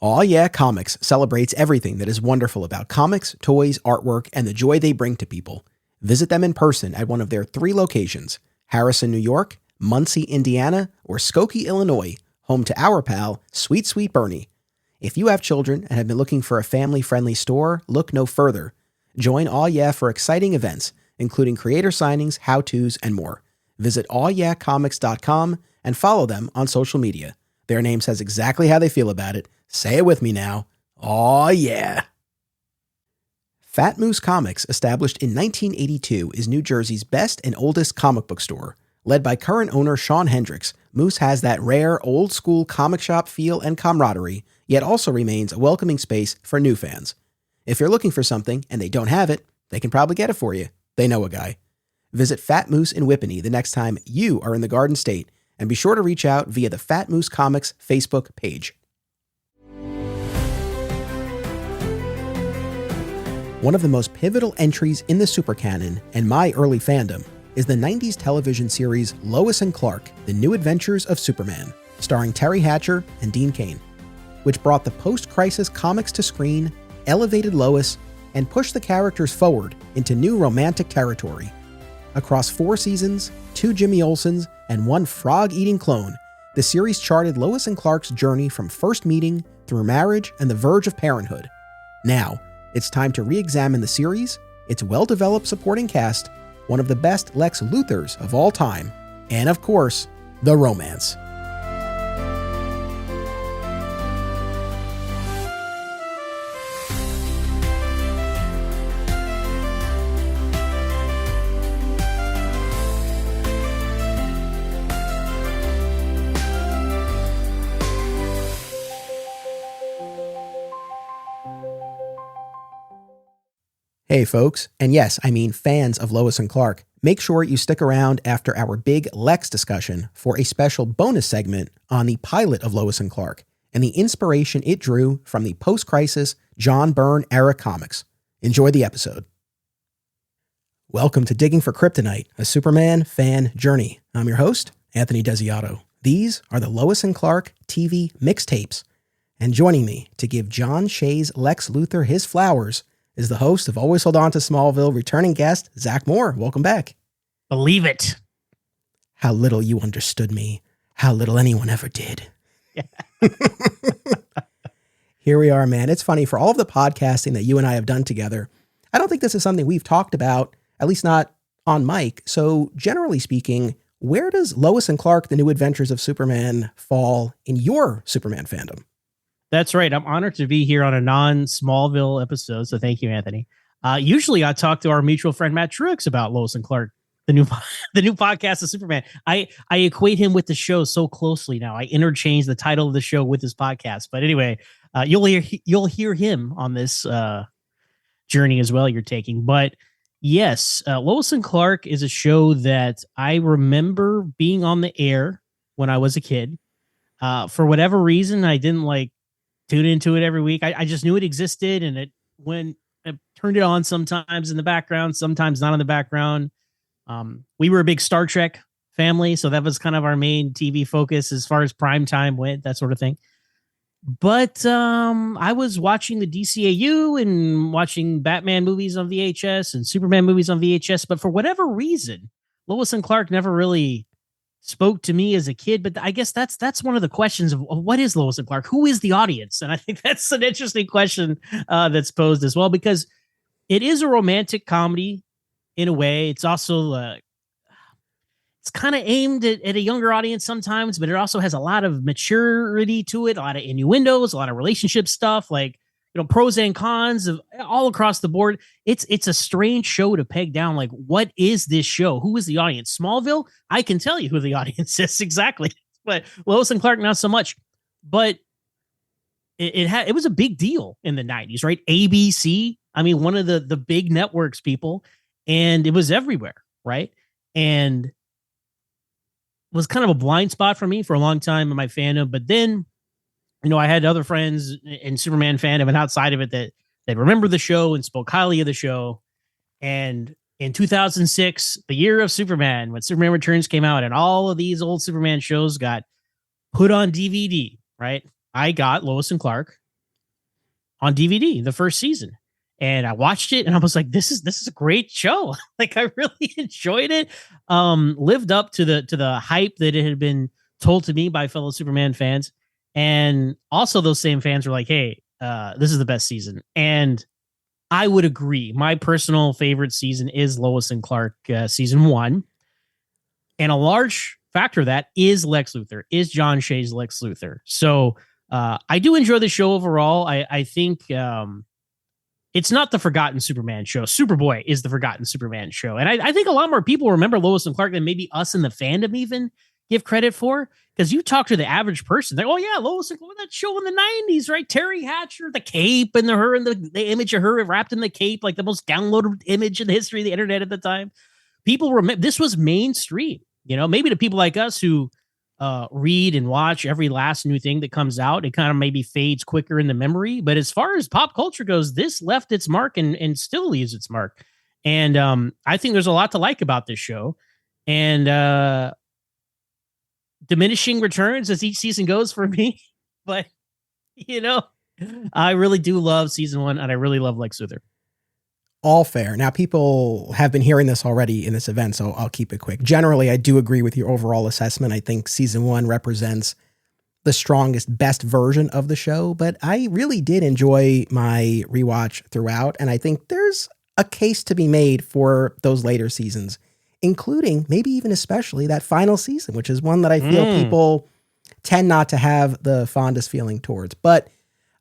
Aw Yeah Comics celebrates everything that is wonderful about comics, toys, artwork, and the joy they bring to people. Visit them in person at one of their 3 locations, Harrison, New York, Muncie, Indiana, or Skokie, Illinois, home to our pal, Sweet Sweet Bernie. If you have children and have been looking for a family-friendly store, look no further. Join Aw Yeah for exciting events, including creator signings, how-tos, and more. Visit awyeahcomics.com and follow them on social media. Their name says exactly how they feel about it. Say it with me now. Aw yeah. Fat Moose Comics, established in 1982, is New Jersey's best and oldest comic book store. Led by current owner Sean Hendricks, Moose has that rare, old-school comic shop feel and camaraderie, yet also remains a welcoming space for new fans. If you're looking for something and they don't have it, they can probably get it for you. They know a guy. Visit Fat Moose in Whippany the next time you are in the Garden State, and be sure to reach out via the Fat Moose Comics Facebook page. One of the most pivotal entries in the supercanon and my early fandom is the 90s television series Lois and Clark, The New Adventures of Superman, starring Terry Hatcher and Dean Cain, which brought the post-crisis comics to screen, elevated Lois, and pushed the characters forward into new romantic territory. Across 4 seasons, 2 Jimmy Olsens, and 1 frog-eating clone, the series charted Lois and Clark's journey from first meeting through marriage and the verge of parenthood. Now, it's time to re-examine the series, its well-developed supporting cast, one of the best Lex Luthors of all time, and of course, the romance. Hey folks, and yes, I mean fans of Lois and Clark, make sure you stick around after our big LEX discussion for a special bonus segment on the pilot of Lois and Clark and the inspiration it drew from the post-crisis John Byrne era comics. Enjoy the episode. Welcome to Digging for Kryptonite, a Superman fan journey. I'm your host, Anthony Desiato. These are the Lois and Clark TV mixtapes, and joining me to give John Shea's Lex Luthor his flowers is the host of Always Hold On to Smallville, returning guest, Zach Moore. Welcome back. Believe it. How little you understood me. How little anyone ever did. Yeah. Here we are, man. It's funny, for all of the podcasting that you and I have done together, I don't think this is something we've talked about, at least not on mic. So generally speaking, where does Lois and Clark, The New Adventures of Superman, fall in your Superman fandom? That's right. I'm honored to be here on a non-Smallville episode, so thank you, Anthony. Usually I talk to our mutual friend Matt Truex about Lois and Clark, the new podcast of Superman. I equate him with the show so closely now. I interchange the title of the show with his podcast. But anyway, you'll hear him on this journey as well you're taking. But yes, Lois and Clark is a show that I remember being on the air when I was a kid. For whatever reason, I didn't tune into it every week. I just knew it existed, and I turned it on sometimes in the background, sometimes not in the background. We were a big Star Trek family, so that was kind of our main TV focus as far as prime time went, that sort of thing. But I was watching the DCAU and watching Batman movies on VHS and Superman movies on VHS, but for whatever reason, Lois and Clark never really spoke to me as a kid. But I guess that's one of the questions of what is Lois and Clark? Who is the audience? And I think that's an interesting question that's posed as well, because it is a romantic comedy in a way. It's also it's kind of aimed at a younger audience sometimes, but it also has a lot of maturity to it, a lot of innuendos, a lot of relationship stuff, pros and cons of all across the board. It's a strange show to peg down. What is this show? Who is the audience? Smallville, I can tell you who the audience is exactly, but Lois and Clark, not so much. But it was a big deal in the 90s, right? ABC, I mean, one of the big networks, people, and it was everywhere, right? And it was kind of a blind spot for me for a long time in my fandom. But then, I had other friends in Superman fandom and outside of it that remember the show and spoke highly of the show. And in 2006, the year of Superman, when Superman Returns came out and all of these old Superman shows got put on DVD, right? I got Lois and Clark on DVD, the first season. And I watched it and I was like, this is a great show. Like I really enjoyed it. Lived up to the hype that it had been told to me by fellow Superman fans. And also those same fans were like, hey, this is the best season. And I would agree. My personal favorite season is Lois and Clark season 1. And a large factor of that is Lex Luthor, is John Shea's Lex Luthor. So I do enjoy the show overall. I think it's not the forgotten Superman show. Superboy is the forgotten Superman show. And I think a lot more people remember Lois and Clark than maybe us in the fandom even give credit for. Because you talk to the average person, they're, oh yeah, Lois and Clark, that show in the 90s, right? Terry Hatcher, the cape, and her and the image of her wrapped in the cape, like the most downloaded image in the history of the internet at the time. People remember this was mainstream. You know, maybe to people like us who read and watch every last new thing that comes out, it kind of maybe fades quicker in the memory. But as far as pop culture goes, this left its mark and still leaves its mark. And I think there's a lot to like about this show. And diminishing returns as each season goes for me. But, you know, I really do love season 1 and I really love Lex Luthor. All fair. Now, people have been hearing this already in this event, so I'll keep it quick. Generally, I do agree with your overall assessment. I think season 1 represents the strongest, best version of the show, but I really did enjoy my rewatch throughout, and I think there's a case to be made for those later seasons, including, maybe even especially, that final season, which is one that I feel people tend not to have the fondest feeling towards. But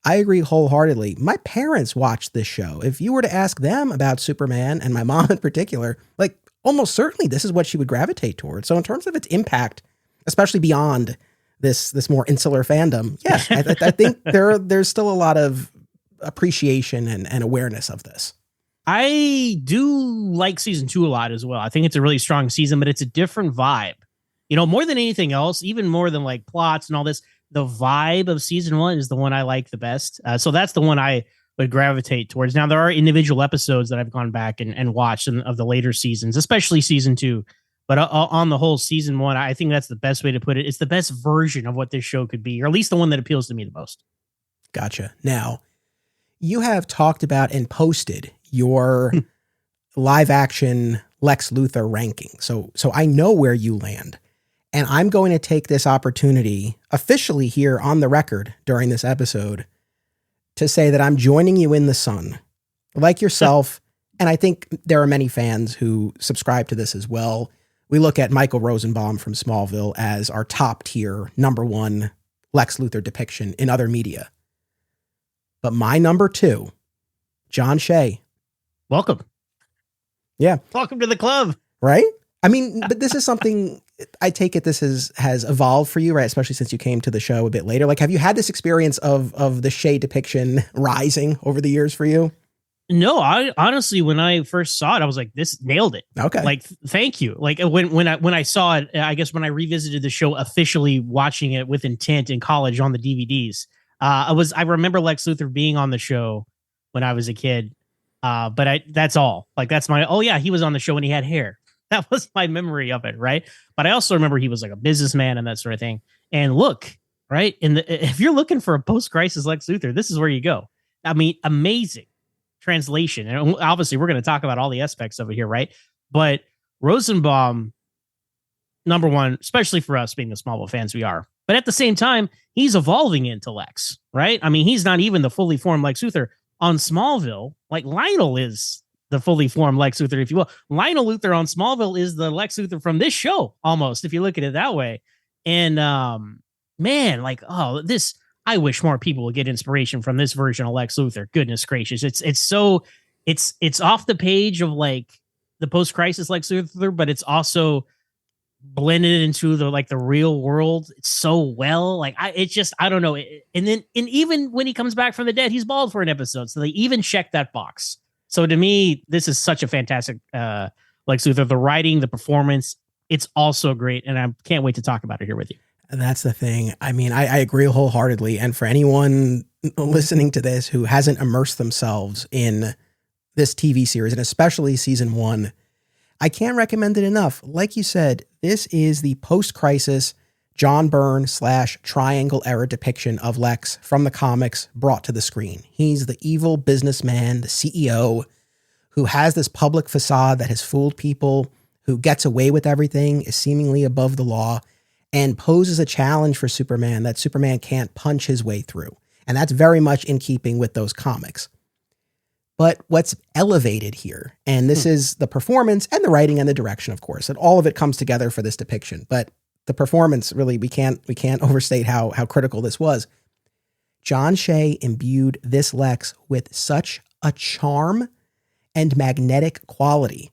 I agree wholeheartedly. My parents watched this show. If you were to ask them about Superman, and my mom in particular, like almost certainly this is what she would gravitate towards. So in terms of its impact, especially beyond this more insular fandom, yeah, I think there's still a lot of appreciation and awareness of this. I do like season 2 a lot as well. I think it's a really strong season, but it's a different vibe. You know, more than anything else, even more than like plots and all this, the vibe of season 1 is the one I like the best. So that's the one I would gravitate towards. Now, there are individual episodes that I've gone back and watched of the later seasons, especially season 2. But on the whole, season 1, I think that's the best way to put it. It's the best version of what this show could be, or at least the one that appeals to me the most. Gotcha. Now, you have talked about and posted your live action Lex Luthor ranking. So I know where you land. And I'm going to take this opportunity officially here on the record during this episode to say that I'm joining you in the sun, like yourself. And I think there are many fans who subscribe to this as well. We look at Michael Rosenbaum from Smallville as our top tier, number 1 Lex Luthor depiction in other media. But my number 2, John Shea. Welcome. Yeah. Welcome to the club. Right? I mean, but this is something, I take it this has evolved for you, right? Especially since you came to the show a bit later. Like, have you had this experience of the Shea depiction rising over the years for you? No, I honestly, when I first saw it, I was like, this nailed it. Okay. Like, thank you. Like when I saw it, I guess when I revisited the show, officially watching it with intent in college on the DVDs, I remember Lex Luthor being on the show when I was a kid. But that's all. Like, that's my, oh yeah, he was on the show when he had hair. That was my memory of it, right? But I also remember he was like a businessman and that sort of thing. And look, right, if you're looking for a post-crisis Lex Luthor, this is where you go. I mean, amazing translation. And obviously, we're going to talk about all the aspects of it here, right? But Rosenbaum, number 1, especially for us being the Smallville fans we are. But at the same time, he's evolving into Lex, right? I mean, he's not even the fully formed Lex Luthor. On Smallville, like Lionel is the fully formed Lex Luthor, if you will. Lionel Luthor on Smallville is the Lex Luthor from this show, almost, if you look at it that way. And man, like, oh, this, I wish more people would get inspiration from this version of Lex Luthor. Goodness gracious. It's off the page of like the post-crisis Lex Luthor, but it's also blended into the real world. It's so well, like I don't know. And even when he comes back from the dead, he's bald for an episode. So they even check that box. So to me, this is such a fantastic Lex Luthor. The writing, the performance, it's also great. And I can't wait to talk about it here with you. That's the thing. I mean, I agree wholeheartedly. And for anyone listening to this who hasn't immersed themselves in this TV series, and especially season 1, I can't recommend it enough. Like you said, this is the post-crisis John Byrne / triangle era depiction of Lex from the comics brought to the screen. He's the evil businessman, the CEO, who has this public facade that has fooled people, who gets away with everything, is seemingly above the law, and poses a challenge for Superman that Superman can't punch his way through. And that's very much in keeping with those comics. But what's elevated here, and this is the performance and the writing and the direction, of course, and all of it comes together for this depiction. But the performance, really, we can't overstate how critical this was. John Shea imbued this Lex with such a charm and magnetic quality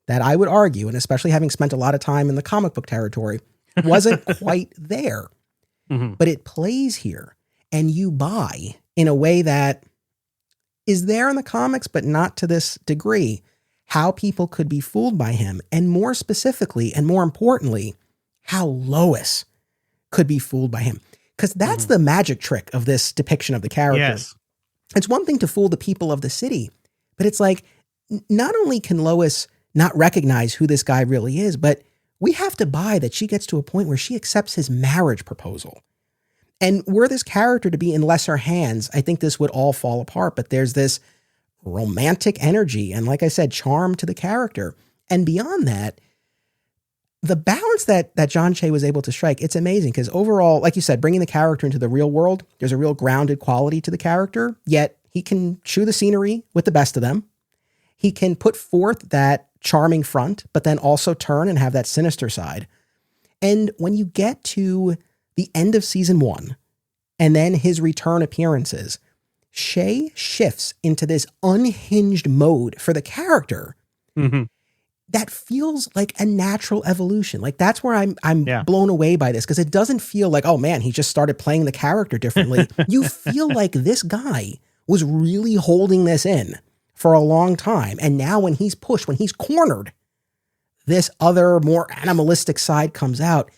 that I would argue, and especially having spent a lot of time in the comic book territory, wasn't quite there. Mm-hmm. But it plays here, and you buy in a way that is there in the comics, but not to this degree, how people could be fooled by him. And more specifically, and more importantly, how Lois could be fooled by him. Because that's the magic trick of this depiction of the character. Yes. It's one thing to fool the people of the city, but it's like, not only can Lois not recognize who this guy really is, but we have to buy that she gets to a point where she accepts his marriage proposal. And were this character to be in lesser hands, I think this would all fall apart. But there's this romantic energy and, like I said, charm to the character. And beyond that, the balance that John Shea was able to strike, it's amazing. Because overall, like you said, bringing the character into the real world, there's a real grounded quality to the character, yet he can chew the scenery with the best of them. He can put forth that charming front, but then also turn and have that sinister side. And when you get to the end of season 1 and then his return appearances, Shea shifts into this unhinged mode for the character. Mm-hmm. That feels like a natural evolution. Like that's where I'm blown away by this, because it doesn't feel like, oh man, he just started playing the character differently. You feel like this guy was really holding this in for a long time. And now when he's pushed, when he's cornered, this other more animalistic side comes out,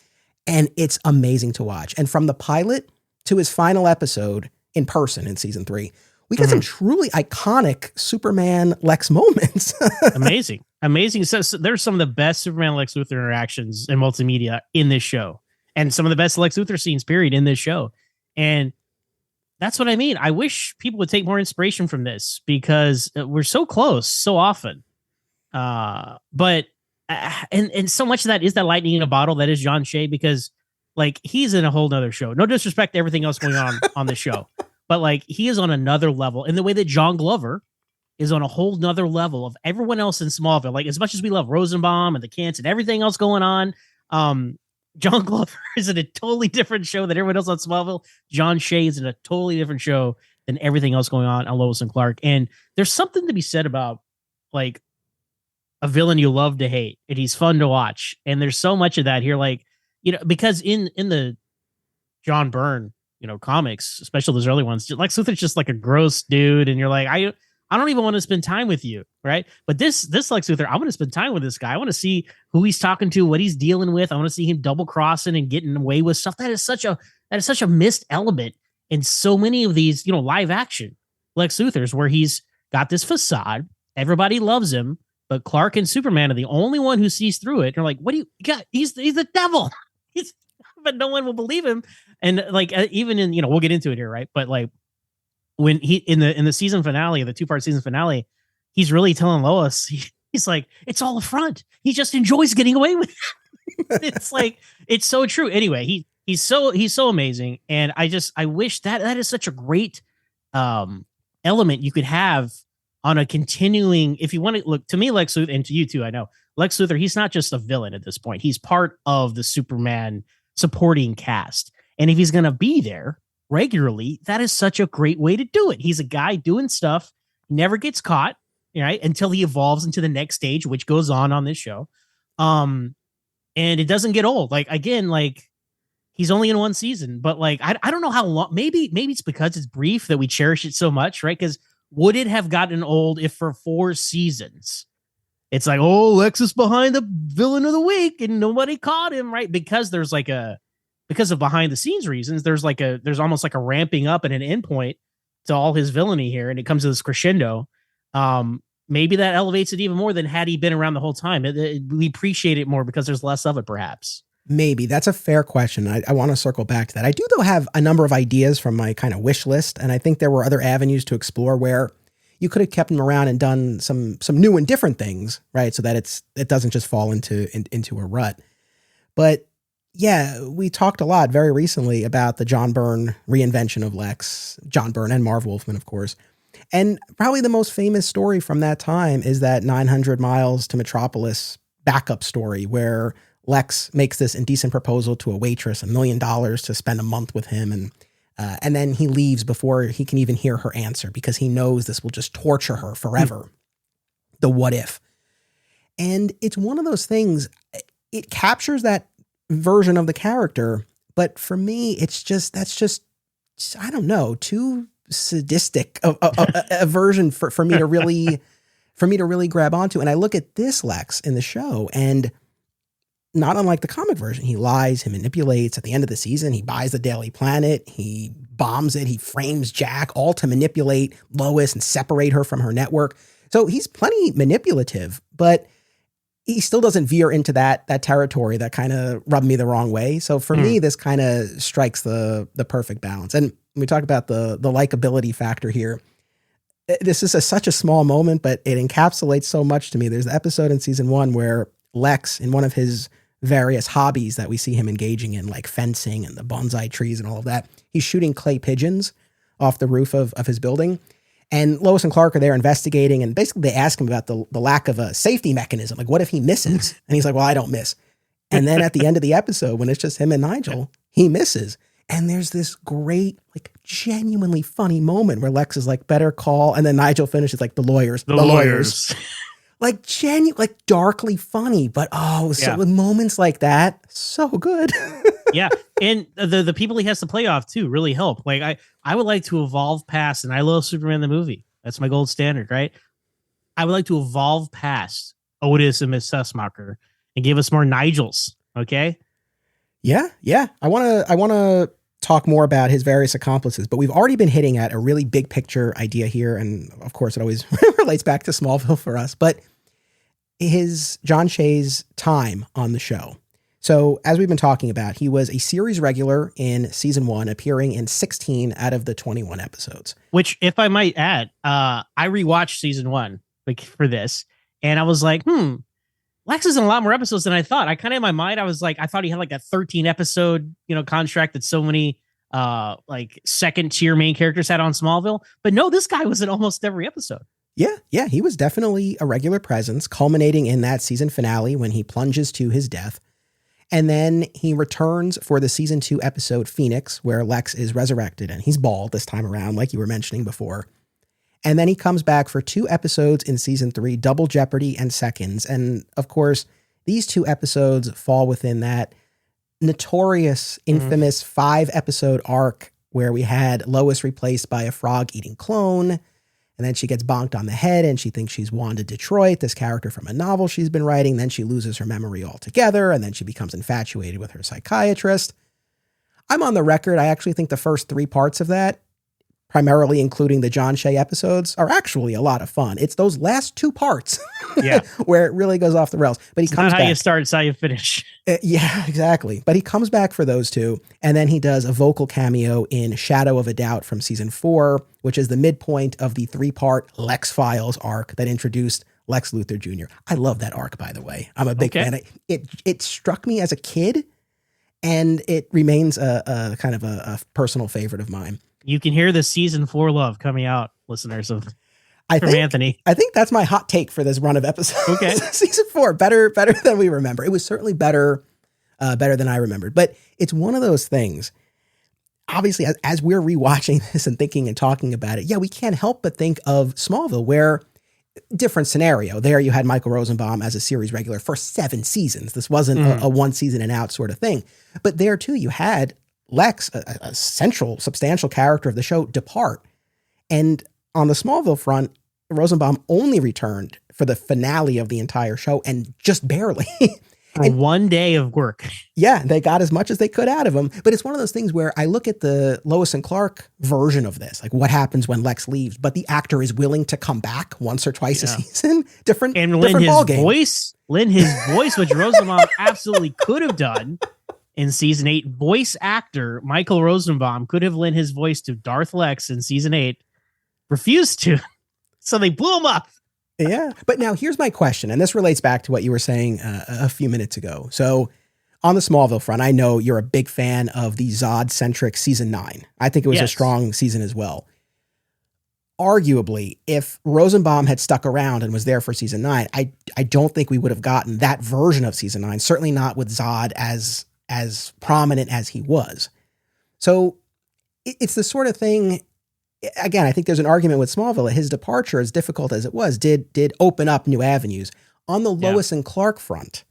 and it's amazing to watch. And from the pilot to his final episode in person in season 3, we got some truly iconic Superman Lex moments. Amazing. So there's some of the best Superman Lex Luthor interactions in multimedia in this show, and some of the best Lex Luthor scenes, period, in this show. And that's what I mean. I wish people would take more inspiration from this, because we're so close so often. But so much of that is that lightning in a bottle that is John Shea, because like he's in a whole nother show. No disrespect to everything else going on the show, but like he is on another level in the way that John Glover is on a whole nother level of everyone else in Smallville. Like, as much as we love Rosenbaum and the Kents and everything else going on, John Glover is in a totally different show than everyone else on Smallville. John Shea is in a totally different show than everything else going on Lois and Clark. And there's something to be said about like a villain you love to hate, and he's fun to watch. And there's so much of that here, like, you know, because in the John Byrne, you know, comics, especially those early ones, Lex Luthor's just like a gross dude, and you're like, I don't even want to spend time with you, right? But this Lex Luthor, I want to spend time with this guy. I want to see who he's talking to, what he's dealing with. I want to see him double crossing and getting away with stuff. That is such a missed element in so many of these, you know, live action Lex Luthors, where he's got this facade, everybody loves him, but Clark and Superman are the only one who sees through it. They're like, what do you got? He's the devil. But no one will believe him. And like, even in, you know, we'll get into it here, right? But like, when he in the season finale, the 2-part season finale, he's really telling Lois, he's like, it's all a front. He just enjoys getting away with it. It's like, it's so true. Anyway, he's so amazing, and I wish that is such a great element you could have on a continuing. If you want to look, to me, Lex Luthor, and to you too, I know Lex Luthor, he's not just a villain at this point. He's part of the Superman supporting cast, and if he's gonna be there regularly, that is such a great way to do it. He's a guy doing stuff, never gets caught, right, until he evolves into the next stage, which goes on this show. And it doesn't get old. Like, again, like, he's only in one season, but like, I don't know how long. Maybe it's because it's brief that we cherish it so much, right? Because would it have gotten old if for 4 seasons it's like, oh, Lex is behind the villain of the week and nobody caught him, right? Because there's like because of behind the scenes reasons, there's almost like a ramping up and an end point to all his villainy here, and it comes to this crescendo. Maybe that elevates it even more than had he been around the whole time. We appreciate it more because there's less of it, perhaps. Maybe. That's a fair question. I want to circle back to that. I do, though, have a number of ideas from my kind of wish list, and I think there were other avenues to explore where you could have kept him around and done some new and different things, right? So that it doesn't just fall into a rut. But yeah, we talked a lot very recently about the John Byrne reinvention of Lex, John Byrne and Marv Wolfman, of course. And probably the most famous story from that time is that 900 Miles to Metropolis backup story where Lex makes this indecent proposal to a waitress, $1 million to spend a month with him. And then he leaves before he can even hear her answer because he knows this will just torture her forever. The what if. And it's one of those things, it captures that version of the character. But for me, that's just, I don't know, too sadistic a version for me to really grab onto. And I look at this Lex in the show, and not unlike the comic version, he lies, he manipulates. At the end of the season, he buys the Daily Planet, he bombs it, he frames Jack, all to manipulate Lois and separate her from her network. So he's plenty manipulative, but he still doesn't veer into that territory that kind of rubbed me the wrong way. So for me, this kind of strikes the perfect balance. And when we talk about the likability factor here, this is such a small moment, but it encapsulates so much to me. There's an episode in season 1 where Lex, in one of his various hobbies that we see him engaging in, like fencing and the bonsai trees and all of that, he's shooting clay pigeons off the roof of his building. And Lois and Clark are there investigating, and basically they ask him about the lack of a safety mechanism. Like, what if he misses? And he's like, well, I don't miss. And then at the end of the episode, when it's just him and Nigel, he misses. And there's this great, like, genuinely funny moment where Lex is like, better call. And then Nigel finishes like, the lawyers. Like, like darkly funny, but with moments like that, so good. Yeah. And the people he has to play off too really help. Like I would like to evolve past, and I love Superman the movie. That's my gold standard, right? I would like to evolve past Otis and Miss Sussmacher and give us more Nigels. Okay. Yeah. I want to talk more about his various accomplices, but we've already been hitting at a really big picture idea here. And of course it always relates back to Smallville for us, but John Shea's time on the show. So as we've been talking about, he was a series regular in season 1, appearing in 16 out of the 21 episodes. Which, if I might add, I rewatched season 1 for this, and I was like, Lex is in a lot more episodes than I thought. I kind of, in my mind, I was like, I thought he had like a 13 episode, contract that so many like second tier main characters had on Smallville. But no, this guy was in almost every episode. Yeah, he was definitely a regular presence, culminating in that season finale when he plunges to his death. And then he returns for the season 2 episode Phoenix, where Lex is resurrected, and he's bald this time around, like you were mentioning before. And then he comes back for 2 episodes in season 3, Double Jeopardy and Seconds. And of course, these 2 episodes fall within that notorious, infamous 5-episode arc where we had Lois replaced by a frog-eating clone. And then she gets bonked on the head and she thinks she's Wanda Detroit, this character from a novel she's been writing. Then she loses her memory altogether, and then she becomes infatuated with her psychiatrist. I'm on the record. I actually think the first 3 parts of that, primarily including the John Shea episodes, are actually a lot of fun. It's those last 2 parts where it really goes off the rails. But he comes not back. How you start, it's how you finish. Yeah, exactly. But he comes back for those 2, and then he does a vocal cameo in Shadow of a Doubt from season 4, which is the midpoint of the 3-part Lex Files arc that introduced Lex Luthor Jr. I love that arc, by the way. I'm a big fan. It struck me as a kid, and it remains a kind of a personal favorite of mine. You can hear the season 4 love coming out, listeners from Anthony. I think that's my hot take for this run of episodes. Okay. Season 4, better than we remember. It was certainly better than I remembered. But it's one of those things. Obviously, as we're rewatching this and thinking and talking about it, we can't help but think of Smallville, where different scenario. There you had Michael Rosenbaum as a series regular for 7 seasons. This wasn't a 1 season and out sort of thing. But there too, you had Lex, a central, substantial character of the show, depart. And on the Smallville front, Rosenbaum only returned for the finale of the entire show, and just barely. For 1 day of work. Yeah, they got as much as they could out of him. But it's one of those things where I look at the Lois and Clark version of this, like what happens when Lex leaves, but the actor is willing to come back once or twice a season. Different ball game. Lend his voice, which Rosenbaum absolutely could have done. in season 8. Voice actor Michael Rosenbaum could have lent his voice to Darth Lex in season 8, refused to. So they blew him up. Yeah. But now here's my question, and this relates back to what you were saying a few minutes ago. So on the Smallville front, I know you're a big fan of the Zod-centric season 9. I think it was a strong season as well. Arguably, if Rosenbaum had stuck around and was there for season 9, I don't think we would have gotten that version of season 9, certainly not with Zod as prominent as he was. So it's the sort of thing, again, I think there's an argument with Smallville. His departure, as difficult as it was, did open up new avenues. On the Lois and Clark front,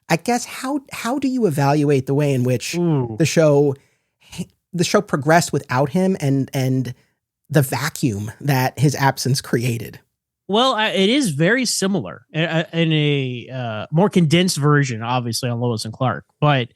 I guess, how do you evaluate the way in which the show progressed without him and the vacuum that his absence created? Well, it is very similar in a more condensed version, obviously, on Lois and Clark. But,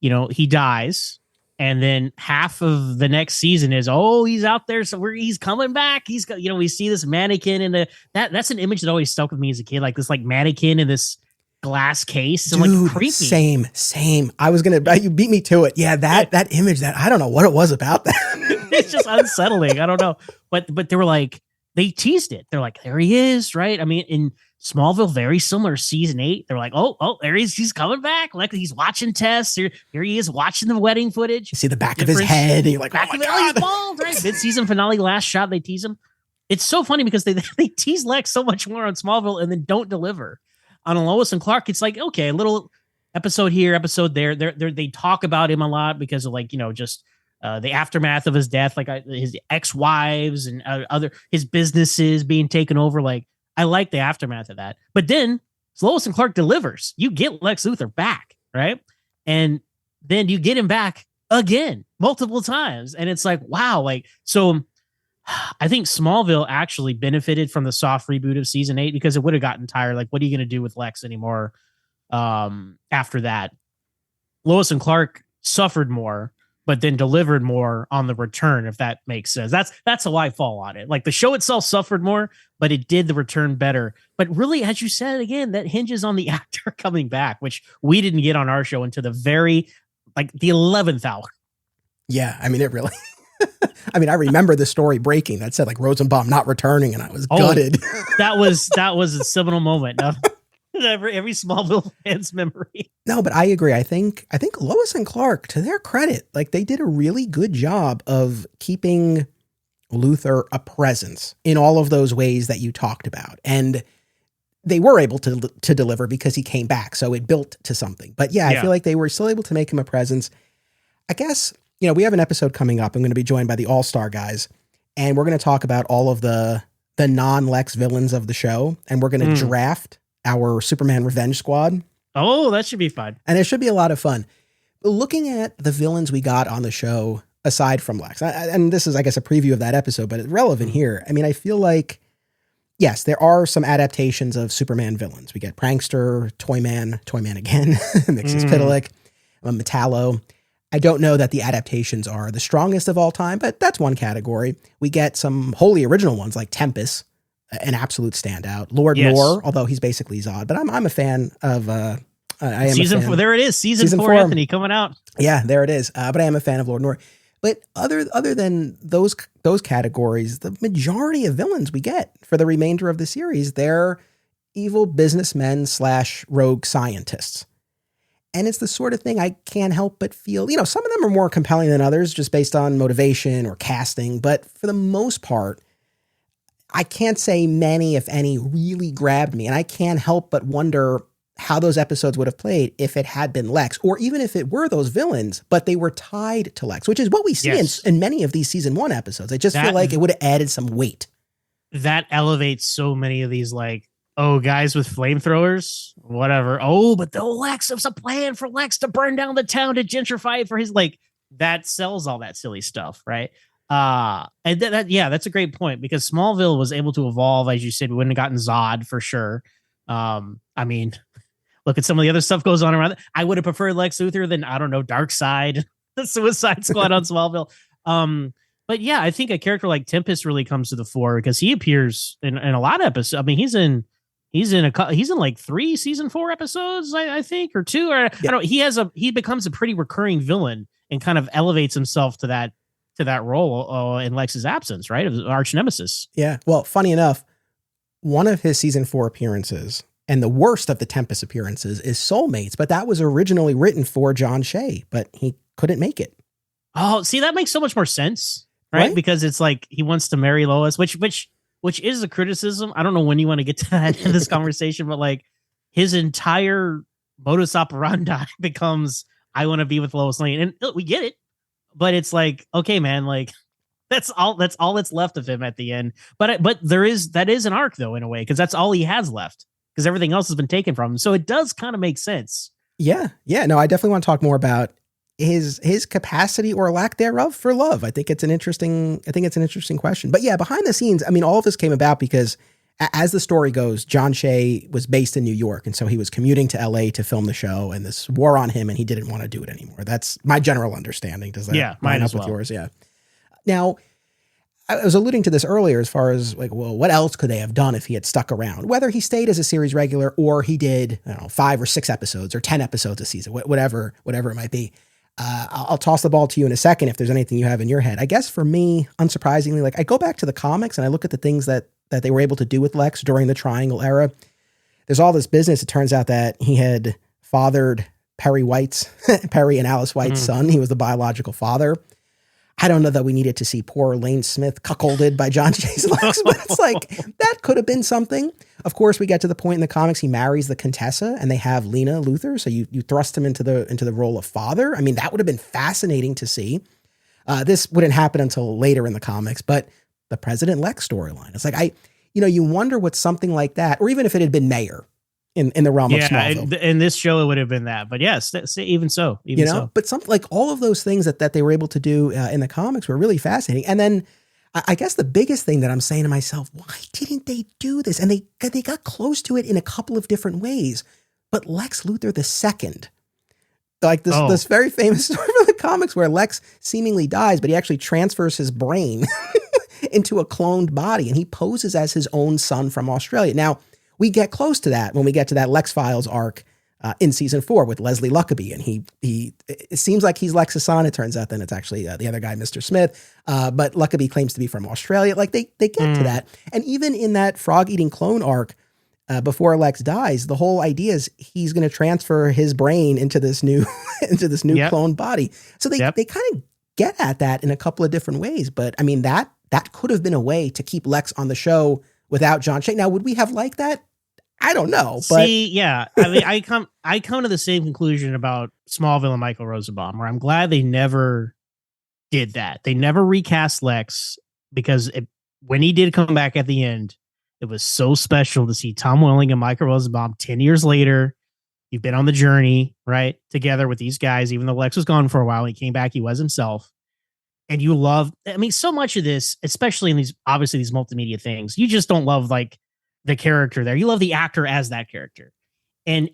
he dies, and then half of the next season is, he's out there, so he's coming back. He's got, we see this mannequin in that's an image that always stuck with me as a kid, like this mannequin in this glass case. And Dude, creepy. Same. I was you beat me to it. Yeah, that image, that I don't know what it was about that. It's just unsettling. I don't know. But they were like, they teased it. They're like, there he is, right? I mean, in Smallville, very similar, season 8. They're like, oh, there he is. He's coming back. Like, he's watching Tess. Here he is watching the wedding footage. You see the back of his head, and you're like, back oh my God. God. He's bald, right? Mid-season finale, last shot, they tease him. It's so funny because they tease Lex so much more on Smallville and then don't deliver. On Lois and Clark, it's like, okay, a little episode here, episode there. They talk about him a lot because of just the aftermath of his death, like his ex-wives and his businesses being taken over. Like, I like the aftermath of that. But then Lois and Clark delivers. You get Lex Luthor back, right? And then you get him back again multiple times. And it's like, wow. Like, so I think Smallville actually benefited from the soft reboot of season 8 because it would have gotten tired. Like, what are you going to do with Lex anymore after that? Lois and Clark suffered more, but then delivered more on the return, if that makes sense. That's how I fall on it. Like, the show itself suffered more, but it did the return better. But really, as you said, again, that hinges on the actor coming back, which we didn't get on our show until the 11th hour. Yeah, I mean, it really... I mean, I remember the story breaking that said Rosenbaum not returning, and I was gutted. That was a seminal moment. Every Smallville fan's memory. No, but I agree. I think Lois and Clark, to their credit, they did a really good job of keeping Luthor a presence in all of those ways that you talked about, and they were able to deliver because he came back, so it built to something. But I feel like they were still able to make him a presence. I guess. We have an episode coming up. I'm going to be joined by the All-Star guys, and we're going to talk about all of the non-Lex villains of the show, and we're going to draft our Superman Revenge Squad. Oh, that should be fun. And it should be a lot of fun. Looking at the villains we got on the show, aside from Lex, and this is, I guess, a preview of that episode, but it's relevant here. I mean, I feel like, yes, there are some adaptations of Superman villains. We get Prankster, Toyman again, Mxyzptlk, Metallo. I don't know that the adaptations are the strongest of all time, but that's one category. We get some wholly original ones like Tempest, an absolute standout. Lord Nor, although he's basically Zod, but I'm a fan of. I am season 4. There it is, season 4. Anthony coming out. Yeah, there it is. But I am a fan of Lord Nor. But other than those categories, the majority of villains we get for the remainder of the series, they're evil businessmen / rogue scientists. And it's the sort of thing I can't help but feel, some of them are more compelling than others just based on motivation or casting. But for the most part, I can't say many, if any, really grabbed me. And I can't help but wonder how those episodes would have played if it had been Lex, or even if it were those villains, but they were tied to Lex, which is what we see in many of these season 1 episodes. I just feel like it would have added some weight. That elevates so many of these, guys with flamethrowers, whatever. Oh, but the Lex, there's a plan for Lex to burn down the town to gentrify it for his, that sells all that silly stuff, right? And that's a great point, because Smallville was able to evolve, as you said. We wouldn't have gotten Zod for sure. I mean, look at some of the other stuff goes on around. I would have preferred Lex Luthor than, I don't know, Darkseid, the Suicide Squad on Smallville. But yeah, I think a character like Tempest really comes to the fore because he appears in a lot of episodes. I mean, he's He's in like 3 season 4 episodes, I think, or 2. Or Yeah. I don't. He becomes a pretty recurring villain and kind of elevates himself to that role in Lex's absence, right? Of arch nemesis. Yeah. Well, funny enough, one of his season 4 appearances, and the worst of the Tempest appearances, is Soulmates, but that was originally written for John Shea, but he couldn't make it. Oh, see, that makes so much more sense, right? Because it's like he wants to marry Lois, which is a criticism. I don't know when you want to get to that in this conversation, but like his entire modus operandi becomes, I want to be with Lois Lane, and we get it, but it's like, okay, man, like that's all that's left of him at the end. But that is an arc though, in a way, because that's all he has left, because everything else has been taken from him. So it does kind of make sense. Yeah. No, I definitely want to talk more about his capacity or lack thereof for love. I think it's an interesting question. But yeah, behind the scenes, I mean, all of this came about because as the story goes, John Shea was based in New York, and so he was commuting to LA to film the show, and this wore on him and he didn't want to do it anymore. That's my general understanding. Does that line up with yours? Yeah. Now, I was alluding to this earlier as far as like, well, what else could they have done if he had stuck around? Whether he stayed as a series regular or he did, I don't know, 5 or 6 episodes or 10 episodes a season, whatever it might be. I'll toss the ball to you in a second if there's anything you have in your head. I guess for me, unsurprisingly, like I go back to the comics and I look at the things that they were able to do with Lex during the Triangle era. There's all this business. It turns out that he had fathered Perry and Alice White's son. He was the biological father. I don't know that we needed to see poor Lane Smith cuckolded by John Shea's Lex, but it's like, that could have been something. Of course, we get to the point in the comics, he marries the Contessa and they have Lena Luthor. So you thrust him into the role of father. I mean, that would have been fascinating to see. This wouldn't happen until later in the comics, but the President Lex storyline, it's like, you wonder what something like that, or even if it had been Mayor in the realm of Smallville. In this show, it would have been that. But yes, even so. But something like all of those things that they were able to do in the comics were really fascinating. And then I guess the biggest thing that I'm saying to myself, why didn't they do this? And they got close to it in a couple of different ways. But Lex Luthor II, like this very famous story from the comics where Lex seemingly dies, but he actually transfers his brain into a cloned body, and he poses as his own son from Australia. Now, we get close to that when we get to that Lex Files arc in season 4 with Leslie Luckabee, and it seems like he's Lex's son. It turns out then it's actually the other guy, Mr. Smith, but Luckabee claims to be from Australia. Like they get to that, and even in that frog eating clone arc before Lex dies, the whole idea is he's going to transfer his brain into this new cloned body. So they kind of get at that in a couple of different ways. But I mean that could have been a way to keep Lex on the show without John Shea. Now, would we have liked that? I don't know. But see, yeah, I mean, I come to the same conclusion about Smallville and Michael Rosenbaum, where I'm glad they never did that. They never recast Lex, because when he did come back at the end, it was so special to see Tom Welling and Michael Rosenbaum 10 years later. You've been on the journey, right, together with these guys. Even though Lex was gone for a while, he came back. He was himself. And you love, I mean, so much of this, especially in these multimedia things, you just don't love like the character there. You love the actor as that character. And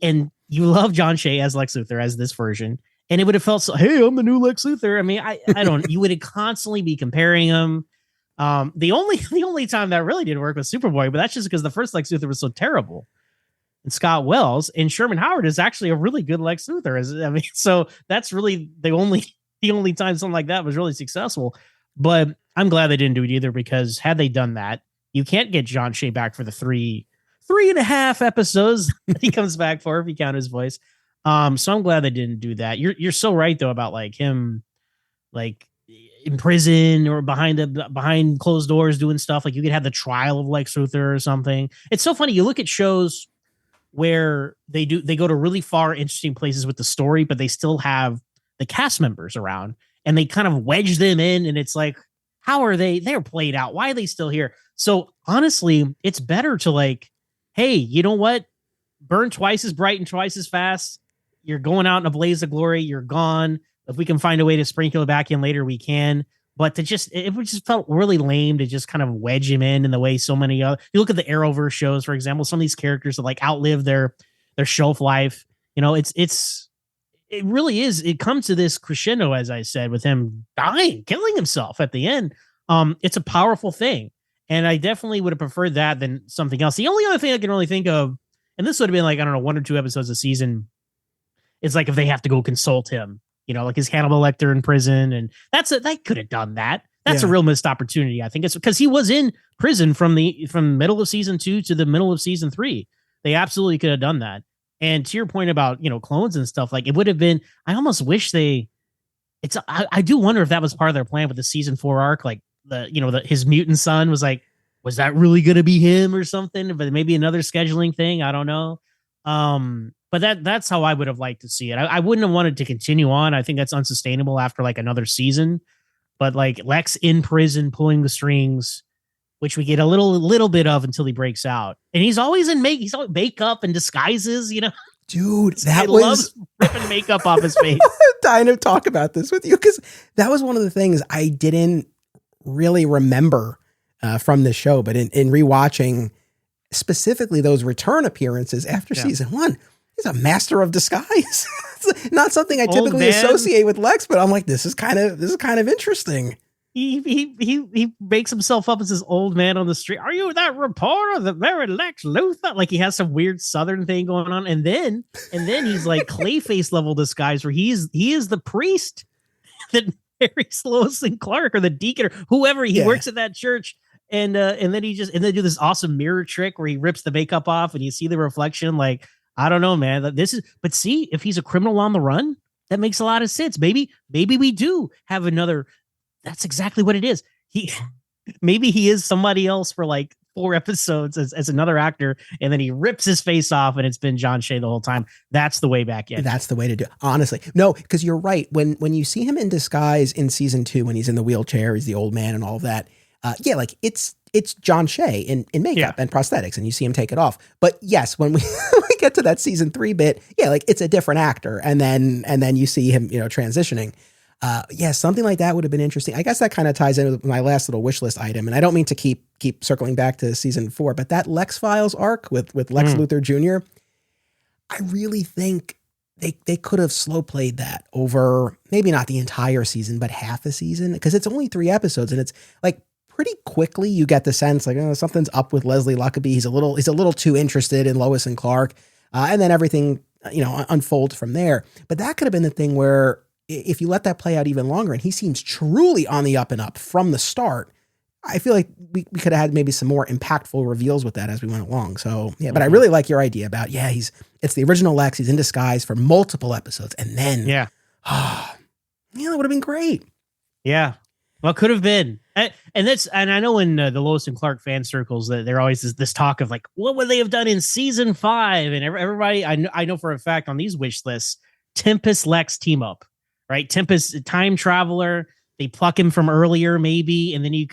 you love John Shea as Lex Luthor, as this version. And it would have felt so, hey, I'm the new Lex Luthor. I mean, I don't, you would constantly be comparing them. The only time that really did work was Superboy, but that's just because the first Lex Luthor was so terrible. And Scott Wells and Sherman Howard is actually a really good Lex Luthor. I mean, so that's really the only time something like that was really successful. But I'm glad they didn't do it either, because had they done that, you can't get John Shea back for the 3.5 episodes that he comes back for, if you count his voice. So I'm glad they didn't do that. You're so right though about like him, like in prison or behind closed doors doing stuff. Like you could have the trial of Lex Luthor or something. It's so funny. You look at shows where they go to really far, interesting places with the story, but they still have the cast members around, and they kind of wedge them in. And it's like, how are they're played out? Why are they still here? So honestly, it's better to like, hey, you know what? Burn twice as bright and twice as fast. You're going out in a blaze of glory. You're gone. If we can find a way to sprinkle it back in later, we can. But it just felt really lame to just kind of wedge him in the way so many other. You look at the Arrowverse shows, for example, some of these characters that like outlive their shelf life. You know, it really is. It comes to this crescendo, as I said, with him dying, killing himself at the end. It's a powerful thing. And I definitely would have preferred that than something else. The only other thing I can really think of, and this would have been like, I don't know, 1 or 2 episodes a season, is like if they have to go consult him, like his Hannibal Lecter in prison. And they could have done that. That's a real missed opportunity. I think it's because he was in prison from middle of season 2 to the middle of season 3. They absolutely could have done that. And to your point about, clones and stuff, like it would have been, I almost wish I do wonder if that was part of their plan with the season 4 arc. Like his mutant son was like, was that really going to be him or something? But maybe another scheduling thing. I don't know. But that's how I would have liked to see it. I wouldn't have wanted to continue on. I think that's unsustainable after like another season, but like Lex in prison, pulling the strings, which we get a little bit of until he breaks out. And he's always he's always makeup and disguises, Dude, loves ripping makeup off his face. I'm dying to talk about this with you because that was one of the things I didn't really remember from the show, but in rewatching specifically those return appearances after season 1, he's a master of disguise. It's not something I typically associate with Lex, but I'm like, this is kind of interesting. He makes himself up as this old man on the street. Are you that reporter, the very Lex Luthor? Like he has some weird Southern thing going on, and then he's like Clayface level disguise, where he is the priest that marries Lois and Clark, or the deacon, or whoever. He works at that church, and then they do this awesome mirror trick where he rips the makeup off, and you see the reflection. Like, I don't know, man. But see, if he's a criminal on the run, that makes a lot of sense. Maybe we do have another. That's exactly what it is. Maybe he is somebody else for like 4 episodes as another actor, and then he rips his face off, and it's been John Shea the whole time. That's the way back in. That's the way to do it. Honestly. No, because you're right. When you see him in disguise in season 2, when he's in the wheelchair, he's the old man and all of that. Like it's John Shea in makeup and prosthetics, and you see him take it off. But yes, when we get to that season 3 bit, like it's a different actor, and then you see him, transitioning. Something like that would have been interesting. I guess that kind of ties in with my last little wish list item. And I don't mean to keep circling back to season 4, but that Lex Files arc with Lex Luthor Jr., I really think they could have slow played that over maybe not the entire season, but half a season, because it's only 3 episodes, and it's like pretty quickly you get the sense like, oh, something's up with Leslie Luckabee. He's a little too interested in Lois and Clark. And then everything, unfolds from there. But that could have been the thing where, if you let that play out even longer, and he seems truly on the up and up from the start, I feel like we could have had maybe some more impactful reveals with that as we went along. So but I really like your idea about, it's the original Lex. He's in disguise for multiple episodes. And then, that would have been great. Yeah. Well, could have been. And I know in the Lois and Clark fan circles that there always is this talk of like, what would they have done in season 5? And everybody, I know for a fact on these wish lists, Tempest Lex team up. Right, Tempest, time traveler. They pluck him from earlier, maybe, and then he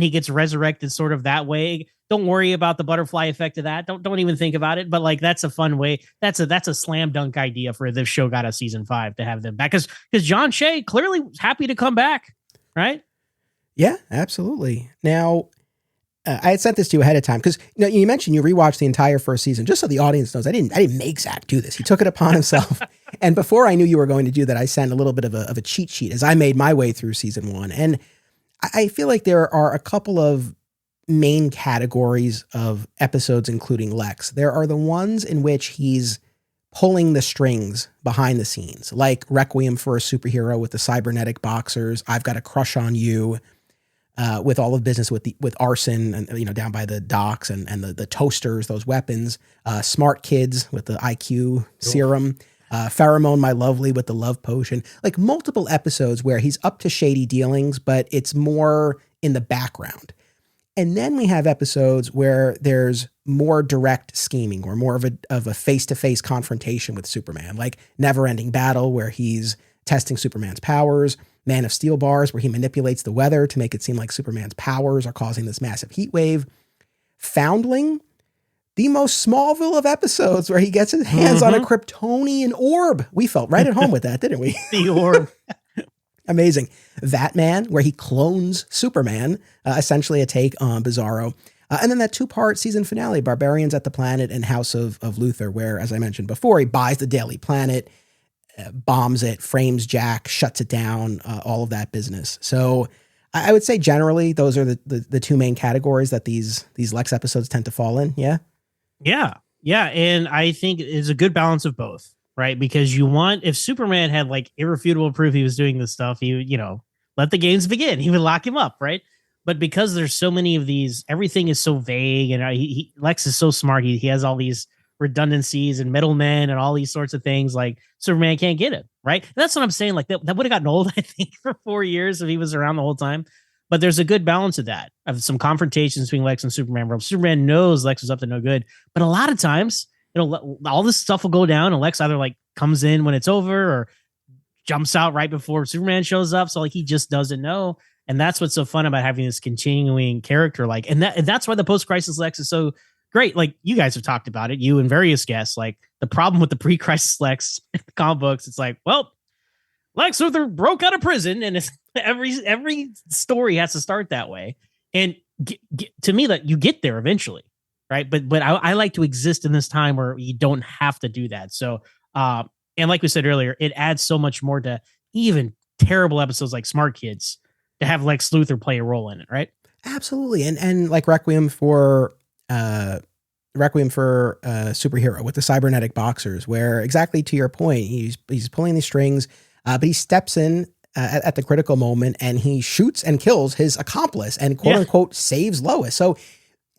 gets resurrected sort of that way. Don't worry about the butterfly effect of that. Don't even think about it. But like, that's a fun way. That's a slam dunk idea for this show got a season 5 to have them back, because John Shea clearly was happy to come back, right? Yeah, absolutely. Now, I had sent this to you ahead of time because you mentioned you rewatched the entire first season. Just so the audience knows, I didn't make Zach do this. He took it upon himself. And before I knew you were going to do that, I sent a little bit of a cheat sheet as I made my way through season 1. And I feel like there are a couple of main categories of episodes, including Lex. There are the ones in which he's pulling the strings behind the scenes, like Requiem for a Superhero with the cybernetic boxers, I've Got a Crush on You, with all of business with arson and down by the docks and the toasters, those weapons, Smart Kids with the IQ serum, Pheromone My Lovely with the love potion, like multiple episodes where he's up to shady dealings, but it's more in the background. And then we have episodes where there's more direct scheming or more of a face-to-face confrontation with Superman, like Never Ending Battle, where he's testing Superman's powers, Man of Steel bars, where he manipulates the weather to make it seem like Superman's powers are causing this massive heat wave. Foundling, the most Smallville of episodes, where he gets his hands on a Kryptonian orb. We felt right at home with that, didn't we? The orb. Amazing. That Man, where he clones Superman, essentially a take on Bizarro. And then that 2-part season finale, Barbarians at the Planet and House of Luthor, where, as I mentioned before, he buys the Daily Planet, bombs it, frames Jack, shuts it down, all of that business. So I would say generally those are the two main categories that these Lex episodes tend to fall in. Yeah. Yeah. Yeah. And I think it's a good balance of both, right? Because you want, if Superman had like irrefutable proof he was doing this stuff, he would, let the games begin. He would lock him up, right? But because there's so many of these, everything is so vague, and Lex is so smart. He has all these redundancies and middlemen and all these sorts of things. Like Superman can't get him, right? And that's what I'm saying. Like that would have gotten old, I think, for 4 years if he was around the whole time. But there's a good balance of that, of some confrontations between Lex and Superman, where Superman knows Lex is up to no good. But a lot of times, all this stuff will go down, and Lex either like comes in when it's over or jumps out right before Superman shows up. So like he just doesn't know. And that's what's so fun about having this continuing character. Like, and that's why the post-crisis Lex is so great. Like you guys have talked about it, you and various guests, like the problem with the pre-crisis Lex in the comic books. It's like, well, Lex Luthor broke out of prison, and it's every story has to start that way. And to me, that you get there eventually, right? But I like to exist in this time where you don't have to do that. So, and like we said earlier, it adds so much more to even terrible episodes like Smart Kids to have Lex Luthor play a role in it, right? Absolutely. And like Requiem for Superhero with the cybernetic boxers, where exactly to your point, he's pulling these strings, but he steps in at the critical moment and he shoots and kills his accomplice and quote unquote saves Lois. So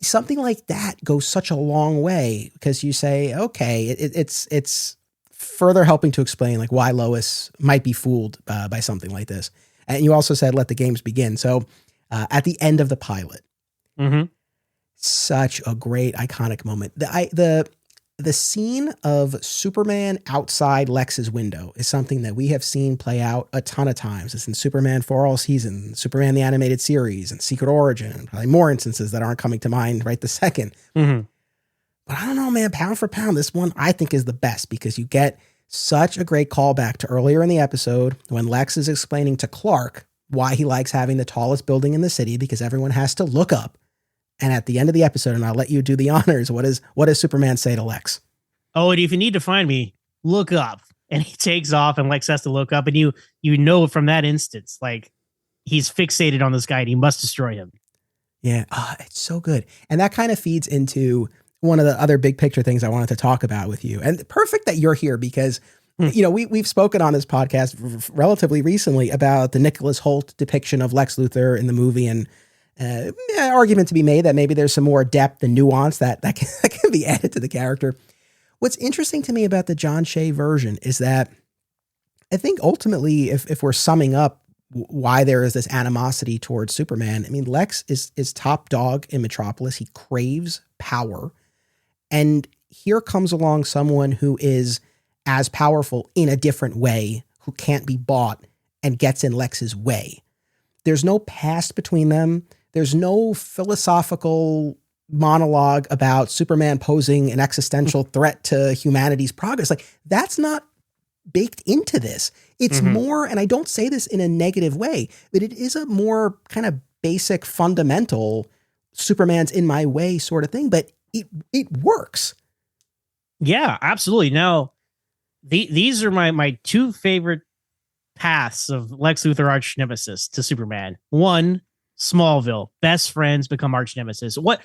something like that goes such a long way, because you say, okay, it's further helping to explain like why Lois might be fooled by something like this. And you also said, let the games begin. So at the end of the pilot, such a great iconic moment. The scene of Superman outside Lex's window is something that we have seen play out a ton of times. It's in Superman for All Seasons, Superman the Animated Series, and Secret Origin, and probably more instances that aren't coming to mind right this second. But I don't know, man, pound for pound, this one I think is the best, because you get such a great callback to earlier in the episode when Lex is explaining to Clark why he likes having the tallest building in the city, because everyone has to look up. And at the end of the episode, and I'll let you do the honors, what does Superman say to Lex? Oh, and if you need to find me, look up. And he takes off, and Lex has to look up, and you know from that instance, like he's fixated on this guy and he must destroy him. Yeah, it's so good. And that kind of feeds into one of the other big picture things I wanted to talk about with you. And perfect that you're here, because we've spoken on this podcast relatively recently about the Nicholas Hoult depiction of Lex Luthor in the movie, and argument to be made that maybe there's some more depth and nuance that can be added to the character. What's interesting to me about the John Shea version is that I think ultimately, if we're summing up why there is this animosity towards Superman, I mean, Lex is top dog in Metropolis. He craves power. And here comes along someone who is as powerful in a different way, who can't be bought, and gets in Lex's way. There's no past between them. There's no philosophical monologue about Superman posing an existential threat to humanity's progress. Like, that's not baked into this. It's more, and I don't say this in a negative way, but it is a more kind of basic, fundamental Superman's in my way sort of thing, but it works. Yeah, absolutely. Now, these are my two favorite paths of Lex Luthor arch nemesis to Superman. One, Smallville, best friends become arch nemesis. What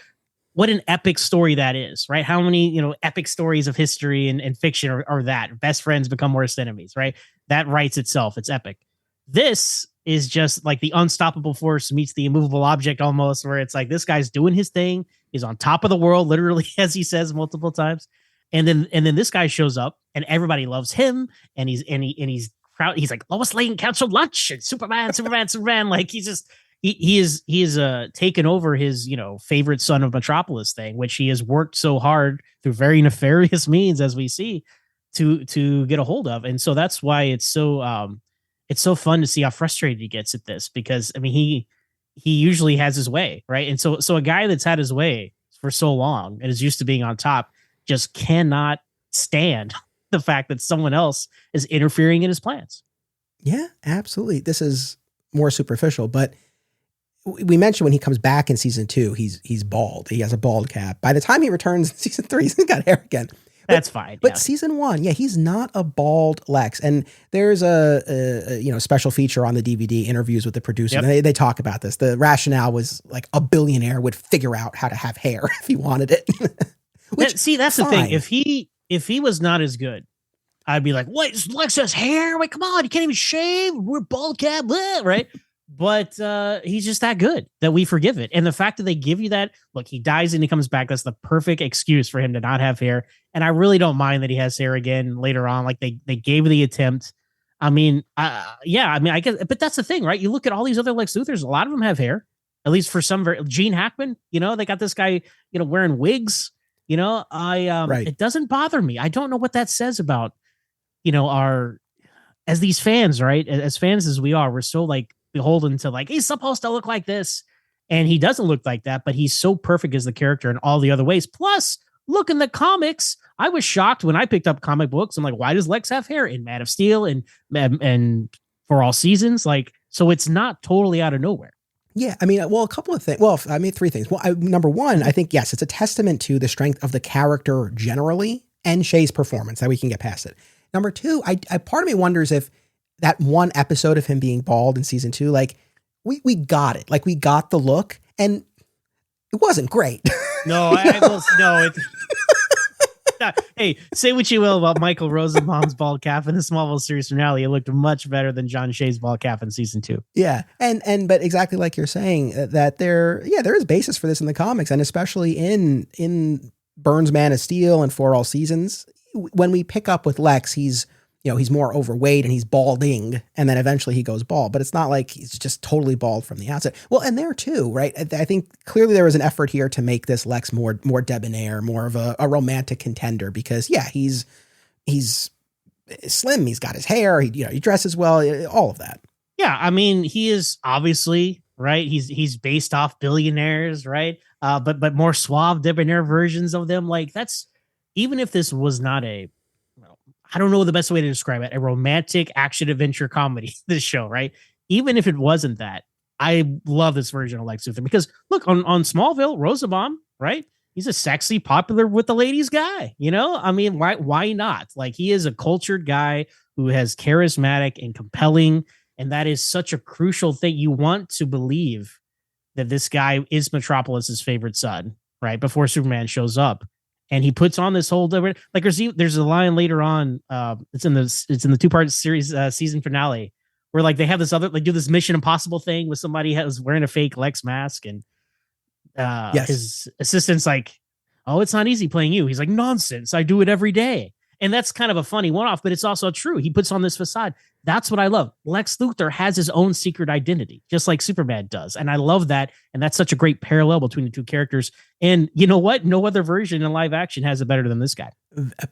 an epic story that is, right? How many, epic stories of history and fiction are that? Best friends become worst enemies, right? That writes itself. It's epic. This is just like the unstoppable force meets the immovable object almost, where it's like this guy's doing his thing. He's on top of the world, literally, as he says multiple times. And then this guy shows up and everybody loves him. And he's like Lois Lane canceled lunch and Superman. Like he is taken over his, favorite son of Metropolis thing, which he has worked so hard through very nefarious means, as we see, to get a hold of. And so that's why it's so fun to see how frustrated he gets at this, because I mean, he usually has his way, right? And so a guy that's had his way for so long and is used to being on top just cannot stand the fact that someone else is interfering in his plans. Yeah, absolutely. This is more superficial, but we mentioned when he comes back in season 2, he's bald. He has a bald cap. By the time he returns in season 3, he's got hair again. That's fine. But season 1, he's not a bald Lex. And there's a special feature on the DVD, interviews with the producer. Yep. And they talk about this. The rationale was like a billionaire would figure out how to have hair if he wanted it. That's the thing. If he was not as good, I'd be like, what? Lex has hair? Wait, come on. You can't even shave. We're bald cap, blah, right? But he's just that good that we forgive it. And the fact that they give you that, look, he dies and he comes back. That's the perfect excuse for him to not have hair. And I really don't mind that he has hair again later on. Like they gave the attempt. I mean, I guess, but that's the thing, right? You look at all these other Lex Luthors, a lot of them have hair, at least for some. Gene Hackman, they got this guy, wearing wigs. Right. It doesn't bother me. I don't know what that says about, as these fans, right? As fans as we are, we're so like beholden to like, he's supposed to look like this. And he doesn't look like that, but he's so perfect as the character in all the other ways. Plus, look in the comics. I was shocked when I picked up comic books. I'm like, why does Lex have hair in Man of Steel and for all seasons? Like, so it's not totally out of nowhere. Yeah, I mean, well, a couple of things. Well, I mean, 3 things. Well, number 1, I think, yes, it's a testament to the strength of the character generally and Shea's performance that we can get past it. Number 2, I part of me wonders if that one episode of him being bald in season 2, like we got it. Like we got the look and it wasn't great. No, hey, say what you will about Michael Rosenbaum's bald cap in the Smallville series finale. It looked much better than John Shea's bald cap in season 2. Yeah. But exactly like you're saying that there is basis for this in the comics, and especially in Byrne's Man of Steel and For All Seasons. When we pick up with Lex, he's more overweight and he's balding, and then eventually he goes bald, but it's not like he's just totally bald from the outset. Well, and there too, right? I think clearly there was an effort here to make this Lex more debonair, more of a romantic contender, because he's slim. He's got his hair. He dresses well, all of that. Yeah. I mean, he is obviously right. He's based off billionaires, right? But more suave, debonair versions of them. Like that's, even if this was not I don't know the best way to describe it, a romantic action adventure comedy, this show, right? Even if it wasn't that, I love this version of Lex Luthor because look on Smallville, Rosenbaum, right? He's a sexy, popular with the ladies guy, I mean, why not? Like he is a cultured guy who has charismatic and compelling. And that is such a crucial thing. You want to believe that this guy is Metropolis's favorite son, right? Before Superman shows up. And he puts on this whole different, like there's a line later on. It's in the 2-part series season finale where like they have this do this Mission Impossible thing with somebody who's wearing a fake Lex mask, and his assistant's like, "Oh, it's not easy playing you." He's like, "Nonsense! I do it every day." And that's kind of a funny one-off, but it's also true. He puts on this facade. That's what I love. Lex Luthor has his own secret identity, just like Superman does. And I love that. And that's such a great parallel between the two characters. And you know what? No other version in live action has it better than this guy.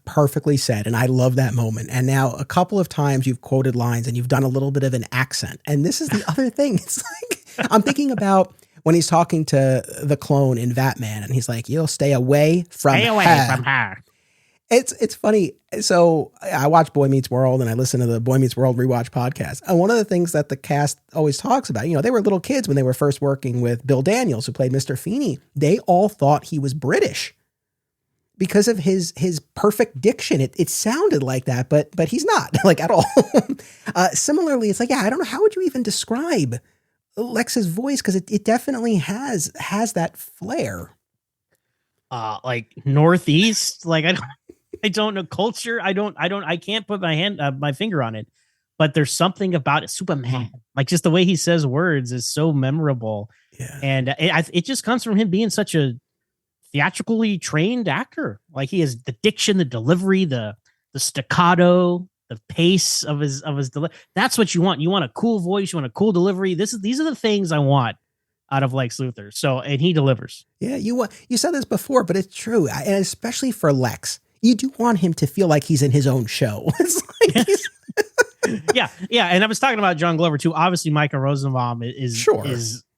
Perfectly said. And I love that moment. And now a couple of times you've quoted lines and you've done a little bit of an accent. And this is the other thing. It's like, I'm thinking about when he's talking to the clone in Batman and he's like, "You'll stay away from her." It's funny. So I watch Boy Meets World and I listen to the Boy Meets World Rewatch podcast. And one of the things that the cast always talks about, they were little kids when they were first working with Bill Daniels, who played Mr. Feeney. They all thought he was British because of his perfect diction. It sounded like that, but he's not like at all. Similarly, it's like, I don't know. How would you even describe Lex's voice? Because it definitely has that flair. Like Northeast, like I don't know culture. I can't put my finger on it, but there's something about it. Superman, like just the way he says words is so memorable. Yeah. And it just comes from him being such a theatrically trained actor. Like he has the diction, the delivery, the staccato, the pace of his that's what you want. You want a cool voice. You want a cool delivery. These are the things I want out of Lex Luthor. So, and he delivers. Yeah. You said this before, but it's true. And especially for Lex, you do want him to feel like he's in his own show. It's like he's yeah. And I was talking about John Glover too. Obviously, Michael Rosenbaum is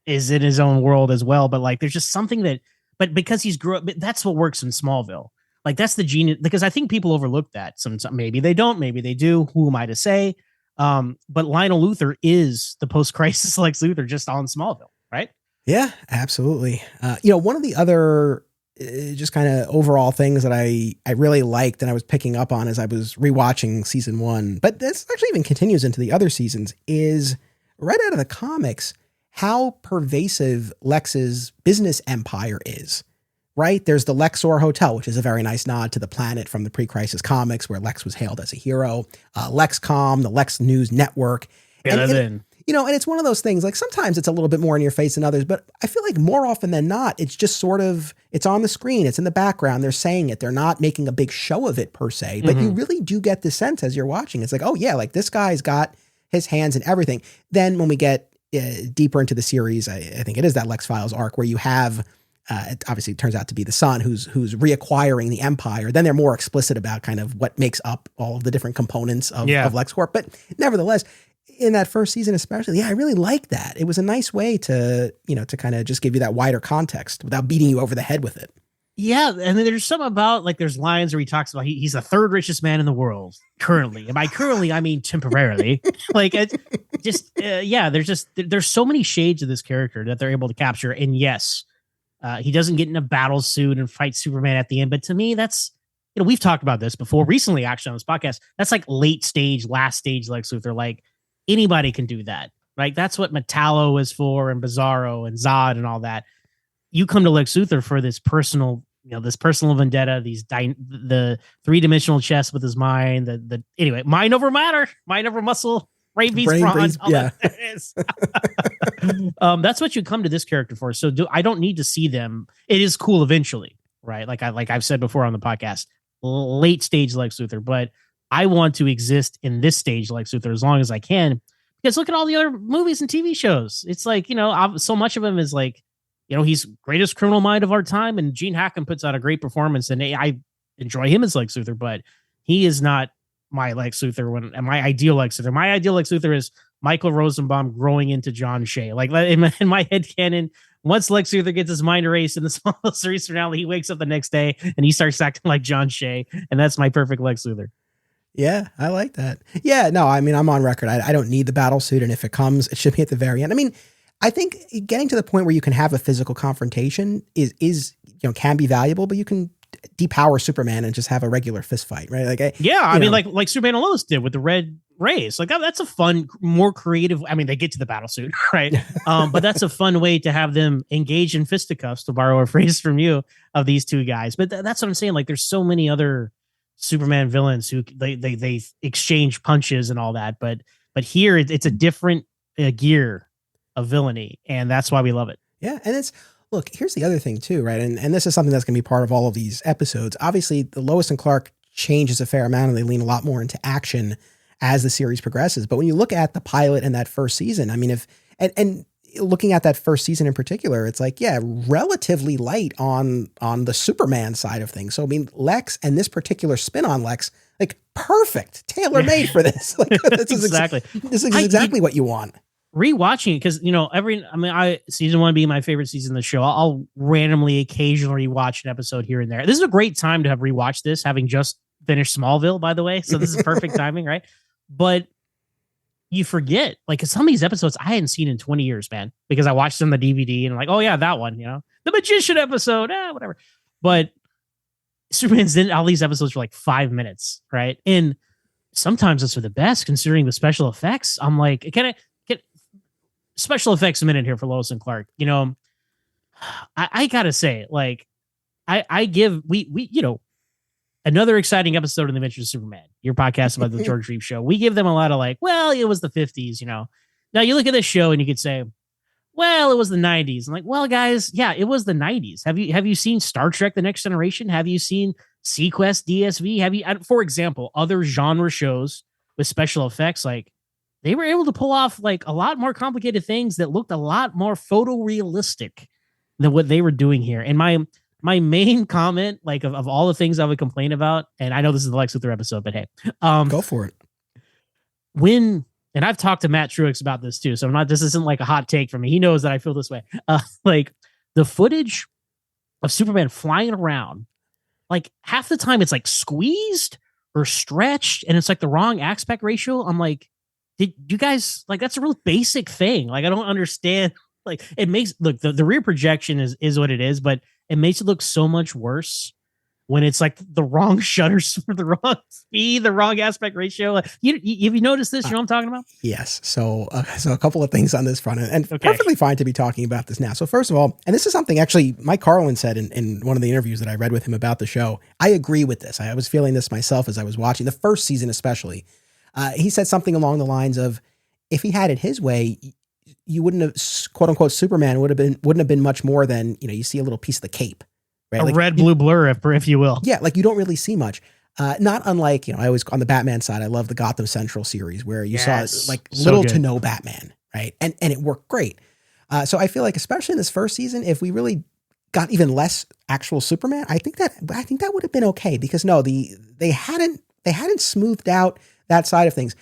in his own world as well. But like, there's just something but because he's grew up, that's what works in Smallville. Like that's the genius, because I think people overlook that. Sometimes maybe they don't, maybe they do. Who am I to say? But Lionel Luthor is the post-crisis Lex Luthor just on Smallville, right? Yeah, absolutely. One of the other just kind of overall things that I really liked and I was picking up on as I was rewatching season 1, but this actually even continues into the other seasons, is right out of the comics, how pervasive Lex's business empire is, right? There's the Lexor Hotel, which is a very nice nod to the planet from the pre-crisis comics where Lex was hailed as a hero, Lexcom, the Lex News Network. And it's one of those things, like sometimes it's a little bit more in your face than others, but I feel like more often than not, it's just sort of, it's on the screen, it's in the background, they're saying it, they're not making a big show of it per se, but you really do get the sense as you're watching. It's like, oh yeah, like this guy's got his hands in everything. Then when we get deeper into the series, I think it is that Lex Files arc where you have, it obviously turns out to be the son who's reacquiring the empire. Then they're more explicit about kind of what makes up all of the different components of LexCorp. But nevertheless, in that first season especially, I really liked that. It was a nice way to, to kind of just give you that wider context without beating you over the head with it. Yeah, and then there's something about, like, there's lines where he talks about he's the third richest man in the world currently. And by currently, I mean temporarily. Like, it's just, there's so many shades of this character that they're able to capture. And yes, he doesn't get in a battle suit and fight Superman at the end. But to me, that's, we've talked about this before recently, actually, on this podcast. That's like late stage, last stage Lex Luthor. Like, anybody can do that. Like, that's what Metallo is for, and Bizarro and Zod and all that. You come to Lex Luthor for this personal, this personal vendetta, the 3-dimensional chess with his mind, anyway, mind over matter, mind over muscle, brain beats brawn. Yeah. That is. That's what you come to this character for. So I don't need to see them. It is cool eventually, right? Like I've said before on the podcast, late stage Lex Luthor, but I want to exist in this stage Lex Luthor as long as I can, because look at all the other movies and TV shows. It's like, so much of them is like, he's greatest criminal mind of our time, and Gene Hackman puts out a great performance, and I enjoy him as Lex Luthor, but he is not my Lex Luthor and my ideal Lex Luthor. My ideal Lex Luthor is Michael Rosenbaum growing into John Shea. Like, in my head canon, once Lex Luthor gets his mind erased in the small series finale, he wakes up the next day and he starts acting like John Shea, and that's my perfect Lex Luthor. Yeah, I like that. Yeah, no, I mean, I'm on record. I don't need the battle suit, and if it comes, it should be at the very end. I mean, I think getting to the point where you can have a physical confrontation is can be valuable, but you can depower Superman and just have a regular fist fight, right? Like, I mean, like Superman and Lois did with the red rays. Like, that's a fun, more creative. I mean, they get to the battle suit, right? But that's a fun way to have them engage in fisticuffs, to borrow a phrase from you, of these two guys. But that's what I'm saying. Like, there's so many other Superman villains who they exchange punches and all that, but here it's a different gear of villainy, and that's why we love it. Yeah, and look, here's the other thing too, right? And this is something that's going to be part of all of these episodes. Obviously, the Lois and Clark changes a fair amount, and they lean a lot more into action as the series progresses. But when you look at the pilot and that first season, I mean, and looking at that first season in particular, it's like, relatively light on the Superman side of things. So I mean, Lex and this particular spin on Lex, like, perfect, tailor made for this. Like, this is exactly what you want. Rewatching it, because season 1 being my favorite season of the show, I'll randomly occasionally watch an episode here and there. This is a great time to have rewatched this, having just finished Smallville, by the way. So this is perfect timing, right? But you forget, like, some of these episodes I hadn't seen in 20 years, man, because I watched them on the DVD and I'm like, oh yeah, that one, the Magician episode, whatever. But Superman's in all these episodes for like 5 minutes, right? And sometimes it's for the best, considering the special effects. I'm like, can I get special effects a minute here for Lois and Clark? I gotta say, like, I give we another exciting episode in the Adventures of Superman, your podcast about the George Reeves show. We give them a lot of like, well, it was the 50s, Now you look at this show and you could say, well, it was the 90s. I'm like, well, guys, yeah, it was the 90s. Have you seen Star Trek: The Next Generation? Have you seen Sequest, DSV? Have you, for example, other genre shows with special effects? Like, they were able to pull off like a lot more complicated things that looked a lot more photorealistic than what they were doing here. And my main comment, like, of all the things I would complain about, and I know this is the Lex Luthor episode, but hey, go for it. And I've talked to Matt Truex about this too, so this isn't like a hot take from me. He knows that I feel this way. Like, the footage of Superman flying around, like, half the time it's like squeezed or stretched, and it's like the wrong aspect ratio. I'm like, did you guys, like, that's a real basic thing. Like, I don't understand. Like, it makes, look, the rear projection is what it is, but it makes it look so much worse when it's like the wrong shutters for the wrong speed, the wrong aspect ratio. Have you noticed this? You know what I'm talking about? Yes. So a couple of things on this front, and perfectly fine to be talking about this now. So first of all, and this is something actually Mike Carlin said in one of the interviews that I read with him about the show. I agree with this. I was feeling this myself as I was watching the first season, especially. He said something along the lines of, if he had it his way, you wouldn't have, quote unquote, Superman wouldn't have been much more than, you see a little piece of the cape. Right? A red, blue blur, if you will. Yeah, like you don't really see much. Not unlike, I always, on the Batman side, I love the Gotham Central series where you saw like little to no Batman, right? And it worked great. So I feel like, especially in this first season, if we really got even less actual Superman, I think that would have been okay, because they hadn't smoothed out that side of things.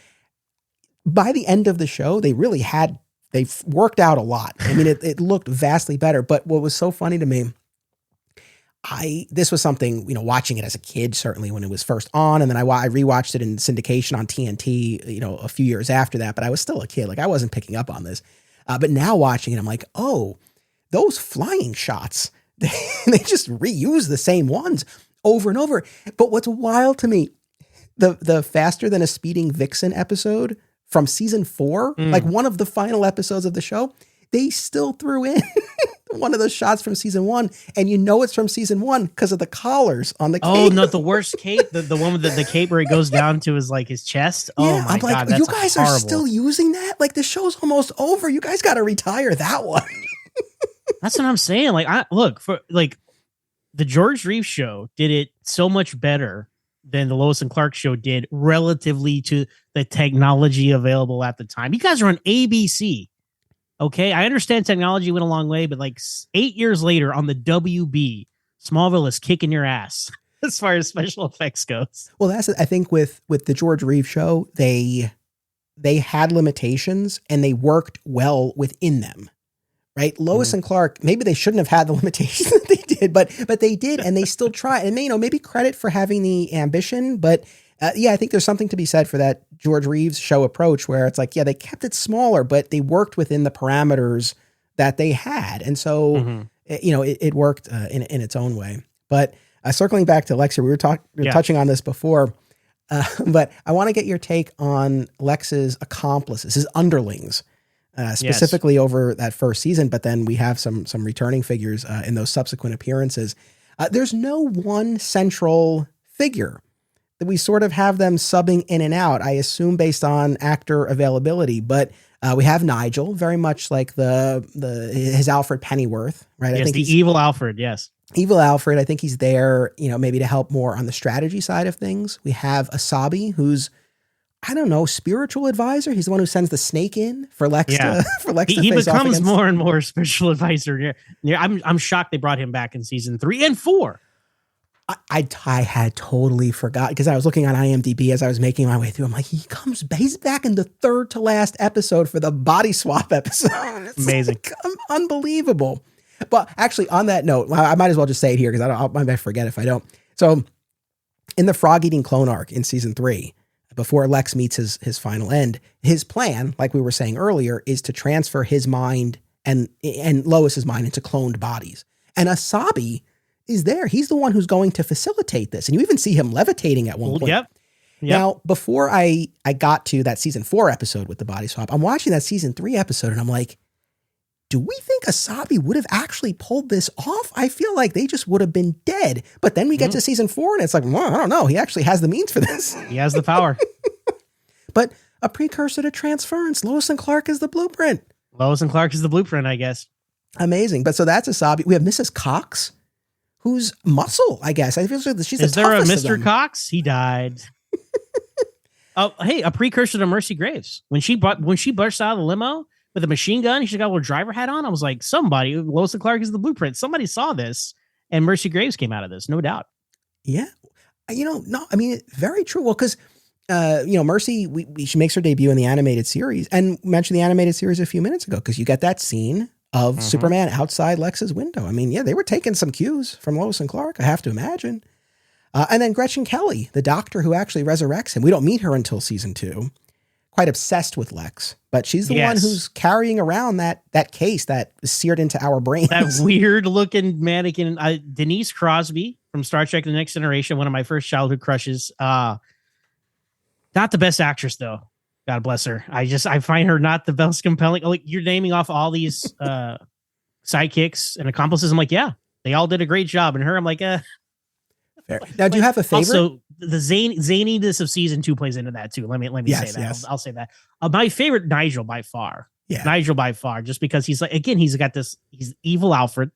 By the end of the show, they've worked out a lot. I mean, it looked vastly better. But what was so funny to me, this was something, watching it as a kid, certainly when it was first on. And then I rewatched it in syndication on TNT, a few years after that, but I was still a kid. Like, I wasn't picking up on this. But now watching it, I'm like, oh, those flying shots, they just reuse the same ones over and over. But what's wild to me, the Faster Than a Speeding Vixen episode from season 4, like one of the final episodes of the show, they still threw in one of those shots from season 1, and it's from season 1 because of the collars on the cape. Oh, no, the worst cape, the one with the cape where it goes down to his chest. Yeah, oh my God, that's you guys horrible. Are still using that? Like, the show's almost over. You guys got to retire that one. That's what I'm saying. Like, the George Reeves show did it so much better than the Lois and Clark show did relatively to the technology available at the time. You guys are on ABC. Okay, I understand technology went a long way, but like 8 years later on the WB, Smallville is kicking your ass as far as special effects goes. Well, I think with the George Reeves show, they had limitations and they worked well within them, right? Lois and Clark, maybe they shouldn't have had the limitations that they did, but they did, and they still tried. And maybe credit for having the ambition, but I think there's something to be said for that George Reeves show approach, where it's like, they kept it smaller, but they worked within the parameters that they had. And so, it worked in its own way. But circling back to Lex, we were touching on this before, but I want to get your take on Lex's accomplices, his underlings, specifically over that first season. But then we have some returning figures in those subsequent appearances. There's no one central figure. That we sort of have them subbing in and out, I assume based on actor availability. But we have Nigel, very much like his Alfred Pennyworth, right? Yes, I think the evil Alfred, yes. Evil Alfred, I think he's there, maybe to help more on the strategy side of things. We have Asabi, who's, I don't know, spiritual advisor. He's the one who sends the snake in for Lex to he face off becomes against. more and more spiritual advisor. Yeah, I'm shocked they brought him back in season 3 and 4. I had totally forgot, because I was looking on IMDb as I was making my way through. I'm like, he's back in the third to last episode for the body swap episode. It's amazing. Unbelievable. But actually, on that note, I might as well just say it here, because I might forget if I don't. So in the frog eating clone arc in season 3, before Lex meets his final end, his plan, like we were saying earlier, is to transfer his mind and Lois's mind into cloned bodies. And Asabi is there. He's the one who's going to facilitate this. And you even see him levitating at one point. Yep. Now, before I got to that season 4 episode with the body swap, I'm watching that season 3 episode and I'm like, do we think Asabi would have actually pulled this off? I feel like they just would have been dead. But then we get to season 4 and it's like, well, I don't know. He actually has the means for this. He has the power. But a precursor to transference. Lois and Clark is the blueprint. Lois and Clark is the blueprint, I guess. Amazing. But so that's Asabi. We have Mrs. Cox, who's muscle, I guess. I feel like she's Is the there a toughest of Mr. them. Cox? He died. Oh, hey, a precursor to Mercy Graves. When she burst out of the limo with a machine gun, she got a little driver hat on. I was like, Lois and Clark is the blueprint. Somebody saw this, and Mercy Graves came out of this, no doubt. Yeah. Very true. Well, because, Mercy, she makes her debut in the animated series, and mentioned the animated series a few minutes ago, because you get that scene of Superman outside Lex's window. I mean, they were taking some cues from Lois and Clark, I have to imagine. And then Gretchen Kelly, the doctor who actually resurrects him. We don't meet her until season 2. quite obsessed with Lex, but she's the one who's carrying around that case that is seared into our brains. That weird looking mannequin, Denise Crosby from Star Trek: The Next Generation, one of my first childhood crushes. Not the best actress though. God bless her. I find her not the best compelling. Like, you're naming off all these sidekicks and accomplices. I'm like, yeah, they all did a great job. And her, I'm like, Fair. Now, do you have a favorite? Also, the zaniness of season 2 plays into that too. Let me say that. Yes. I'll say that. My favorite, Nigel by far. Yeah, Nigel by far, just because he's like, again, he's evil Alfred.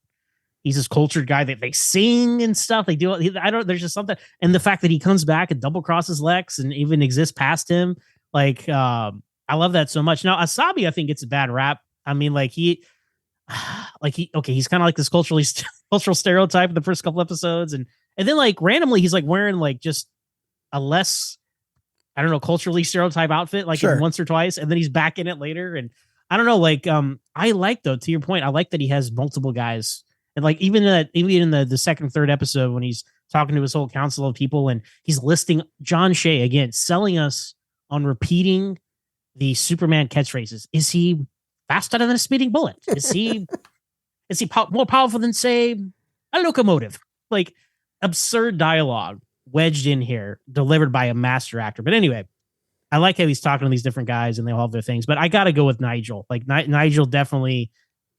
He's this cultured guy that they sing and stuff. They do. There's just something, and the fact that he comes back and double crosses Lex and even exists past him. Like, I love that so much. Now, Asabi, I think it's a bad rap. I mean, he's kind of like this cultural stereotype in the first couple episodes, and then like randomly he's like wearing like just a less, I don't know, culturally stereotype outfit like once or twice, and then he's back in it later. And I don't know, like I like, though, to your point, I like that he has multiple guys, and like even in the second, third episode when he's talking to his whole council of people and he's listing John Shea again, selling us on repeating the Superman catchphrases. Is he faster than a speeding bullet? Is he more powerful than, say, a locomotive? Like, absurd dialogue wedged in here, delivered by a master actor. But anyway, I like how he's talking to these different guys and they all have their things. But I got to go with Nigel. Like, Nigel definitely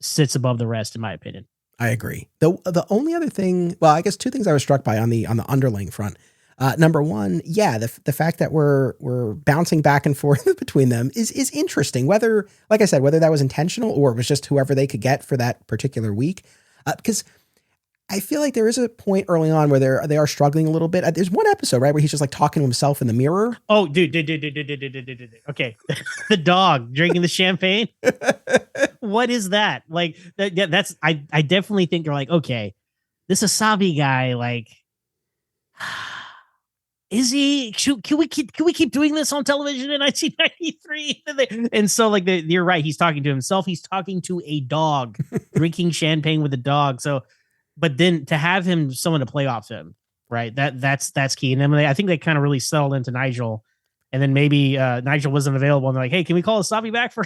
sits above the rest, in my opinion. I agree. The only other thing, well, I guess two things I was struck by on the underling front. Number one, the fact that we're bouncing back and forth between them is interesting. Whether, like I said, whether that was intentional or it was just whoever they could get for that particular week, because I feel like there is a point early on where they are struggling a little bit. There's one episode, right, where he's just like talking to himself in the mirror. Oh, dude. Okay, the dog drinking the champagne. What is that? Like that's I definitely think they're like, okay, this Asabi guy, like. Is he? Can we keep doing this on television in 1993? And so, like, you're right. He's talking to himself. He's talking to a dog, drinking champagne with a dog. So, but then to have someone to play off him, right? That's key. And then I think they kind of really settled into Nigel, and then maybe Nigel wasn't available, and they're like, hey, can we call Asabi back for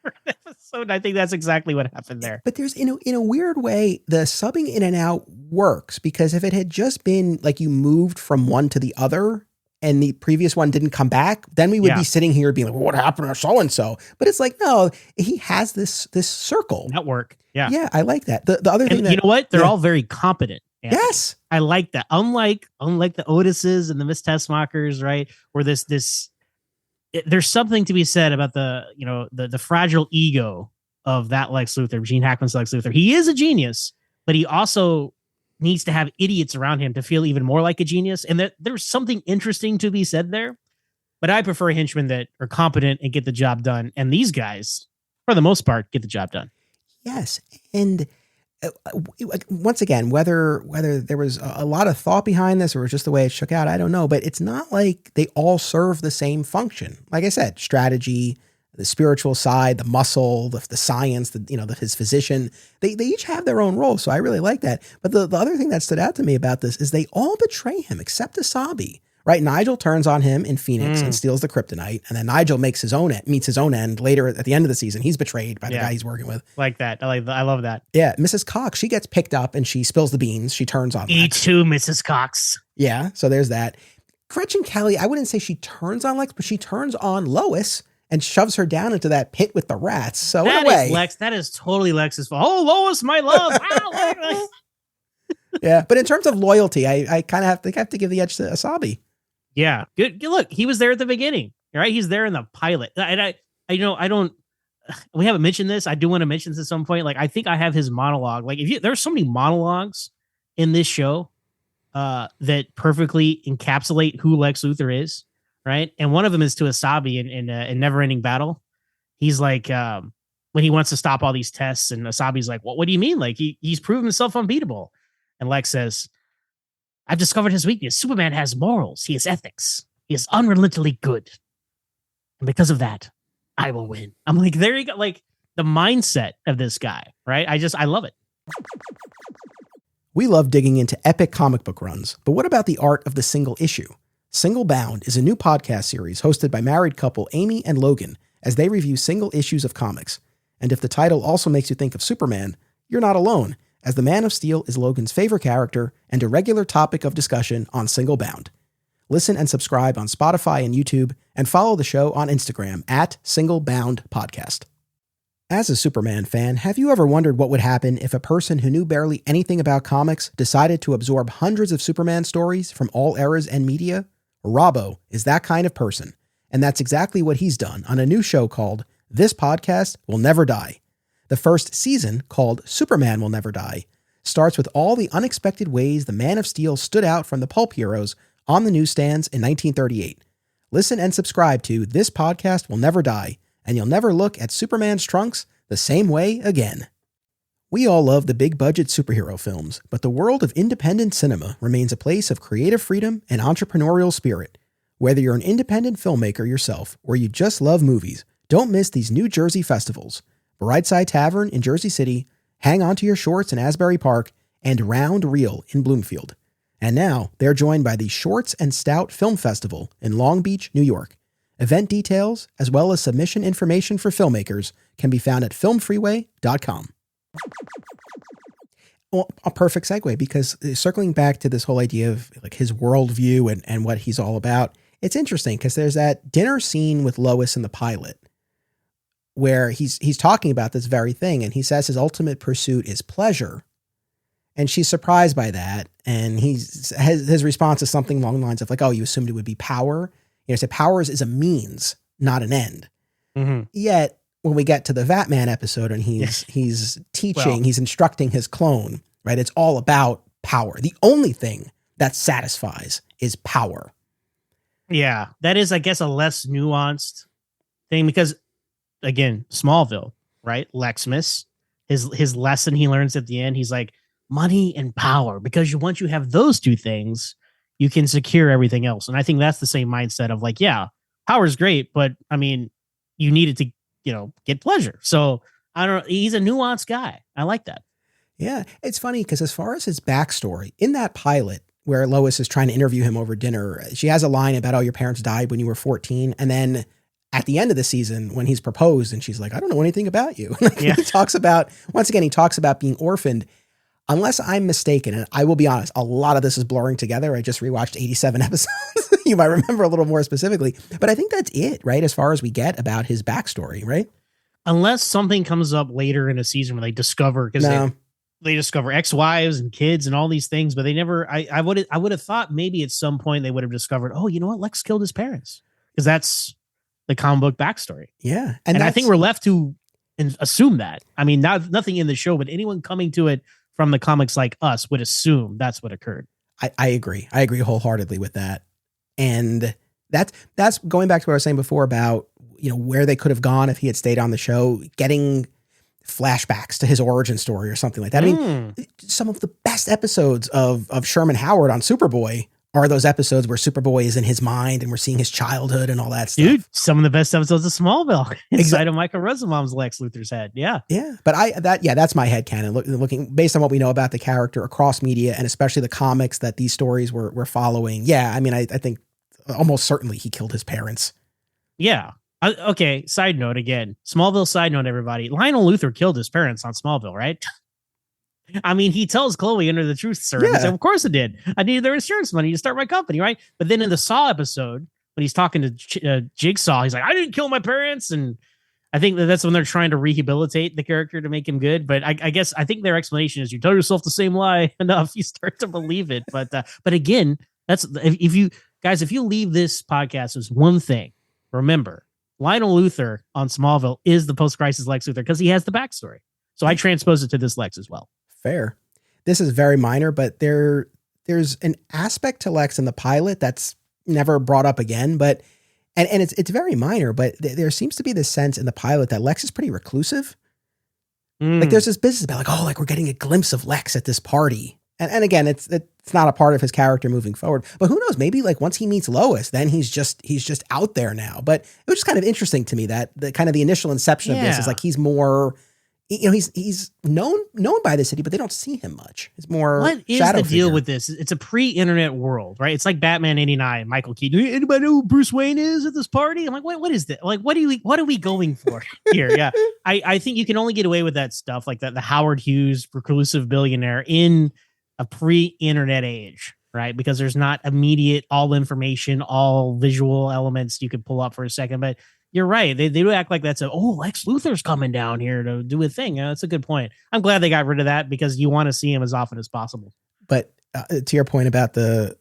an episode? I think that's exactly what happened there. But there's in a weird way, the subbing in and out works, because if it had just been like you moved from one to the other and the previous one didn't come back, then we would be sitting here being like, well, what happened to so and so? But it's like, no, he has this circle network. Yeah, I like that. The other thing, you know what? They're all very competent. Anthony. Yes, I like that. Unlike the Otises and the Miss Tessmakers, right? Where there's something to be said about the fragile ego of that Lex Luthor, Gene Hackman's Lex Luthor. He is a genius, but he also needs to have idiots around him to feel even more like a genius. And there's something interesting to be said there. But I prefer henchmen that are competent and get the job done. And these guys, for the most part, get the job done. Yes. And once again, whether there was a lot of thought behind this or it was just the way it shook out, I don't know. But it's not like they all serve the same function. Like I said, strategy, the spiritual side, the muscle, the science, his physician, they each have their own role. So I really like that. But the other thing that stood out to me about this is they all betray him except Asabi, right? Nigel turns on him in Phoenix and steals the kryptonite. And then Nigel meets his own end later at the end of the season. He's betrayed by the guy he's working with. Like that. I love that. Yeah. Mrs. Cox, she gets picked up and she spills the beans. She turns on Lex. too, Mrs. Cox. Yeah. So there's that. Gretchen Kelly, I wouldn't say she turns on Lex, but she turns on Lois and shoves her down into that pit with the rats. So in a way, Lex, that is totally Lex's fault. Oh, Lois, my love. Yeah, but in terms of loyalty, I kind of have to give the edge to Asabi. Yeah, good. Look, he was there at the beginning, right? He's there in the pilot. And I don't. We haven't mentioned this. I do want to mention this at some point. Like, I think I have his monologue. Like, there's so many monologues in this show that perfectly encapsulate who Lex Luthor is. Right. And one of them is to Asabi in Never Ending Battle. He's like, when he wants to stop all these tests, and Asabi's like, what do you mean? Like, he's proven himself unbeatable. And Lex says, I've discovered his weakness. Superman has morals. He has ethics. He is unrelentingly good. And because of that, I will win. I'm like, there you go. Like, the mindset of this guy. Right. I love it. We love digging into epic comic book runs, but what about the art of the single issue? Single Bound is a new podcast series hosted by married couple Amy and Logan as they review single issues of comics. And if the title also makes you think of Superman, you're not alone, as the Man of Steel is Logan's favorite character and a regular topic of discussion on Single Bound. Listen and subscribe on Spotify and YouTube, and follow the show on Instagram at Single Bound Podcast. As a Superman fan, have you ever wondered what would happen if a person who knew barely anything about comics decided to absorb hundreds of Superman stories from all eras and media? Robbo is that kind of person, and that's exactly what he's done on a new show called This Podcast Will Never Die. The first season, called Superman Will Never Die, starts with all the unexpected ways the Man of Steel stood out from the pulp heroes on the newsstands in 1938. Listen and subscribe to This Podcast Will Never Die, and you'll never look at Superman's trunks the same way again. We all love the big-budget superhero films, but the world of independent cinema remains a place of creative freedom and entrepreneurial spirit. Whether you're an independent filmmaker yourself or you just love movies, don't miss these New Jersey festivals. Brightside Tavern in Jersey City, Hang On to Your Shorts in Asbury Park, and Round Reel in Bloomfield. And now they're joined by the Shorts and Stout Film Festival in Long Beach, New York. Event details, as well as submission information for filmmakers, can be found at filmfreeway.com. Well, a perfect segue, because circling back to this whole idea of like his worldview and what he's all about, it's interesting because there's that dinner scene with Lois in the pilot where he's talking about this very thing, and he says his ultimate pursuit is pleasure. And she's surprised by that, and his response is something along the lines of like, "Oh, you assumed it would be power." So power is a means, not an end. Mm-hmm. Yet when we get to the Vatman episode and he's teaching, he's instructing his clone, right? It's all about power. The only thing that satisfies is power. Yeah, that is, I guess, a less nuanced thing because, again, Smallville, right? Lexmas, his lesson he learns at the end, he's like, money and power, because once you have those two things, you can secure everything else. And I think that's the same mindset of like, yeah, power is great, but I mean, you need it to, get pleasure. So I don't know. He's a nuanced guy. I like that. Yeah. It's funny because as far as his backstory in that pilot where Lois is trying to interview him over dinner, she has a line about, "Oh, your parents died when you were 14. And then at the end of the season, when he's proposed and she's like, "I don't know anything about you." He talks about being orphaned. Unless I'm mistaken, and I will be honest, a lot of this is blurring together. I just rewatched 87 episodes. You might remember a little more specifically, but I think that's it, right? As far as we get about his backstory, right? Unless something comes up later in a season where they discover, because they discover ex-wives and kids and all these things, but they never, I would have thought maybe at some point they would have discovered, oh, you know what? Lex killed his parents, because that's the comic book backstory. Yeah. And I think we're left to assume that. I mean, nothing in the show, but anyone coming to it from the comics like us would assume that's what occurred. I agree. I agree wholeheartedly with that. And that's going back to what I was saying before about, where they could have gone if he had stayed on the show, getting flashbacks to his origin story or something like that. I mean, some of the best episodes of Sherman Howard on Superboy are those episodes where Superboy is in his mind and we're seeing his childhood and all that stuff. Dude, some of the best episodes of Smallville inside of Michael Rosenbaum's Lex Luthor's head. Yeah. Yeah. But that's my headcanon. Looking based on what we know about the character across media and especially the comics that these stories were following. Yeah. I mean, I think almost certainly he killed his parents. Yeah. Okay. Side note again, Smallville side note, everybody. Lionel Luthor killed his parents on Smallville, right? I mean, he tells Chloe under the truth serum, of course it did. I needed their insurance money to start my company, right? But then in the Saw episode, when he's talking to Jigsaw, he's like, "I didn't kill my parents." And I think that's when they're trying to rehabilitate the character to make him good. But I think their explanation is you tell yourself the same lie enough, you start to believe it. But again, that's if you leave this podcast as one thing, remember, Lionel Luthor on Smallville is the post-crisis Lex Luthor because he has the backstory. So I transpose it to this Lex as well. Fair. This is very minor, but there's an aspect to Lex in the pilot that's never brought up again, but it's very minor, but there seems to be this sense in the pilot that Lex is pretty reclusive. Like there's this business about like we're getting a glimpse of Lex at this party. And again, it's not a part of his character moving forward, but who knows, maybe like once he meets Lois, then he's just out there now. But it was just kind of interesting to me that the kind of the initial inception of this is like he's more he's known by the city, but they don't see him much. It's more what is shadow the deal figure. with this? It's a pre-internet world, right? It's like Batman 89, Michael Keaton. Anybody know who Bruce Wayne is at this party? I'm like, what is this? Like, what are we going for here? Yeah. I think you can only get away with that stuff like that, the Howard Hughes reclusive billionaire in a pre-internet age, right? Because there's not immediate all information, all visual elements you could pull up for a second. But you're right. They do act like that's Lex Luthor's coming down here to do a thing. That's a good point. I'm glad they got rid of that because you want to see him as often as possible. But to your point about the,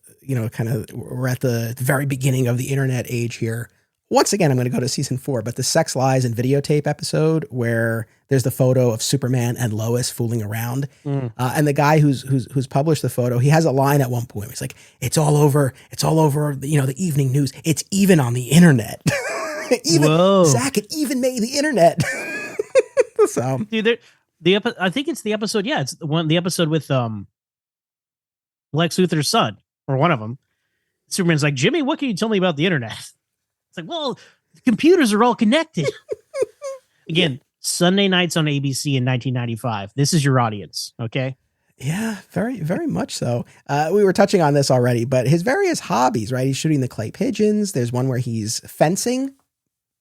kind of we're at the very beginning of the internet age here. Once again, I'm going to go to season 4, but the sex, lies, and videotape episode where there's the photo of Superman and Lois fooling around. And the guy who's published the photo, he has a line at one point. He's like, it's all over, the evening news. It's even on the internet. Zach, it even made the internet. So, dude, I think it's the episode. Yeah, it's the episode with Lex Luthor's son, or one of them. Superman's like, Jimmy, what can you tell me about the internet? It's like, well, the computers are all connected. Again, Sunday nights on ABC in 1995. This is your audience, okay? Yeah, very, very much so. We were touching on this already, but his various hobbies, right? He's shooting the clay pigeons. There's one where he's fencing,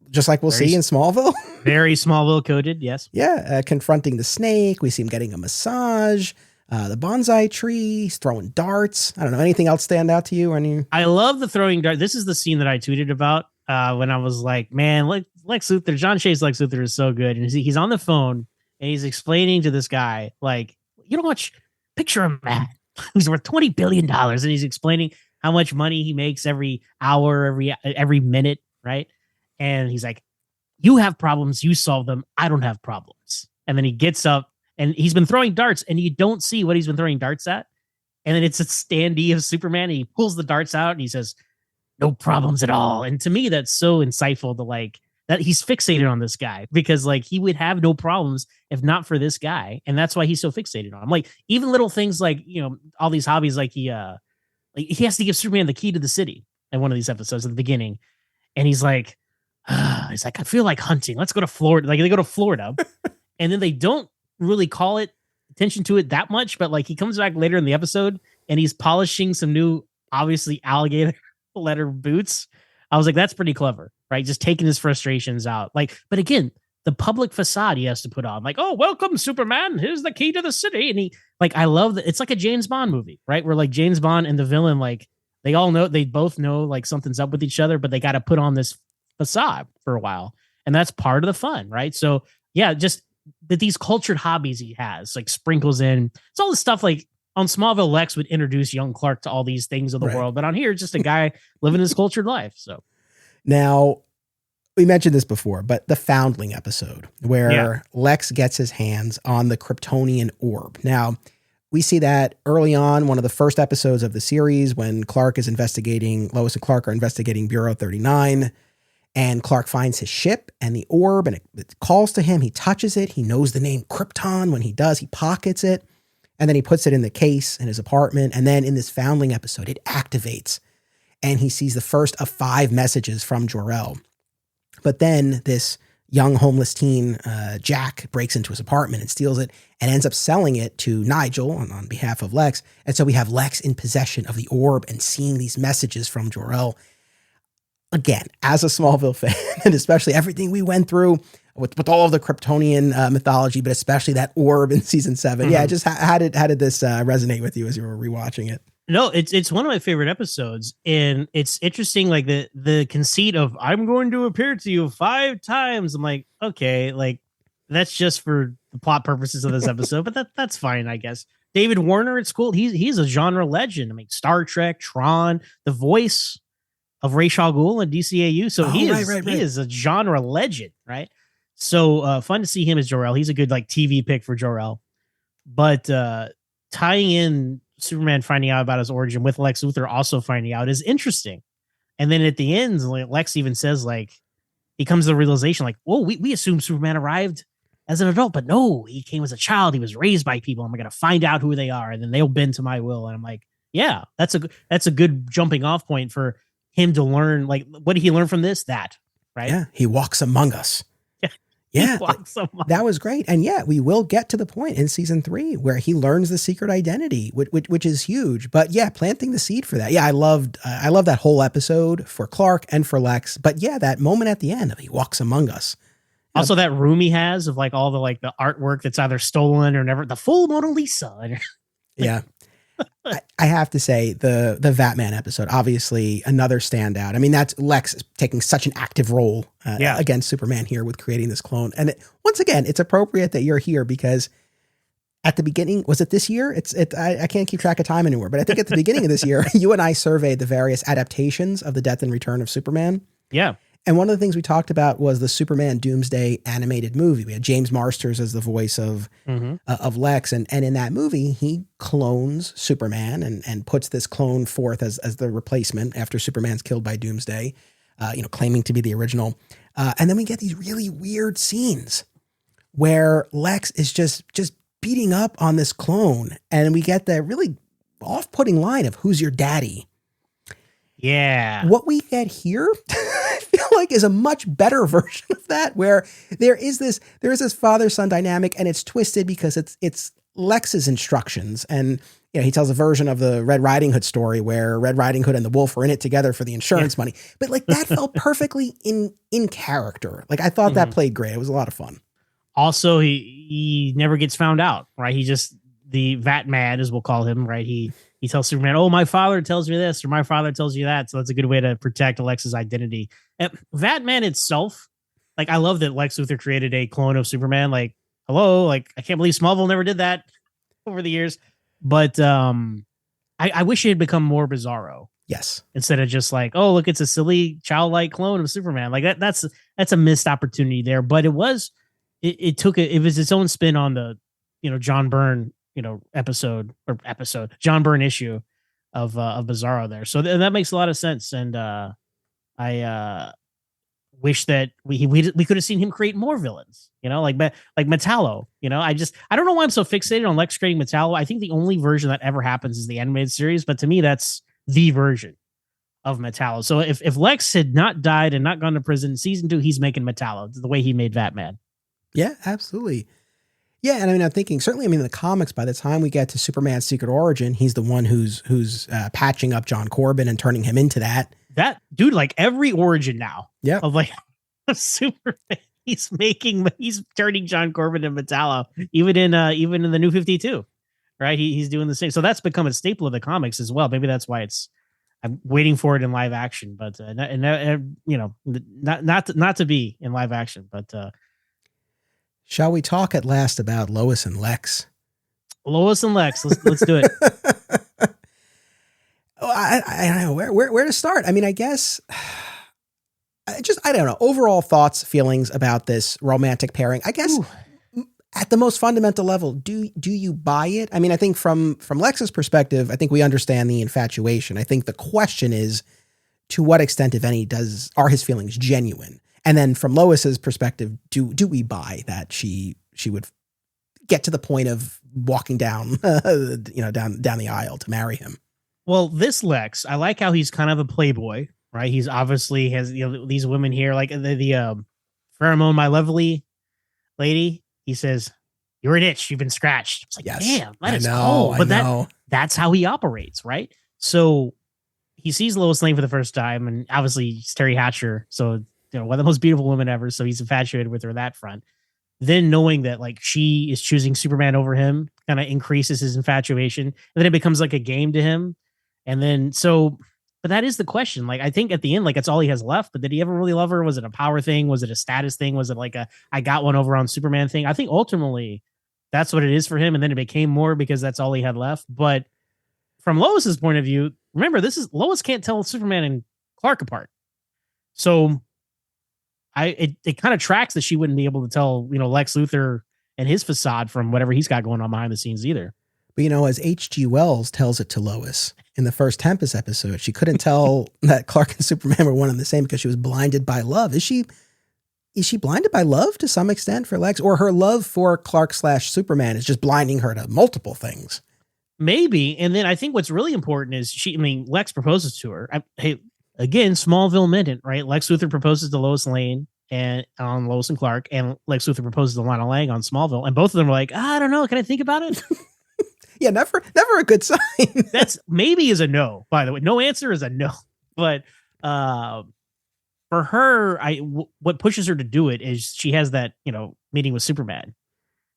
just like we'll see in Smallville. Very Smallville coded, yes. Yeah, confronting the snake. We see him getting a massage. The bonsai tree. He's throwing darts. I don't know. Anything else stand out to you? I love the throwing dart. This is the scene that I tweeted about when I was like, man, Lex Luthor, John Shea's Lex Luthor is so good. And he's on the phone and he's explaining to this guy, like, you know what? Picture a man who's worth $20 billion. And he's explaining how much money he makes every hour, every minute, right? And he's like, you have problems, you solve them. I don't have problems. And then he gets up and he's been throwing darts and you don't see what he's been throwing darts at. And then it's a standee of Superman. And he pulls the darts out and he says, no problems at all. And to me, that's so insightful to like that he's fixated on this guy because like he would have no problems if not for this guy. And that's why he's so fixated on him. Like even little things like, all these hobbies, like he has to give Superman the key to the city in one of these episodes at the beginning. And he's like, I feel like hunting. Let's go to Florida. Like they go to Florida and then they don't really call it attention to it that much. But like he comes back later in the episode and he's polishing some new, obviously alligator leather boots. I was like, that's pretty clever, right? Just taking his frustrations out. Like, but again, the public facade he has to put on, like, oh, welcome, Superman. Here's the key to the city. And he, like, I love that. It's like a James Bond movie, right? Where like James Bond and the villain, like, they both know like something's up with each other, but they got to put on this facade for a while. And that's part of the fun, right? So yeah, just that these cultured hobbies he has, like sprinkles in. It's all the stuff like on Smallville, Lex would introduce young Clark to all these things of the world, but on here, just a guy living his cultured life. So now we mentioned this before, but the Foundling episode where Lex gets his hands on the Kryptonian orb. Now we see that early on, one of the first episodes of the series when Lois and Clark are investigating Bureau 39. And Clark finds his ship and the orb and it calls to him. He touches it. He knows the name Krypton. When he does, he pockets it and then he puts it in the case in his apartment. And then in this Foundling episode, it activates and he sees the first of 5 messages from Jor-El. But then this young homeless teen, Jack, breaks into his apartment and steals it and ends up selling it to Nigel on behalf of Lex. And so we have Lex in possession of the orb and seeing these messages from Jor-El. Again, as a Smallville fan, and especially everything we went through with all of the Kryptonian mythology, but especially that orb in season 7. Mm-hmm. Yeah, just how did this resonate with you as you were rewatching it? No, it's one of my favorite episodes, and it's interesting. Like the conceit of I'm going to appear to you 5 times. I'm like, okay, like that's just for the plot purposes of this episode, but that's fine, I guess. David Warner, it's cool. He's a genre legend. I mean, Star Trek, Tron, the voice of Ra's al Ghul and DCAU. So he is a genre legend, right? So fun to see him as Jor-El. He's a good like TV pick for Jor-El. But tying in Superman finding out about his origin with Lex Luthor also finding out is interesting. And then at the end, like, Lex even says like, he comes to the realization like, whoa, we assumed Superman arrived as an adult, but no, he came as a child. He was raised by people. And we're going to find out who they are. And then they'll bend to my will. And I'm like, yeah, that's a good jumping off point for him to learn. Like, what did he learn from this? That, right? Yeah. He walks among us. Yeah, that was great. And yeah, we will get to the point in season 3 where he learns the secret identity, which is huge. But yeah, planting the seed for that. Yeah, I loved that whole episode for Clark and for Lex. But yeah, that moment at the end of he walks among us. Also, that room he has of like all the like the artwork that's either stolen or never, the full Mona Lisa. Yeah. I have to say the Vatman episode, obviously another standout. I mean, that's Lex taking such an active role against Superman here with creating this clone. And once again, it's appropriate that you're here because at the beginning, was it this year? I can't keep track of time anymore, but I think at the beginning of this year, you and I surveyed the various adaptations of the Death and Return of Superman. Yeah. And one of the things we talked about was the Superman Doomsday animated movie. We had James Marsters as the voice of Lex. And in that movie, he clones Superman and puts this clone forth as the replacement after Superman's killed by Doomsday, claiming to be the original. And then we get these really weird scenes where Lex is just beating up on this clone. And we get the really off-putting line of, "Who's your daddy?" Yeah. What we get here, I feel like, is a much better version of that, where there is this father-son dynamic, and it's twisted because it's Lex's instructions. And he tells a version of the Red Riding Hood story where Red Riding Hood and the wolf were in it together for the insurance money. But like that felt perfectly in character. Like I thought that played great. It was a lot of fun. Also, he never gets found out, right? He just, the Vatman, as we'll call him, right? He tells Superman, "Oh, my father tells me this," or "My father tells you that." So that's a good way to protect Lex's identity. And Vatman itself, like, I love that Lex Luthor created a clone of Superman. Like, hello, like, I can't believe Smallville never did that over the years. But I wish it had become more Bizarro. Yes. Instead of just like, oh, look, it's a silly childlike clone of Superman. Like that's a missed opportunity there. But it was its own spin on the, John Byrne, John Byrne issue of Bizarro there. So that makes a lot of sense. And I wish that we could have seen him create more villains, like Metallo. I don't know why I'm so fixated on Lex creating Metallo. I think the only version that ever happens is the animated series, but to me, that's the version of Metallo. So if Lex had not died and not gone to prison, season 2, he's making Metallo the way he made Batman. Yeah, absolutely. Yeah, and I mean, I'm thinking certainly. I mean, in the comics, by the time we get to Superman's Secret Origin, he's the one who's patching up John Corbin and turning him into that. That dude, like every origin now, of like Superman, he's turning John Corbin into Metallo, even in the New 52, right? He's doing the same. So that's become a staple of the comics as well. Maybe that's why I'm waiting for it in live action, but not to be in live action, but. Shall we talk at last about Lois and Lex? Lois and Lex. Let's do it. I don't know where to start. I mean, I guess I don't know. Overall thoughts, feelings about this romantic pairing. I guess at the most fundamental level, do you buy it? I mean, I think from Lex's perspective, I think we understand the infatuation. I think the question is, to what extent, if any, are his feelings genuine? And then from Lois's perspective, do we buy that she would get to the point of walking down, down the aisle to marry him? Well, this Lex, I like how he's kind of a playboy, right? He's obviously has these women here, like the pheromone, my lovely lady. He says, "You're an itch. You've been scratched." It's like, yes, damn, that is cool. But that's how he operates, right? So he sees Lois Lane for the first time, and obviously it's Terry Hatcher, so. One of the most beautiful women ever. So he's infatuated with her that front. Then knowing that like she is choosing Superman over him kind of increases his infatuation. And then it becomes like a game to him. And then but that is the question. Like, I think at the end, like that's all he has left. But did he ever really love her? Was it a power thing? Was it a status thing? Was it like I got one over on Superman thing? I think ultimately that's what it is for him. And then it became more because that's all he had left. But from Lois's point of view, remember, Lois can't tell Superman and Clark apart. So it kind of tracks that she wouldn't be able to tell, Lex Luthor and his facade from whatever he's got going on behind the scenes either. But, as H.G. Wells tells it to Lois in the first Tempest episode, she couldn't tell that Clark and Superman were one and the same because she was blinded by love. Is she blinded by love to some extent for Lex, or her love for Clark/Superman is just blinding her to multiple things? Maybe. And then I think what's really important is Lex proposes to her. Again, Smallville minute, right? Lex Luthor proposes to Lois Lane, and on Lois and Clark, and Lex Luthor proposes to Lana Lang on Smallville, and both of them were like, I don't know, can I think about it? Yeah, never a good sign. That's maybe is a no, by the way. No answer is a no. But for her, what pushes her to do it is she has that, meeting with Superman.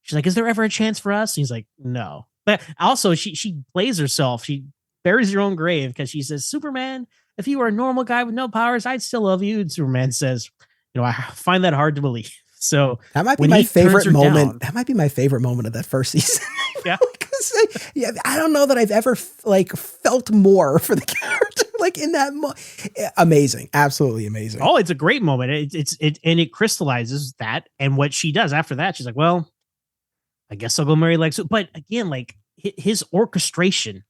She's like, is there ever a chance for us? And he's like, no. But also she plays herself. She buries her own grave because she says, Superman, if you were a normal guy with no powers, I'd still love you. And Superman says, I find that hard to believe. So that might be my favorite moment. That might be my favorite moment of that first season. Yeah. Yeah, I don't know that I've ever felt more for the character in that amazing, absolutely amazing. Oh, it's a great moment. It crystallizes that, and what she does after that, she's like, well, I guess I'll go marry Lex. But again, his orchestration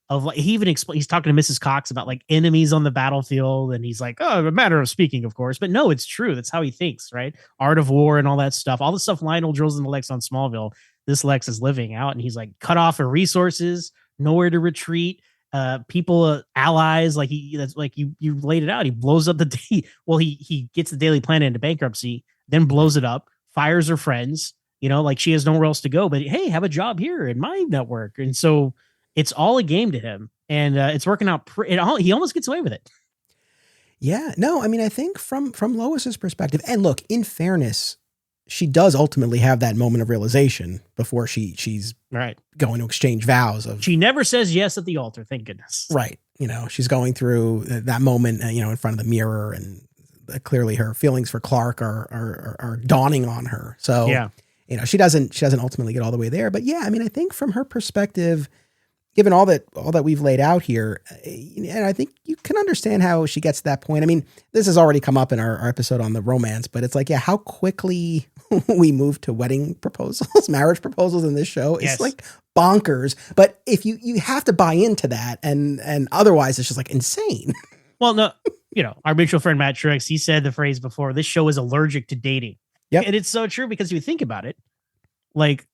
of he even he's talking to Mrs. Cox about enemies on the battlefield, and he's like, oh, a matter of speaking, of course, but no, it's true. That's how he thinks, right? Art of war and all that stuff, all the stuff Lionel drills into Lex on Smallville. This Lex is living out, and he's cut off of resources, nowhere to retreat. People, allies, you laid it out. He blows up he gets the Daily Planet into bankruptcy, then blows it up, fires her friends, she has nowhere else to go, but hey, have a job here in my network. And so it's all a game to him, and it's working out. He almost gets away with it. Yeah, no, I mean, I think from Lois's perspective, and look, in fairness, she does ultimately have that moment of realization before she's right going to exchange vows. She never says yes at the altar, thank goodness. Right. She's going through that moment, in front of the mirror, and clearly her feelings for Clark are dawning on her. So, yeah, she doesn't ultimately get all the way there. But yeah, I mean, I think from her perspective, given all that we've laid out here, and I think you can understand how she gets to that point. I mean, this has already come up in our episode on the romance, but it's how quickly we move to wedding proposals, marriage proposals in this show. It's bonkers. But if you have to buy into that, and otherwise it's just insane. Well, no, our mutual friend Matt Trix, he said the phrase before, this show is allergic to dating. Yep. And it's so true, because if you think about it,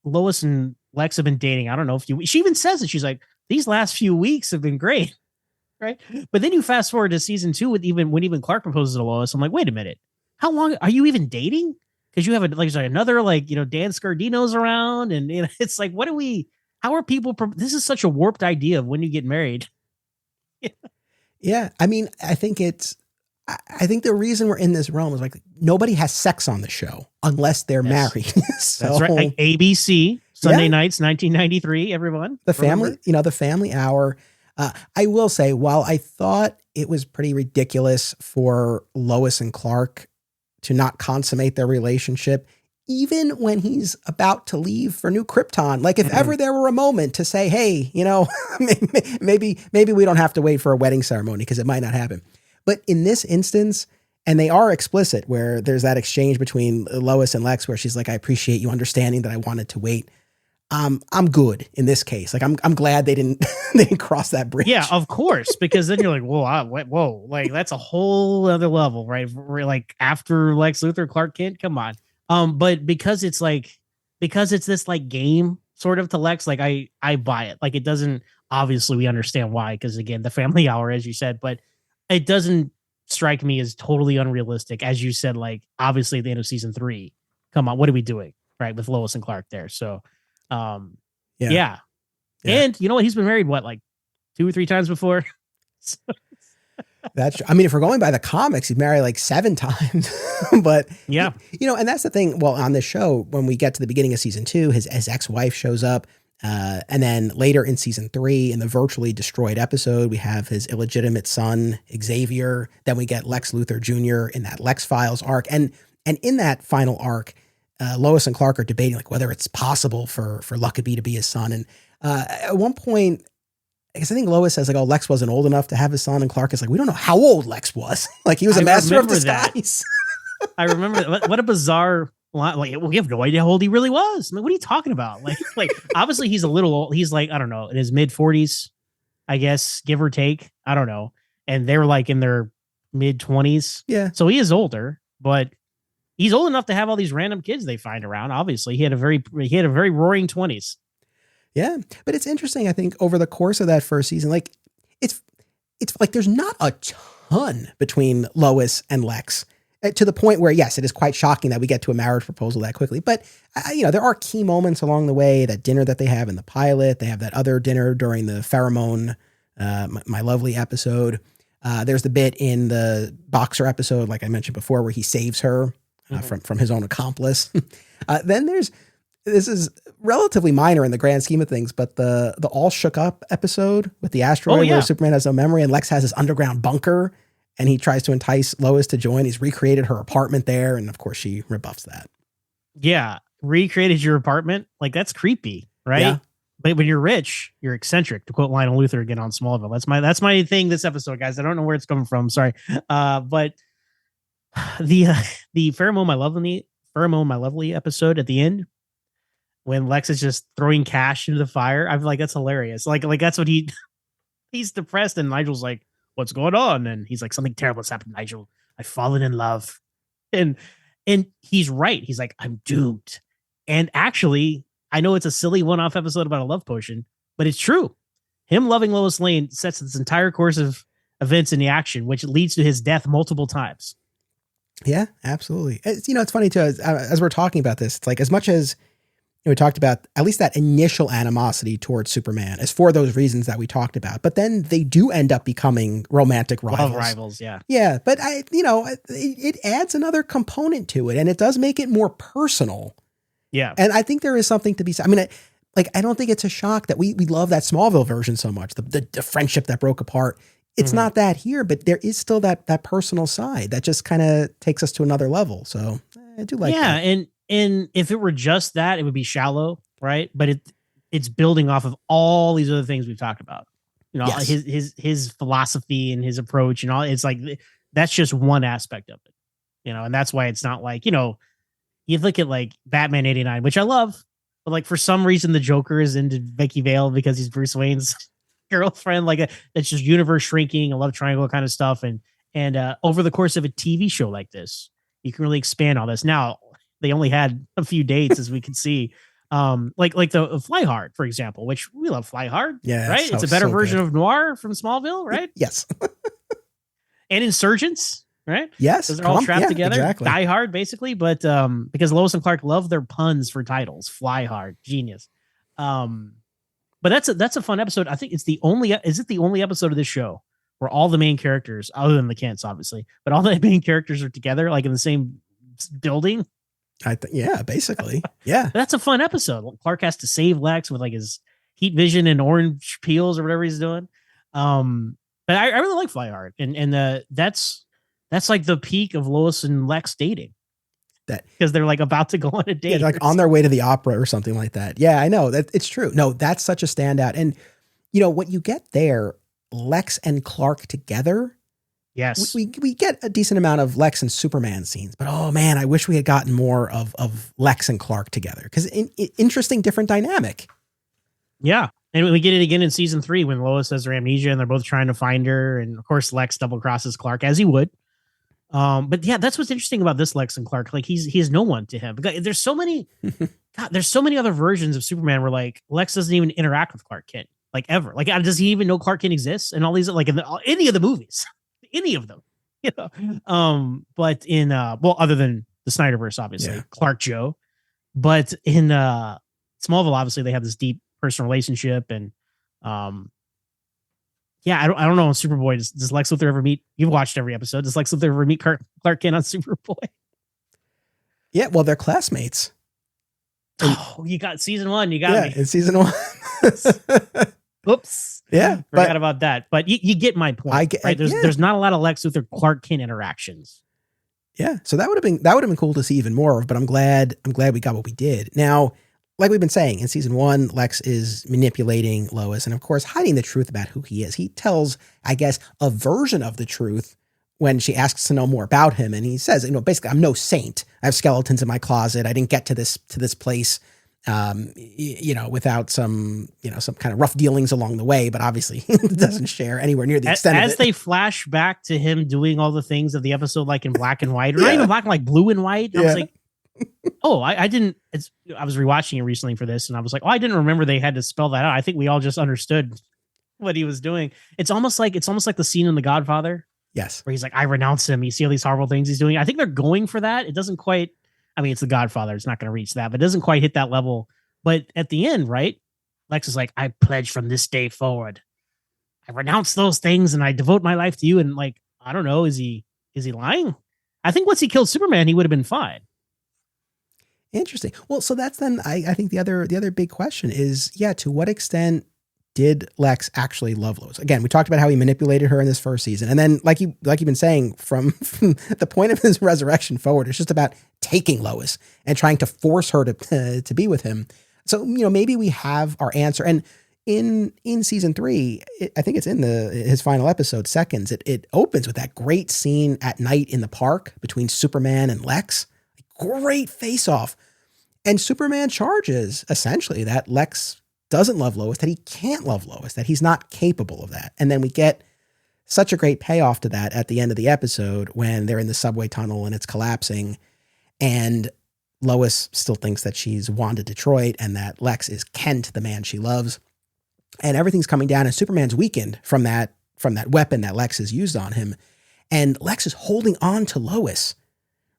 Lois and Lex have been dating, I don't know, she even says it. She's like, these last few weeks have been great, right? But then you fast forward to season 2 when even Clark proposes to Lois. I'm like, wait a minute, how long are you even dating? Because you have another Dan Scardino's around, and it's how are people? This is such a warped idea of when you get married. Yeah, I mean, I think the reason we're in this realm is nobody has sex on the show unless they're married. So, that's right. ABC Sunday nights, 1993. Everyone, the family, the family hour. I will say, while I thought it was pretty ridiculous for Lois and Clark to not consummate their relationship, even when he's about to leave for New Krypton, if ever there were a moment to say, hey, maybe we don't have to wait for a wedding ceremony because it might not happen. But in this instance, and they are explicit, where there's that exchange between Lois and Lex where she's like, I appreciate you understanding that I wanted to wait. I'm good in this case. I'm glad they didn't cross that bridge. Yeah, of course, because then you're whoa, that's a whole other level, right? After Lex Luthor, Clark Kent, come on. But because it's this game sort of to Lex, I buy it. It doesn't, obviously we understand why, because again, the family hour, as you said, but it doesn't strike me as totally unrealistic, as you said. Obviously at the end of season 3, come on, what are we doing, right, with Lois and Clark there? So yeah. And you know what, he's been married 2 or 3 times before. That's, I mean, if we're going by the comics, he's married 7 times. But yeah, and that's the thing. Well, on this show, when we get to the beginning of season 2, his ex-wife shows up. And then later in season 3, in the virtually destroyed episode, we have his illegitimate son, Xavier. Then we get Lex Luthor Jr. in that Lex Files arc. And in that final arc, Lois and Clark are debating whether it's possible for Luckabee to be his son. And at one point, I think Lois says oh, Lex wasn't old enough to have his son. And Clark is we don't know how old Lex was. He was a master of disguise. I remember what a bizarre line. We have no idea how old he really was. What are you talking about? Obviously he's a little old. He's I don't know, in his mid 40s, I guess, give or take. I don't know. And they're in their mid 20s. Yeah. So he is older, but he's old enough to have all these random kids they find around. Obviously, he had a very roaring 20s. Yeah, but it's interesting. I think over the course of that first season, it's there's not a ton between Lois and Lex. To the point where, yes, it is quite shocking that we get to a marriage proposal that quickly. But, there are key moments along the way, that dinner that they have in the pilot. They have that other dinner during the pheromone, my lovely episode. There's the bit in the boxer episode, like I mentioned before, where he saves her from his own accomplice. Then this is relatively minor in the grand scheme of things, but the all shook up episode with the asteroid where Superman has no memory and Lex has this underground bunker and he tries to entice Lois to join. He's recreated her apartment there. And of course she rebuffs that. Yeah. Recreated your apartment. Like, that's creepy, right? Yeah. But when you're rich, you're eccentric, to quote Lionel Luthor again on Smallville. That's my thing this episode, guys. I don't know where it's coming from. Sorry. But the Pheromone My Lovely episode at the end, when Lex is just throwing cash into the fire, I'm like, that's hilarious. Like that's what he's depressed, and Nigel's like, what's going on? And he's like, something terrible has happened, Nigel. I've fallen in love. And he's right. He's like, I'm doomed. And actually, I know it's a silly one-off episode about a love potion, but it's true. Him loving Lois Lane sets this entire course of events in the action, which leads to his death multiple times. Yeah, absolutely. It's funny too, as we're talking about this, it's like, as much as we talked about at least that initial animosity towards Superman is for those reasons that we talked about, but then they do end up becoming romantic rivals. Love rivals, yeah. Yeah, but it adds another component to it, and it does make it more personal. Yeah. And I think there is something to be said. I mean, I don't think it's a shock that we love that Smallville version so much, the friendship that broke apart. It's not that here, but there is still that personal side that just kind of takes us to another level. So I do like that. Yeah, and if it were just that, it would be shallow, right? But it's building off of all these other things we've talked about. Yes. His philosophy and his approach and all. It's like, that's just one aspect of it, and that's why it's not like, you look at like Batman 89, which I love, but like for some reason the Joker is into Vicky Vale because he's Bruce Wayne's girlfriend. Like that's just universe shrinking, a love triangle kind of stuff. And over the course of a TV show like this, you can really expand all this. Now they only had a few dates, as we can see. Like the Fly Hard, for example, which we love Fly Hard. Yeah, right. It's a better version of Noir from Smallville, right? Yes. And Insurgents. Right? Yes. Because they're all trapped together. Exactly. Die Hard, basically. But because Lois and Clark love their puns for titles. Fly Hard. Genius. But that's a fun episode. I think is it the only episode of this show where all the main characters, other than the Kents, obviously, but all the main characters are together, like in the same building? Yeah, basically. Yeah. That's a fun episode. Clark has to save Lex with like his heat vision and orange peels or whatever he's doing. But I really like Fly Hard. And that's like the peak of Lois and Lex dating. That because they're like about to go on a date. Yeah, like on their way to the opera or something like that. Yeah, I know that it's true. No, that's such a standout. And what you get there, Lex and Clark together. Yes, we get a decent amount of Lex and Superman scenes, but oh man, I wish we had gotten more of Lex and Clark together because interesting, different dynamic. Yeah. And we get it again in season 3 when Lois has her amnesia and they're both trying to find her. And of course, Lex double crosses Clark as he would. But yeah, that's what's interesting about this Lex and Clark. Like he is no one to him. There's so many, there's so many other versions of Superman where like Lex doesn't even interact with Clark Kent, like ever. Like, does he even know Clark Kent exists? And all these, like in any of the movies, any of them, but in, other than the Snyderverse, obviously, Clark Joe, but in, Smallville, obviously they have this deep personal relationship and, yeah, I don't know on Superboy. Does Lex Luthor ever meet? You've watched every episode. Does Lex Luthor ever meet Clark Kent on Superboy? Yeah, well, they're classmates. Oh, you got season 1. You got me. In season 1. Oops. Yeah, forgot about that. But you get my point. Right? There's not a lot of Lex Luthor Clark Kent interactions. Yeah, so that would have been cool to see even more of. But I'm glad we got what we did. Now, like we've been saying, in season 1, Lex is manipulating Lois and, of course, hiding the truth about who he is. He tells, I guess, a version of the truth when she asks to know more about him. And he says, basically, I'm no saint. I have skeletons in my closet. I didn't get to this place, without some kind of rough dealings along the way. But obviously, he doesn't share anywhere near the extent of it. As they flash back to him doing all the things of the episode, like in black and white, or not even black and like blue and white. I was like, oh, I didn't. I was rewatching it recently for this, and I was like, oh, I didn't remember they had to spell that out. I think we all just understood what he was doing. It's almost like the scene in The Godfather Yes. where he's like, I renounce him. You see all these horrible things he's doing. I think they're going for that. It doesn't quite, I mean, it's The Godfather. It's not going to reach that, but it doesn't quite hit that level. But at the end, right? Lex is like, I pledge from this day forward. I renounce those things and I devote my life to you. And like, I don't know, is he lying? I think once he killed Superman, he would have been fine. Interesting. Well, so that's then I think the other big question is, to what extent did Lex actually love Lois? Again, we talked about how he manipulated her in this first season. And then like you've been saying, from the point of his resurrection forward, it's just about taking Lois and trying to force her to be with him. So, maybe we have our answer. And in season 3, I think it's in his final episode, Seconds, it opens with that great scene at night in the park between Superman and Lex. Great face off. And Superman charges essentially that Lex doesn't love Lois, that he can't love Lois, that he's not capable of that. And then we get such a great payoff to that at the end of the episode when they're in the subway tunnel and it's collapsing and Lois still thinks that she's Wanda Detroit and that Lex is Kent, the man she loves. And everything's coming down and Superman's weakened from that weapon that Lex has used on him. And Lex is holding on to Lois,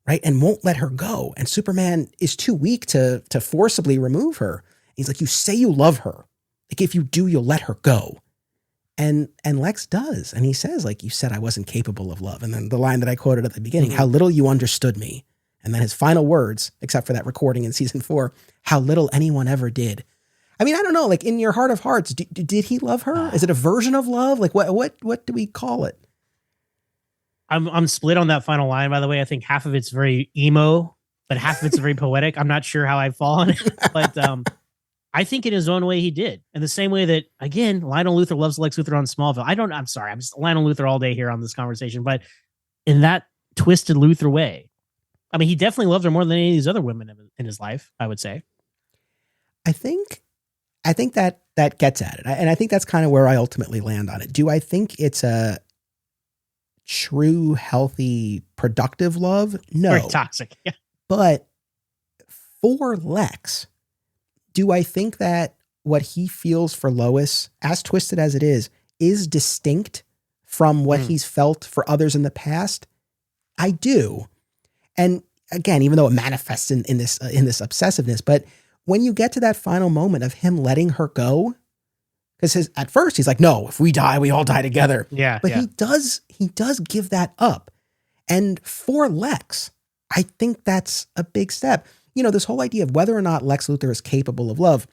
right? And won't let her go. And Superman is too weak to forcibly remove her. He's like, you say you love her. Like, if you do, you'll let her go. And Lex does. And he says, like, you said I wasn't capable of love. And then the line that I quoted at the beginning, how little you understood me. And then his final words, except for that recording in season 4, how little anyone ever did. I mean, I don't know, like, in your heart of hearts, did he love her? Is it a version of love? Like, what do we call it? I'm split on that final line, by the way. I think half of it's very emo, but half of it's very poetic. I'm not sure how I fall on it, but I think in his own way he did. In the same way that, again, Lionel Luthor loves Lex Luthor on Smallville. I'm sorry, I'm just Lionel Luthor all day here on this conversation, but in that twisted Luthor way, I mean, he definitely loved her more than any of these other women in his life, I would say. I think that gets at it. And I think that's kind of where I ultimately land on it. Do I think it's a true, healthy, productive love? No. Very toxic. Yeah. But for Lex, do I think that what he feels for Lois, as twisted as it is distinct from what he's felt for others in the past? I do. And again, even though it manifests in this obsessiveness, but when you get to that final moment of him letting her go, because at first he's like, no, if we die, we all die together. Yeah. But he does give that up. And for Lex, I think that's a big step. This whole idea of whether or not Lex Luthor is capable of love,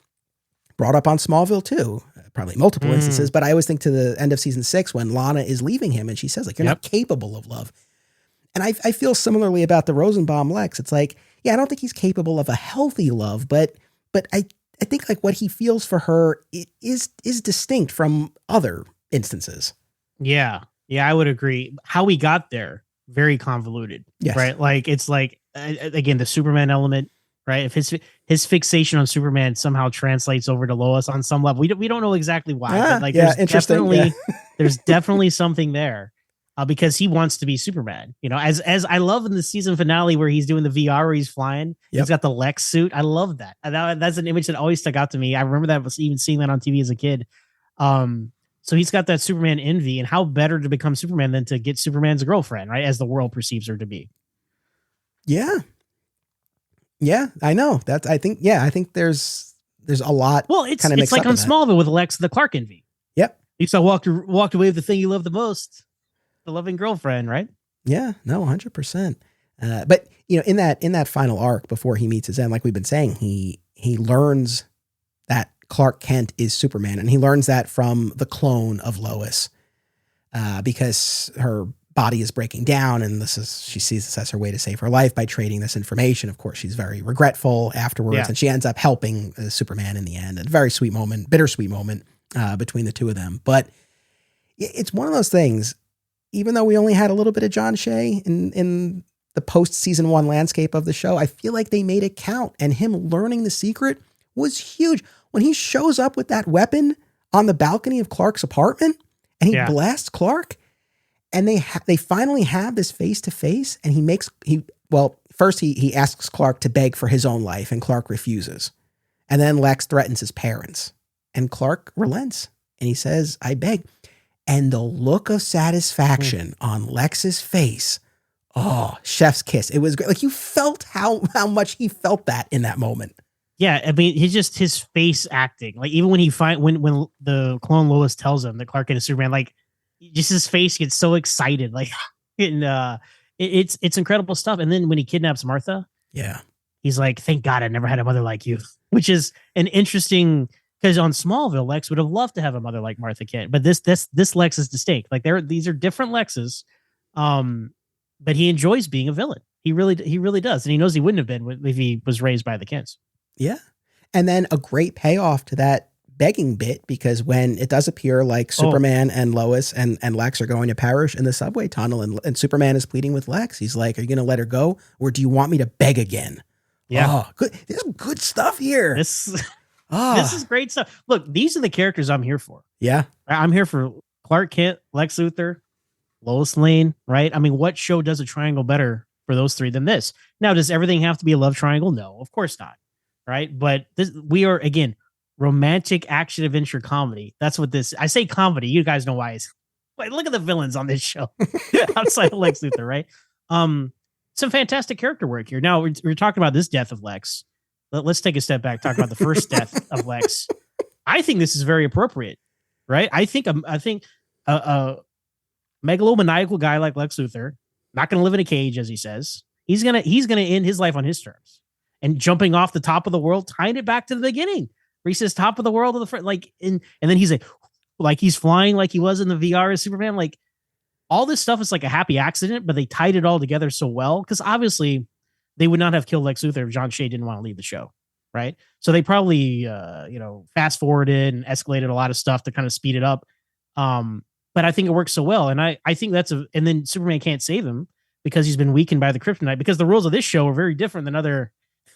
brought up on Smallville too, probably multiple instances, but I always think to the end of season 6 when Lana is leaving him and she says, like, you're not capable of love. And I feel similarly about the Rosenbaum Lex. It's like, I don't think he's capable of a healthy love, but I think like what he feels for her is distinct from other instances. Yeah. Yeah, I would agree. How we got there, very convoluted. Yes. Right? Like, it's like, again, the Superman element, right? If his fixation on Superman somehow translates over to Lois on some level, we don't know exactly why. But like, there's definitely something there. Because he wants to be Superman, as I love in the season finale where he's doing the VR where he's flying, he's got the Lex suit. I love that. That's an image that always stuck out to me. I remember that, was even seeing that on TV as a kid. So he's got that Superman envy, and how better to become Superman than to get Superman's girlfriend, right? As the world perceives her to be. Yeah. Yeah, I know that. I think there's a lot. Well, it's like on Smallville with Lex, the Clark envy. Yep. At least I walked away with the thing you love the most. The loving girlfriend, right? Yeah, no, 100%. But in that final arc before he meets his end, like we've been saying, he learns that Clark Kent is Superman, and he learns that from the clone of Lois, because her body is breaking down, and she sees this as her way to save her life by trading this information. Of course, she's very regretful afterwards, and she ends up helping Superman in the end. A very sweet moment, bittersweet moment between the two of them. But it's one of those things. Even though we only had a little bit of John Shea in the post season 1 landscape of the show, I feel like they made it count, and him learning the secret was huge. When he shows up with that weapon on the balcony of Clark's apartment and he blasts Clark, and they finally have this face to face, and first he asks Clark to beg for his own life, and Clark refuses. And then Lex threatens his parents, and Clark relents, and he says, I beg. And the look of satisfaction on Lex's face, oh, chef's kiss. It was great. Like, you felt how much he felt that in that moment. Yeah, I mean, his face acting, like even when when the clone Lois tells him that Clark Kent is Superman, like just his face gets so excited, like, and it's incredible stuff. And then when he kidnaps Martha, yeah, he's like, "Thank God I never had a mother like you," which is an interesting, because on Smallville, Lex would have loved to have a mother like Martha Kent, but this Lex is distinct. Like these are different Lexes, but he enjoys being a villain. He really does, and he knows he wouldn't have been if he was raised by the Kents. Yeah. And then a great payoff to that begging bit, because when it does appear like Superman and Lois and Lex are going to perish in the subway tunnel, and Superman is pleading with Lex, he's like, are you going to let her go, or do you want me to beg again? Yeah. Oh, good. There's some good stuff here. This is great stuff. Look, these are the characters I'm here for. Yeah. I'm here for Clark Kent, Lex Luthor, Lois Lane, right? I mean, what show does a triangle better for those three than this? Now, does everything have to be a love triangle? No, of course not. Right. But we are, again, romantic action adventure comedy. That's what this, I say comedy. You guys know why. Like, look at the villains on this show outside of Lex Luthor, right? Some fantastic character work here. Now we're talking about this death of Lex. Let's take a step back, talk about the first death of Lex. I think this is very appropriate, right? I think a megalomaniacal guy like Lex Luthor, not going to live in a cage, as he says. He's gonna end his life on his terms. And jumping off the top of the world, tying it back to the beginning, where he says top of the world of the front, like, and then he's like he's flying like he was in the VR as Superman. Like, all this stuff is like a happy accident, but they tied it all together so well, because obviously they would not have killed Lex Luthor if John Shea didn't want to leave the show, right? So they probably fast forwarded and escalated a lot of stuff to kind of speed it up. But I think it works so well, and I think and then Superman can't save him because he's been weakened by the kryptonite, because the rules of this show are very different than other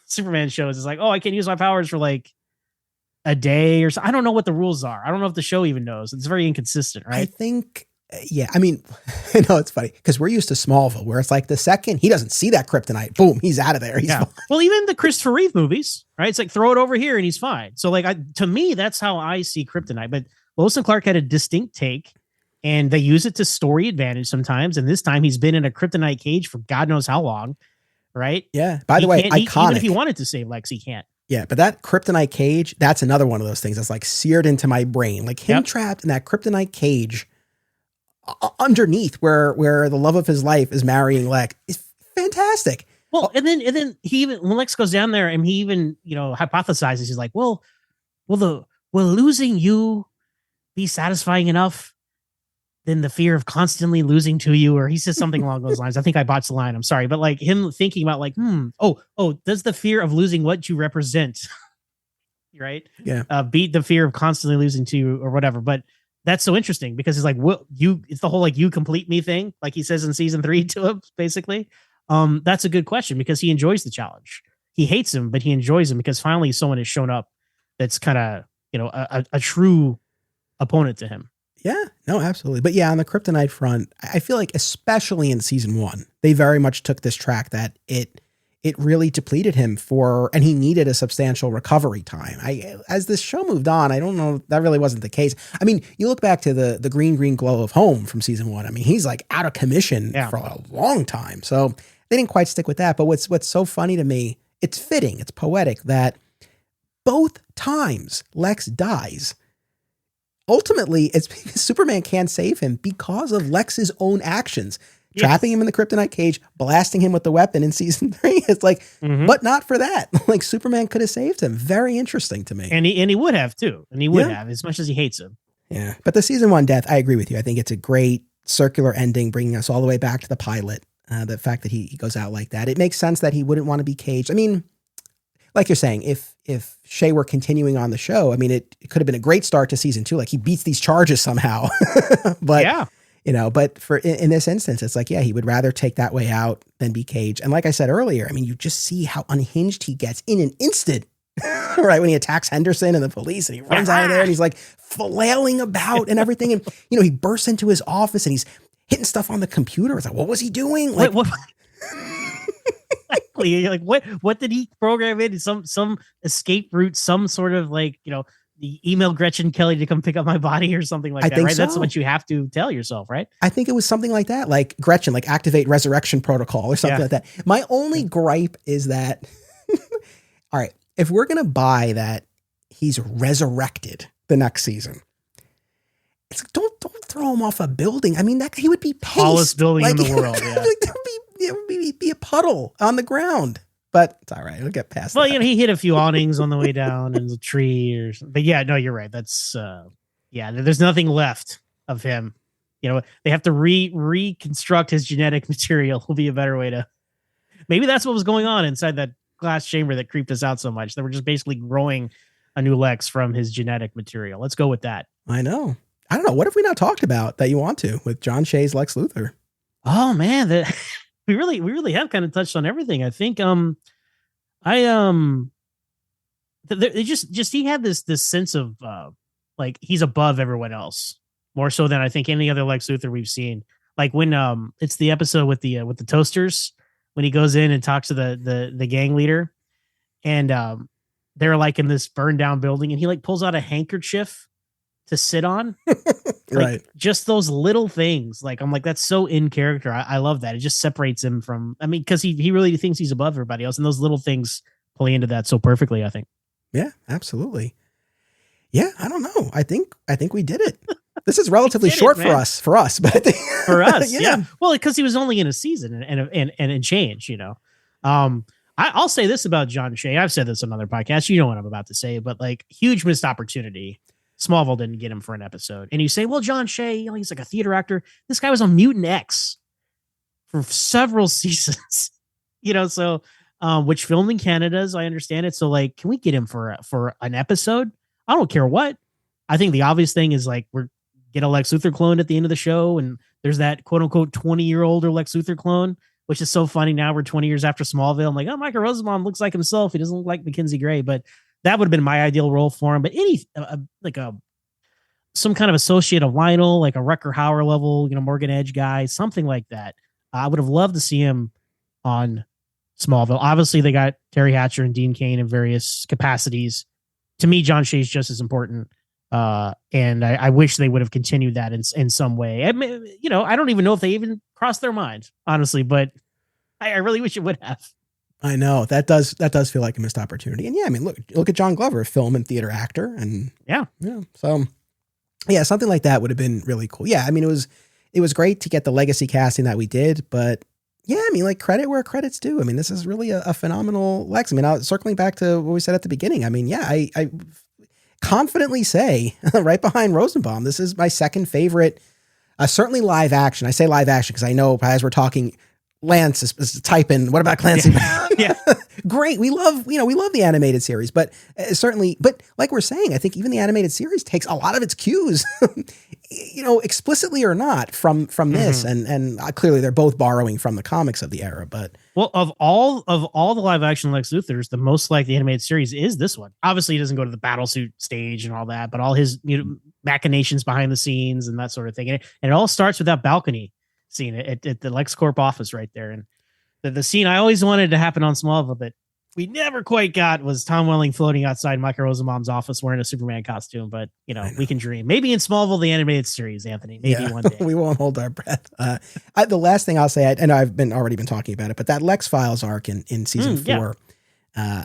Superman shows. It's like, oh, I can't use my powers for like a day or so. I don't know what the rules are. I don't know if the show even knows. It's very inconsistent, right? I think, yeah. I mean, no, it's funny because we're used to Smallville, where it's like the second he doesn't see that kryptonite, boom, he's out of there. He's fine. Well, even the Christopher Reeve movies, right? It's like, throw it over here and he's fine. So like, to me, that's how I see kryptonite. But Lois and Clark had a distinct take, and they use it to story advantage sometimes. And this time he's been in a kryptonite cage for God knows how long. Right. Yeah. By the way, iconic. Even if he wanted to save Lex, he can't. Yeah. But that kryptonite cage, that's another one of those things that's like seared into my brain. Like him trapped in that kryptonite cage underneath where the love of his life is marrying Lex is fantastic. Well, and then he even, when Lex goes down there, and he even, hypothesizes, he's like, will losing you be satisfying enough than the fear of constantly losing to you? Or he says something along those lines. I think I botched the line. I'm sorry. But like him thinking about like, does the fear of losing what you represent, right? Yeah. Beat the fear of constantly losing to you or whatever. But that's so interesting, because it's like, it's the whole, like, you complete me thing. Like he says in season 3 to him, basically. That's a good question, because he enjoys the challenge. He hates him, but he enjoys him because finally someone has shown up that's kind of, a true opponent to him. Yeah, no, absolutely. But yeah, on the kryptonite front, I feel like especially in season 1, they very much took this track that it really depleted him and he needed a substantial recovery time. As this show moved on, I don't know, that really wasn't the case. I mean, you look back to the green glow of home from season 1. I mean, he's like out of commission for a long time. So they didn't quite stick with that. But what's so funny to me, it's fitting, it's poetic that both times Lex dies, ultimately, it's because Superman can't save him because of Lex's own actions. Yes. Trapping him in the kryptonite cage, blasting him with the weapon in season 3. It's like, but not for that. Like, Superman could have saved him. Very interesting to me. And he would have too. And he would have, as much as he hates him. Yeah. But the season 1 death, I agree with you. I think it's a great circular ending, bringing us all the way back to the pilot. The fact that he goes out like that. It makes sense that he wouldn't want to be caged. I mean, like you're saying, if Shea were continuing on the show, I mean, it could have been a great start to season 2. Like, he beats these charges somehow. But yeah, but in this instance, it's like, yeah, he would rather take that way out than be caged. And like I said earlier, I mean, you just see how unhinged he gets in an instant, right? When he attacks Henderson and the police, and he runs out of there, and he's like flailing about and everything. And, he bursts into his office and he's hitting stuff on the computer. It's like, what was he doing? Like, what? Exactly. Like, what did he program in? Some escape route, some sort of, like, email Gretchen Kelly to come pick up my body or something like that, right? So. That's what you have to tell yourself, right? I think it was something like that, like Gretchen, like activate resurrection protocol or something like that. My only gripe is that, all right, if we're going to buy that he's resurrected the next season, it's like, don't throw him off a building. I mean, that he would be paced. Tallest building in the world. Yeah. It would be a puddle on the ground. But it's all right. We'll get past that. Well, he hit a few awnings on the way down and the tree or something. But yeah, no, you're right. That's there's nothing left of him. They have to reconstruct his genetic material. Will be a better way to. Maybe that's what was going on inside that glass chamber that creeped us out so much. They were just basically growing a new Lex from his genetic material. Let's go with that. I know. I don't know. What have we not talked about that you want to with John Shea's Lex Luthor? Oh man, we really have kind of touched on everything. I think he had this sense of like he's above everyone else more so than I think any other Lex Luthor we've seen. Like when it's the episode with the toasters when he goes in and talks to the gang leader and they're like in this burned down building and he like pulls out a handkerchief to sit on. Right. Just those little things. Like, I'm like, that's so in character. I love that. It just separates him from, because he really thinks he's above everybody else. And those little things play into that so perfectly, I think. Yeah, absolutely. Yeah. I don't know. I think we did it. This is relatively short for us, but for us. yeah. Well, because he was only in a season and change, I'll say this about John Shea. I've said this on other podcasts. You know what I'm about to say, but like huge missed opportunity. Smallville didn't get him for an episode. And you say, well, John Shea, he's like a theater actor. This guy was on Mutant X for several seasons, so which filmed in Canada, as I understand it. So like, can we get him for an episode? I don't care what. I think the obvious thing is like, we're get a Lex Luthor clone at the end of the show. And there's that quote unquote 20-year-old Lex Luthor clone, which is so funny. Now we're 20 years after Smallville. I'm like, oh, Michael Rosenbaum looks like himself. He doesn't look like Mackenzie Gray, but that would have been my ideal role for him. But some kind of associate of Lionel, like a Rucker Hauer level, Morgan Edge guy, something like that. I would have loved to see him on Smallville. Obviously, they got Terry Hatcher and Dean Cain in various capacities. To me, John Shea's just as important. And I wish they would have continued that in some way. I don't even know if they even crossed their mind, honestly, but I really wish it would have. I know that does feel like a missed opportunity. And yeah, I mean, look at John Glover, film and theater actor. And yeah. So yeah, something like that would have been really cool. Yeah. I mean, it was great to get the legacy casting that we did, but yeah, I mean, like credit where credit's due. I mean, this is really a phenomenal Lex. I mean, circling back to what we said at the beginning. I mean, yeah, I confidently say right behind Rosenbaum, this is my second favorite, certainly live action. I say live action because I know as we're talking, Lance is typing, what about Clancy? Yeah. Great. We love the animated series, but certainly, but like we're saying, I think even the animated series takes a lot of its cues, explicitly or not from this. And clearly they're both borrowing from the comics of the era, but. Well, of all the live action Lex Luthors, the most like the animated series is this one. Obviously he doesn't go to the battle suit stage and all that, but all his machinations behind the scenes and that sort of thing. And it all starts with that balcony scene at the LexCorp office right there. And the scene I always wanted to happen on Smallville that we never quite got was Tom Welling floating outside Michael Rosenbaum's office wearing a Superman costume. But, we can dream. Maybe in Smallville, the animated series, Anthony. Maybe one day. We won't hold our breath. The last thing I'll say, and I've already been talking about it, but that Lex Files arc in season 4,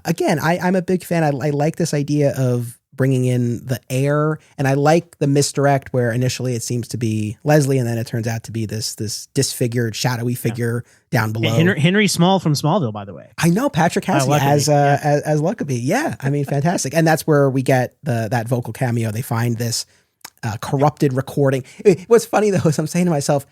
again, I'm a big fan. I like this idea of bringing in the heir, and I like the misdirect where initially it seems to be Leslie, and then it turns out to be this disfigured, shadowy figure down below. Henry Small from Smallville, by the way. I know Patrick Hasty as Luckabee. Yeah, I mean, fantastic, and that's where we get that vocal cameo. They find this corrupted recording. What's funny though is I'm saying to myself,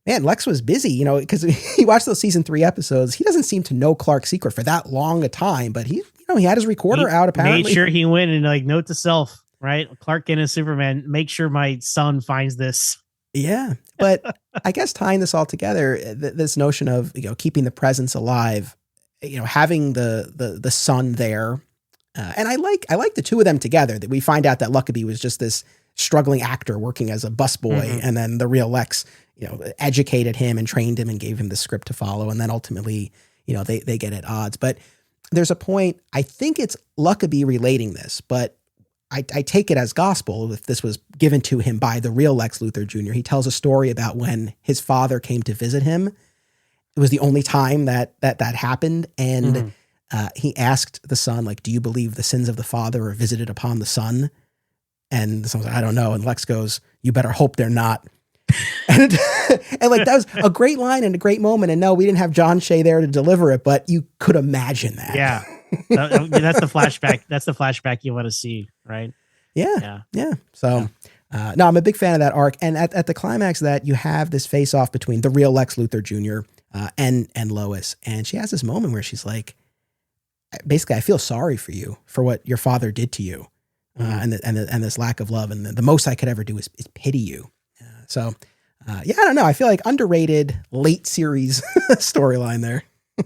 man, Lex was busy, because he watched those season 3 episodes. He doesn't seem to know Clark's secret for that long a time, but he had his recorder out apparently. Made sure he went and note to self, right? Clark Kent and Superman, make sure my son finds this. Yeah. But I guess tying this all together, this notion of, keeping the presence alive, having the son there. And I like the two of them together, that we find out that Luckabee was just this struggling actor working as a busboy. And then the real Lex, educated him and trained him and gave him the script to follow. And then ultimately, they get at odds. But there's a point, I think it's Luckabee relating this, but I take it as gospel if this was given to him by the real Lex Luthor Jr. He tells a story about when his father came to visit him. It was the only time that happened. And he asked the son, like, do you believe the sins of the father are visited upon the son? And the son's like, I don't know. And Lex goes, you better hope they're not. and like, that was a great line and a great moment. And no, we didn't have John Shea there to deliver it, but you could imagine that. Yeah. That's the flashback. That's the flashback you want to see, right? Yeah. So, no, I'm a big fan of that arc. And at the climax of that, you have this face off between the real Lex Luthor Jr. And Lois. And she has this moment where she's like, basically, I feel sorry for you for what your father did to you, and this lack of love. And the most I could ever do is pity you. So, I don't know. I feel like underrated late series storyline there.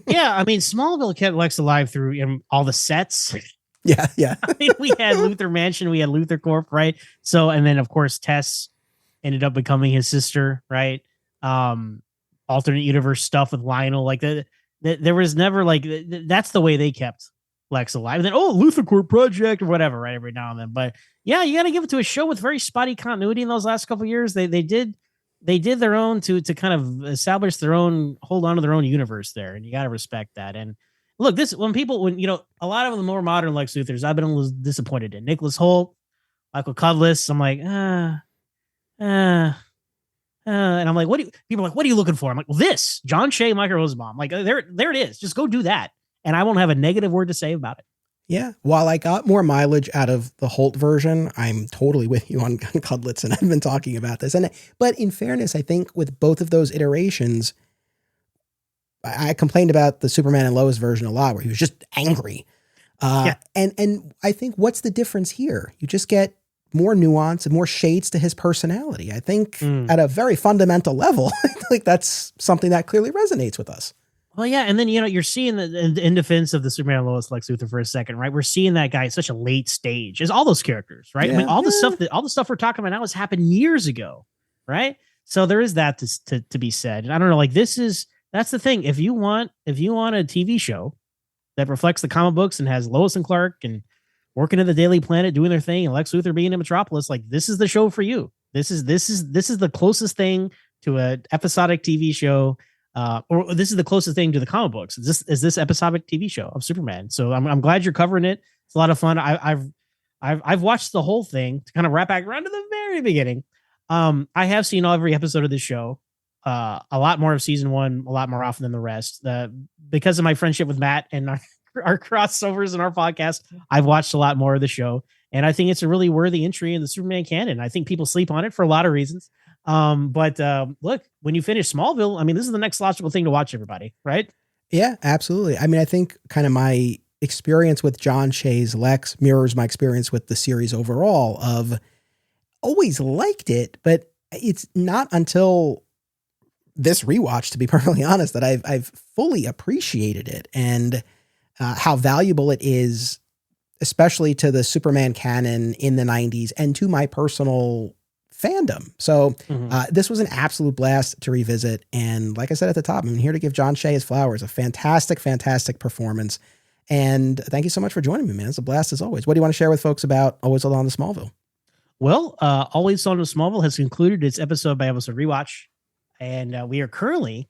Yeah, I mean, Smallville kept Lex alive through all the sets. Yeah. I mean, we had Luthor Mansion, we had Luthor Corp, right? So, and then of course Tess ended up becoming his sister, right? Alternate universe stuff with Lionel, like that. There was never like that's the way they kept Lex alive. And then Luthor Corp project or whatever, right? Every now and then, but yeah, you got to give it to a show with very spotty continuity in those last couple of years. They did their own to kind of establish their own, hold on to their own universe there. And you got to respect that. And look, when a lot of the more modern Lex Luthors, I've been a little disappointed in Nicholas Hoult, Michael Cudlitz. I'm like, and I'm like, people are like, what are you looking for? I'm like, well, this John Shea, Michael Rosenbaum, like there it is. Just go do that. And I won't have a negative word to say about it. Yeah. While I got more mileage out of the Holt version, I'm totally with you on Cudlitz, and I've been talking about this. But in fairness, I think with both of those iterations, I complained about the Superman and Lois version a lot, where he was just angry. And I think what's the difference here? You just get more nuance and more shades to his personality. I think at a very fundamental level, like that's something that clearly resonates with us. Well, yeah, and then you're seeing in defense of the Superman and Lois Lex Luthor for a second, right? We're seeing that guy at such a late stage as all those characters, right? Yeah, I mean, all the stuff we're talking about now has happened years ago, right? So there is that to be said. And I don't know, like that's the thing. If you want a TV show that reflects the comic books and has Lois and Clark and working at the Daily Planet doing their thing and Lex Luthor being in Metropolis, like this is the show for you. This is the closest thing to an episodic TV show. Or this is the closest thing to the comic books. Is this episodic TV show of Superman? So I'm glad you're covering it. It's a lot of fun. I've watched the whole thing to kind of wrap back around to the very beginning. I have seen every episode of this show. A lot more of season one, a lot more often than the rest. Because of my friendship with Matt and our crossovers in our podcast, I've watched a lot more of the show, and I think it's a really worthy entry in the Superman canon. I think people sleep on it for a lot of reasons. But look, when you finish Smallville, I mean, this is the next logical thing to watch, everybody, right? Yeah, absolutely. I mean, I think kind of my experience with John Shea's Lex mirrors my experience with the series overall. Of always liked it, but it's not until this rewatch, to be perfectly honest, that I've fully appreciated it and how valuable it is, especially to the Superman canon in the 90s and to my personal fandom. So this was an absolute blast to revisit. And like I said at the top, I'm here to give John Shea his flowers. A fantastic, fantastic performance. And thank you so much for joining me, man. It's a blast as always. What do you want to share with folks about Always Hold On to Smallville? Well, Always Hold On to Smallville has concluded its episode by episode rewatch. And we are currently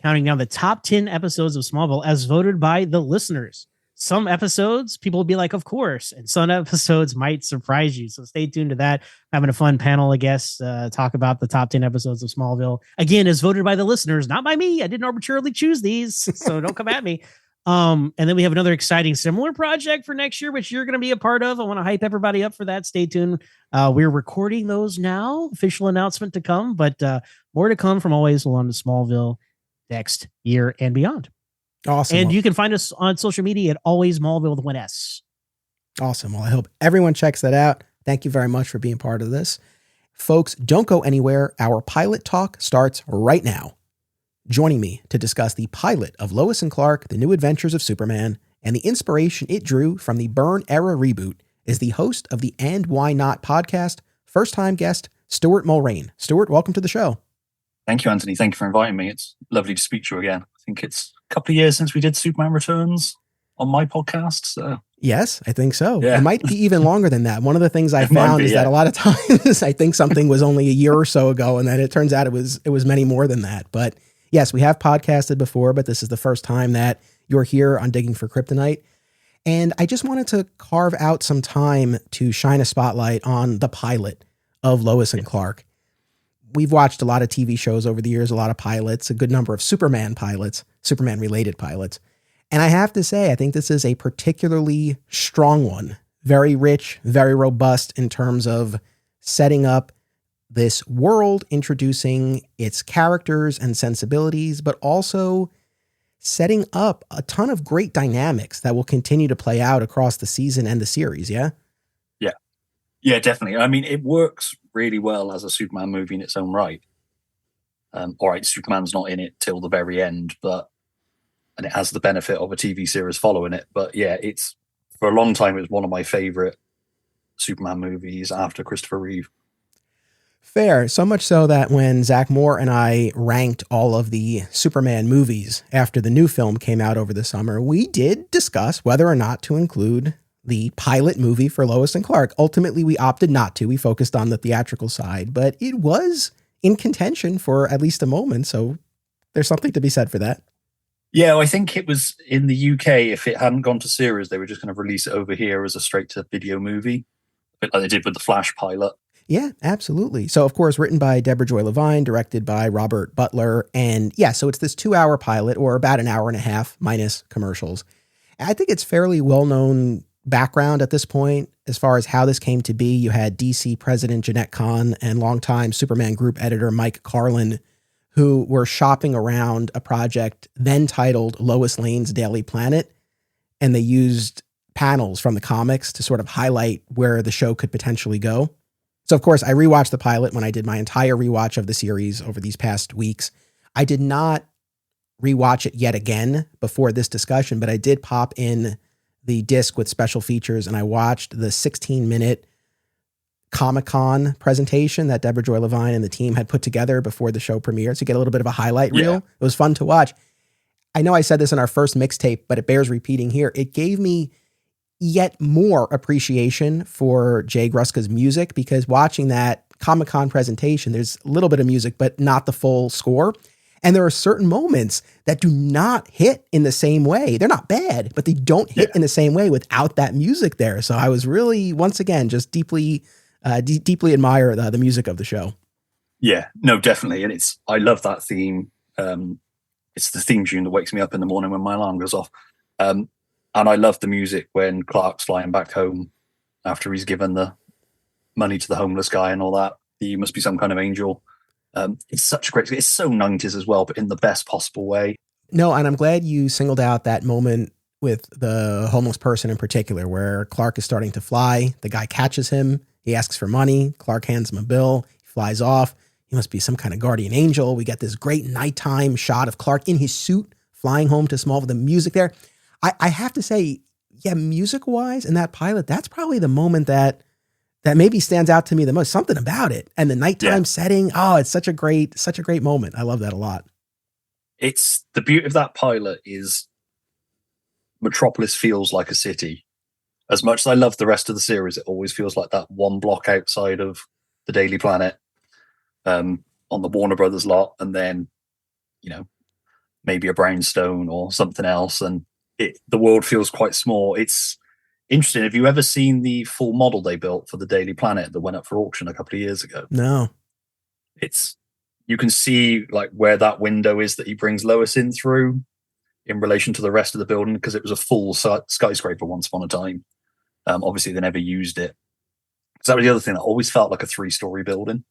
counting down the top 10 episodes of Smallville as voted by the listeners. Some episodes people will be like, of course, and some episodes might surprise you. So stay tuned to that. Having a fun panel, I guess, talk about the top 10 episodes of Smallville. Again, as voted by the listeners, not by me. I didn't arbitrarily choose these, so don't come at me. And then we have another exciting similar project for next year, which you're going to be a part of. I want to hype everybody up for that. Stay tuned. We're recording those now. Official announcement to come, but more to come from Always Hold On to Smallville next year and beyond. Awesome. And you can find us on social media at Always Smallville with one S. Awesome. Well, I hope everyone checks that out. Thank you very much for being part of this. Folks, don't go anywhere. Our pilot talk starts right now. Joining me to discuss the pilot of Lois and Clark, The New Adventures of Superman, and the inspiration it drew from the Byrne-era reboot is the host of the And Why Not podcast, first-time guest, Stuart Mulrain. Stuart, welcome to the show. Thank you, Anthony. Thank you for inviting me. It's lovely to speak to you again. I think it's a couple of years since we did Superman Returns. on my podcast. So yes, I think so. Yeah. It might be even longer than that. One of the things I It might found be, is that a lot of times I think something was only a year or so ago, and then it turns out it was many more than that. But yes, we have podcasted before, but this is the first time that you're here on Digging for Kryptonite. And I just wanted to carve out some time to shine a spotlight on the pilot of Lois and Clark. We've watched a lot of TV shows over the years, a lot of pilots, a good number of Superman pilots, Superman-related pilots. And I have to say, I think this is a particularly strong one. Very rich, very robust in terms of setting up this world, introducing its characters and sensibilities, but also setting up a ton of great dynamics that will continue to play out across the season and the series, yeah? Yeah, definitely. I mean, it works really well as a Superman movie in its own right. All right, Superman's not in it till the very end, and it has the benefit of a TV series following it. But yeah, it's for a long time, it was one of my favorite Superman movies after Christopher Reeve. Fair. So much so that when Zach Moore and I ranked all of the Superman movies after the new film came out over the summer, we did discuss whether or not to include the pilot movie for Lois and Clark. Ultimately, we opted not to. We focused on the theatrical side, but it was in contention for at least a moment. So there's something to be said for that. Yeah, I think it was in the UK. If it hadn't gone to series, they were just going to release it over here as a straight to video movie, a bit like they did with the Flash pilot. Yeah, absolutely. So, of course, written by Deborah Joy Levine, directed by Robert Butler. And yeah, so it's this 2-hour pilot, or about an hour and a half minus commercials. I think it's fairly well-known background at this point as far as how this came to be. You had DC president Jeanette Kahn and longtime Superman group editor Mike Carlin, who were shopping around a project then titled Lois Lane's Daily Planet. And they used panels from the comics to sort of highlight where the show could potentially go. So, of course, I rewatched the pilot when I did my entire rewatch of the series over these past weeks. I did not rewatch it yet again before this discussion, but I did pop in the disc with special features, and I watched the 16-minute Comic-Con presentation that Deborah Joy Levine and the team had put together before the show premiered to get a little bit of a highlight reel. It was fun to watch. I know I said this in our first mixtape, but it bears repeating here. It gave me yet more appreciation for Jay Gruska's music, because watching that Comic-Con presentation, there's a little bit of music, but not the full score. And there are certain moments that do not hit in the same way. They're not bad, but they don't hit in the same way without that music there. So I was really, once again, just deeply admire the music of the show. Yeah, no, definitely. And I love that theme. It's the theme tune that wakes me up in the morning when my alarm goes off. And I love the music when Clark's flying back home after he's given the money to the homeless guy and all that. He must be some kind of angel. It's such a great, it's so 90s as well, but in the best possible way. No, and I'm glad you singled out that moment with the homeless person in particular, where Clark is starting to fly. The guy catches him. He asks for money. Clark hands him a bill. He flies off. He must be some kind of guardian angel. We get this great nighttime shot of Clark in his suit flying home to Smallville. The music there. I have to say, yeah, music-wise in that pilot, that's probably the moment that maybe stands out to me the most. Something about it. And the nighttime setting. Oh, it's such a great moment. I love that a lot. It's the beauty of that pilot is Metropolis feels like a city. As much as I love the rest of the series, it always feels like that one block outside of the Daily Planet, on the Warner Brothers lot, and then, maybe a brownstone or something else. And the world feels quite small. It's interesting. Have you ever seen the full model they built for the Daily Planet that went up for auction a couple of years ago? No. You can see like where that window is that he brings Lois in through in relation to the rest of the building, because it was a full skyscraper once upon a time. Obviously they never used it. So that was the other thing that always felt like a 3-story building.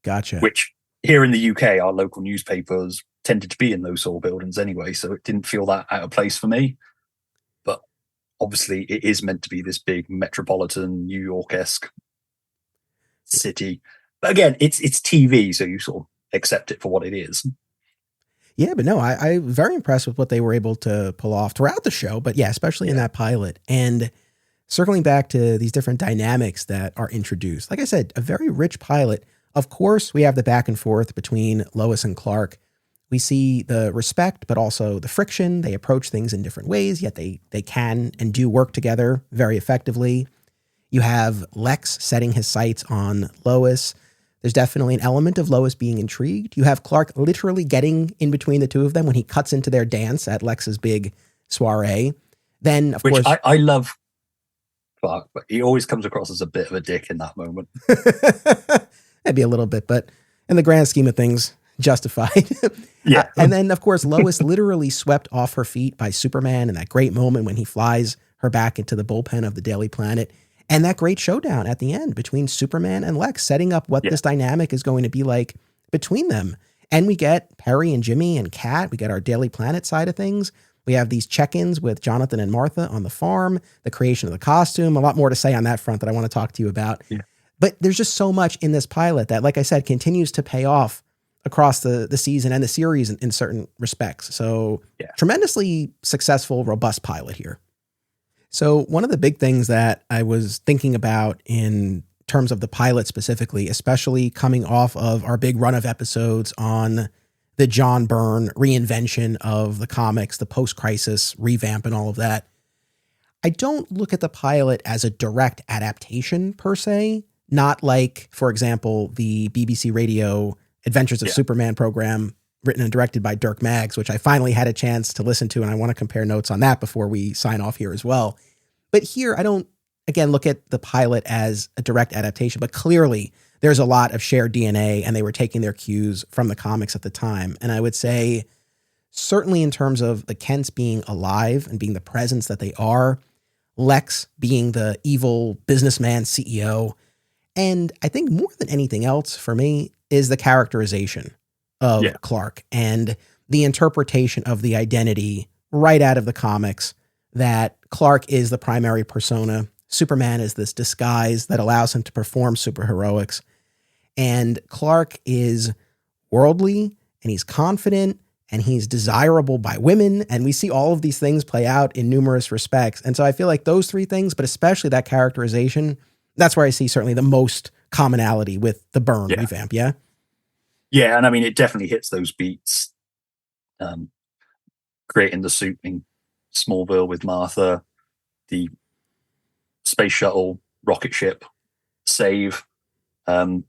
Gotcha. Which here in the UK, our local newspapers tended to be in those sort of buildings anyway. So it didn't feel that out of place for me. But obviously it is meant to be this big metropolitan New York-esque city. But again, it's TV, so you sort of accept it for what it is. Yeah, but no, I'm very impressed with what they were able to pull off throughout the show, but yeah, especially in that pilot. And circling back to these different dynamics that are introduced, like I said, a very rich pilot. Of course, we have the back and forth between Lois and Clark. We see the respect, but also the friction. They approach things in different ways, yet they can and do work together very effectively. You have Lex setting his sights on Lois. There's definitely an element of Lois being intrigued. You have Clark literally getting in between the two of them when he cuts into their dance at Lex's big soiree. Then, of course, I love Clark, but he always comes across as a bit of a dick in that moment. maybe a little bit, but in the grand scheme of things, justified. Yeah. And then, of course, Lois literally swept off her feet by Superman in that great moment when he flies her back into the bullpen of the Daily Planet. And that great showdown at the end between Superman and Lex, setting up what this dynamic is going to be like between them. And we get Perry and Jimmy and Kat. We get our Daily Planet side of things. We have these check-ins with Jonathan and Martha on the farm, the creation of the costume, a lot more to say on that front that I want to talk to you about. Yeah. But there's just so much in this pilot that, like I said, continues to pay off across the season and the series in certain respects. So tremendously successful, robust pilot here. So one of the big things that I was thinking about in terms of the pilot specifically, especially coming off of our big run of episodes on the John Byrne reinvention of the comics, the post-crisis revamp and all of that, I don't look at the pilot as a direct adaptation per se, not like, for example, the BBC Radio Adventures of Superman program written and directed by Dirk Maggs, which I finally had a chance to listen to, and I want to compare notes on that before we sign off here as well. But here, I don't, again, look at the pilot as a direct adaptation, but clearly there's a lot of shared DNA, and they were taking their cues from the comics at the time. And I would say, certainly in terms of the Kents being alive and being the presence that they are, Lex being the evil businessman CEO, and I think more than anything else for me is the characterization of Clark and the interpretation of the identity right out of the comics that Clark is the primary persona. Superman is this disguise that allows him to perform superheroics. And Clark is worldly, and he's confident, and he's desirable by women. And we see all of these things play out in numerous respects. And so I feel like those three things, but especially that characterization, that's where I see certainly the most commonality with the Byrne revamp. Yeah. Yeah. And I mean, it definitely hits those beats. Creating the suit in Smallville with Martha, the space shuttle, rocket ship, save. And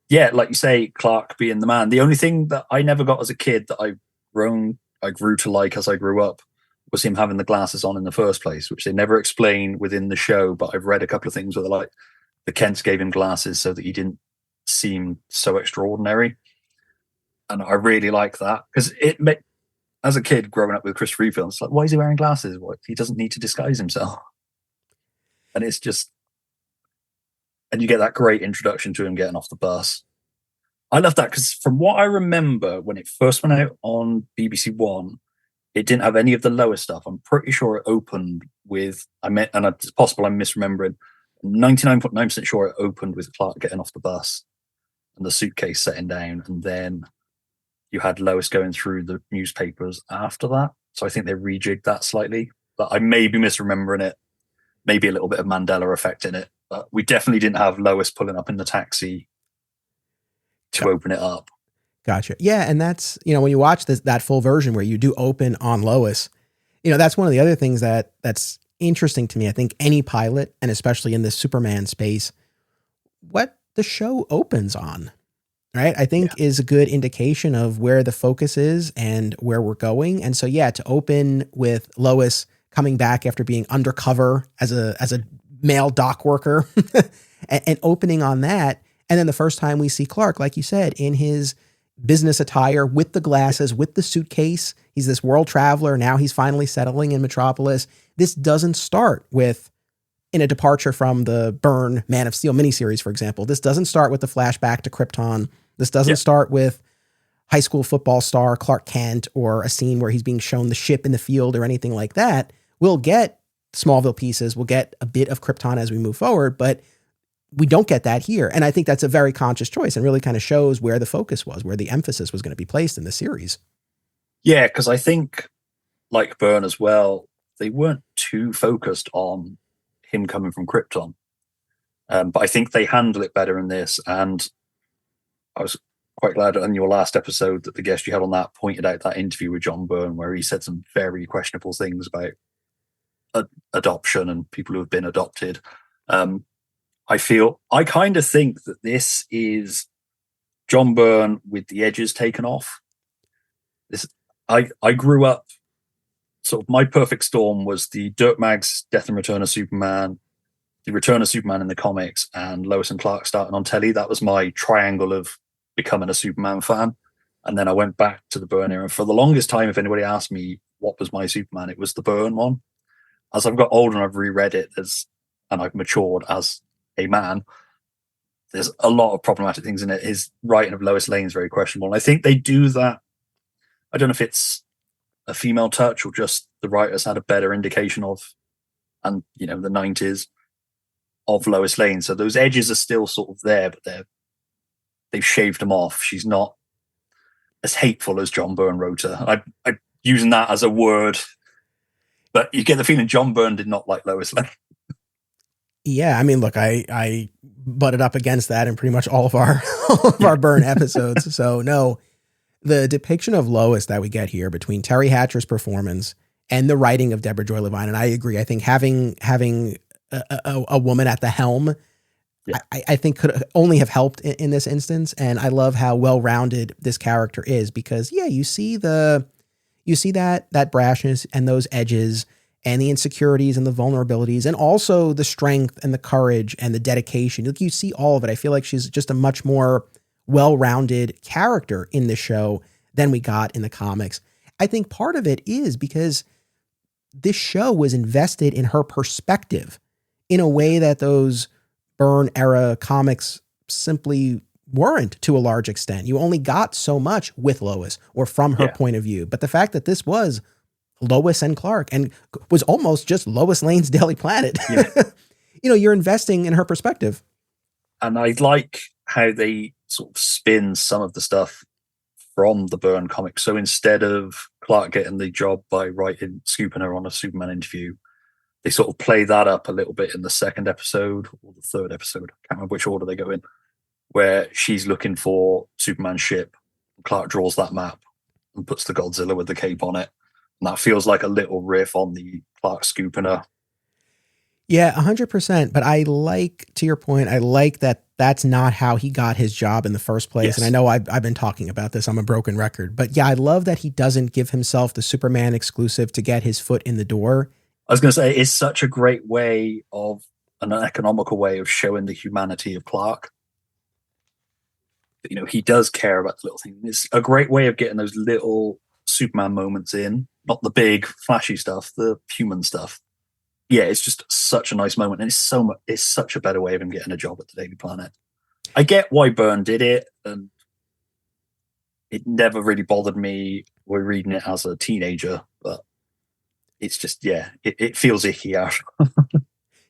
yeah, like you say, Clark being the man. The only thing that I never got as a kid that I grew to like as I grew up was him having the glasses on in the first place, which they never explain within the show. But I've read a couple of things where they're like, the Kents gave him glasses so that he didn't seem so extraordinary. And I really like that because as a kid growing up with Christopher Reeve films, like, why is he wearing glasses? What, he doesn't need to disguise himself. And it's just, and you get that great introduction to him getting off the bus. I love that because from what I remember, when it first went out on BBC One, it didn't have any of the Lois stuff. I'm pretty sure it opened with, and it's possible I'm misremembering, 99.9% sure it opened with Clark getting off the bus and the suitcase setting down, and then you had Lois going through the newspapers after that. So I think they rejigged that slightly, but I may be misremembering it. Maybe a little bit of Mandela effect in it, but we definitely didn't have Lois pulling up in the taxi to open it up. Gotcha. Yeah. And that's, when you watch that full version where you do open on Lois, that's one of the other things that's interesting to me. I think any pilot, and especially in this Superman space, what the show opens on, right, I think is a good indication of where the focus is and where we're going. And so, to open with Lois coming back after being undercover as a male dock worker and opening on that. And then the first time we see Clark, like you said, in his business attire with the glasses, with the suitcase, he's this world traveler. Now he's finally settling in Metropolis. This doesn't start with in a departure from the Byrne Man of Steel miniseries, for example. This doesn't start with the flashback to Krypton. This doesn't start with high school football star Clark Kent or a scene where he's being shown the ship in the field or anything like that. We'll get Smallville pieces. We'll get a bit of Krypton as we move forward, but we don't get that here. And I think that's a very conscious choice and really kind of shows where the focus was, where the emphasis was going to be placed in the series. Yeah, because I think, like Byrne as well, they weren't too focused on him coming from Krypton. But I think they handle it better in this. And I was quite glad on your last episode that the guest you had on that pointed out that interview with John Byrne where he said some very questionable things about adoption and people who have been adopted. I kind of think that this is John Byrne with the edges taken off. I grew up, sort of my perfect storm was the Dirt Mags Death and Return of Superman, the Return of Superman in the comics, and Lois and Clark starting on telly. That was my triangle of becoming a Superman fan. And then I went back to the Byrne era. And for the longest time, if anybody asked me what was my Superman, it was the Byrne one. As I've got older and I've reread it and I've matured as a man, there's a lot of problematic things in it. His writing of Lois Lane is very questionable. And I think they do that. I don't know if it's a female touch or just the writers had a better indication of, and the 90s of Lois Lane. So those edges are still sort of there, but they've shaved them off. She's not as hateful as John Byrne wrote her. I'm using that as a word, but you get the feeling John Byrne did not like Lois Lane. Yeah, I mean, look, I butted up against that in pretty much all of our Byrne episodes. So no, the depiction of Lois that we get here between Terry Hatcher's performance and the writing of Deborah Joy Levine, and I agree. I think having a woman at the helm, yeah. I think could only have helped in this instance. And I love how well-rounded this character is because, yeah, you see that brashness and those edges and the insecurities and the vulnerabilities and also the strength and the courage and the dedication. Like you see all of it. I feel like she's just a much more well-rounded character in the show than we got in the comics. I think part of it is because this show was invested in her perspective in a way that those Byrne era comics simply weren't to a large extent. You only got so much with Lois or from her point of view. But the fact that this was Lois and Clark and was almost just Lois Lane's Daily Planet, you're investing in her perspective. And I like how they sort of spin some of the stuff from the Byrne comics. So instead of Clark getting the job by scooping her on a Superman interview, they sort of play that up a little bit in the second episode or the third episode. I can't remember which order they go in, where she's looking for Superman's ship. Clark draws that map and puts the Godzilla with the cape on it. And that feels like a little riff on the Clark scooping her. Yeah, 100%. But I like, to your point, I like that that's not how he got his job in the first place. Yes. And I know I've been talking about this. I'm a broken record. But yeah, I love that he doesn't give himself the Superman exclusive to get his foot in the door. I was going to say, it's such a great way of an economical way of showing the humanity of Clark. He does care about the little things. It's a great way of getting those little Superman moments in, not the big flashy stuff, the human stuff. Yeah, it's just such a nice moment, and it's such a better way of him getting a job at the Daily Planet. I get why Byrne did it, and it never really bothered me. We're reading it as a teenager, but it's just it feels icky out.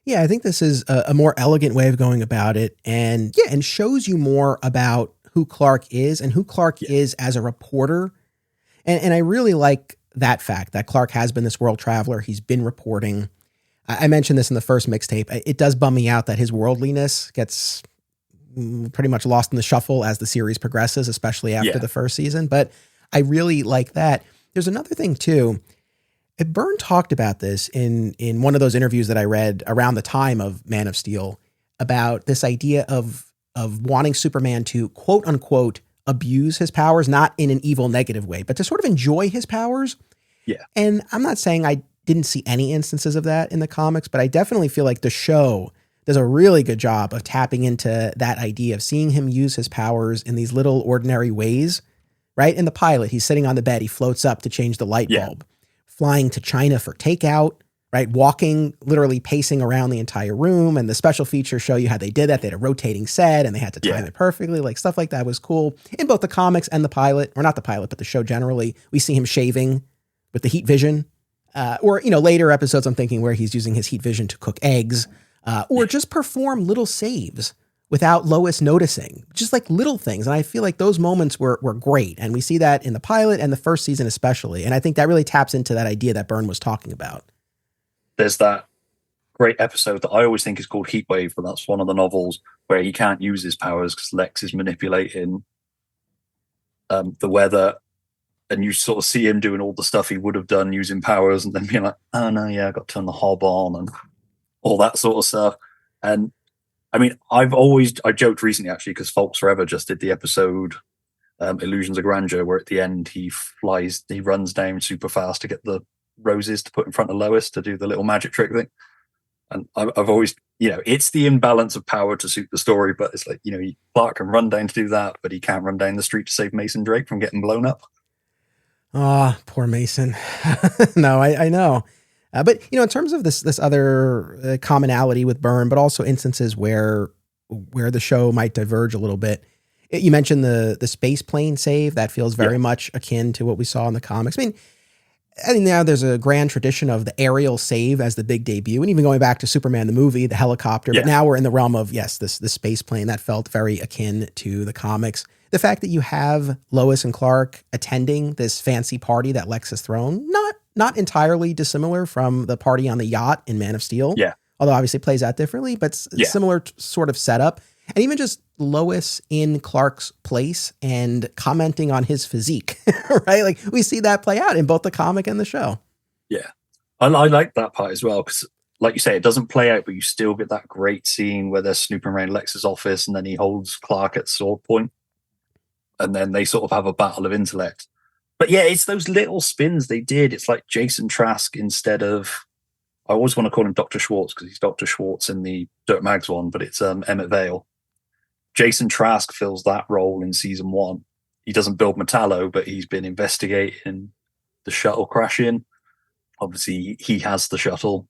Yeah, I think this is a more elegant way of going about it, and shows you more about who Clark is and who Clark is as a reporter. And I really like that fact that Clark has been this world traveler. He's been reporting. I mentioned this in the first mixtape. It does bum me out that his worldliness gets pretty much lost in the shuffle as the series progresses, especially after the first season. But I really like that. There's another thing too. Byrne talked about this in one of those interviews that I read around the time of Man of Steel about this idea of wanting Superman to quote unquote abuse his powers, not in an evil negative way, but to sort of enjoy his powers. Yeah. And I'm not saying I didn't see any instances of that in the comics, but I definitely feel like the show does a really good job of tapping into that idea of seeing him use his powers in these little ordinary ways, right? In the pilot, he's sitting on the bed, he floats up to change the light bulb, flying to China for takeout, right? Walking, literally pacing around the entire room. And the special features show you how they did that. They had a rotating set and they had to time it perfectly. Like stuff like that was cool in both the comics and the pilot, or not the pilot, but the show generally. We see him shaving with the heat vision, or, later episodes I'm thinking where he's using his heat vision to cook eggs, or just perform little saves without Lois noticing, just like little things. And I feel like those moments were great. And we see that in the pilot and the first season especially. And I think that really taps into that idea that Byrne was talking about. There's that great episode that I always think is called Heatwave, but that's one of the novels where he can't use his powers because Lex is manipulating the weather, and you sort of see him doing all the stuff he would have done using powers, and then being like, oh no, yeah, I got to turn the hob on and all that sort of stuff. And I mean, I joked recently actually, because Folks Forever just did the episode Illusions of Grandeur, where at the end he runs down super fast to get the roses to put in front of Lois to do the little magic trick thing. And I've always, it's the imbalance of power to suit the story, but it's like, Clark can run down to do that, but he can't run down the street to save Mason Drake from getting blown up. Ah, poor Mason. No, I know. But, in terms of this other commonality with Byrne, but also instances where the show might diverge a little bit. You mentioned the space plane save. That feels very much akin to what we saw in the comics. I mean, now there's a grand tradition of the aerial save as the big debut, and even going back to Superman the movie, the helicopter. But now we're in the realm of, this space plane. That felt very akin to the comics. The fact that you have Lois and Clark attending this fancy party that Lex has thrown, not entirely dissimilar from the party on the yacht in Man of Steel. Yeah. Although obviously it plays out differently, but similar sort of setup. And even just Lois in Clark's place and commenting on his physique, right? Like we see that play out in both the comic and the show. Yeah. I like that part as well, because like you say, it doesn't play out, but you still get that great scene where they're snooping around Lex's office and then he holds Clark at sword point. And then they sort of have a battle of intellect. But yeah, it's those little spins they did. It's like Jason Trask instead of, I always want to call him Dr. Schwartz because he's Dr. Schwartz in the Dirt Mags one, but it's Emmett Vale. Jason Trask fills that role in season 1. He doesn't build Metallo, but he's been investigating the shuttle crashing. Obviously, he has the shuttle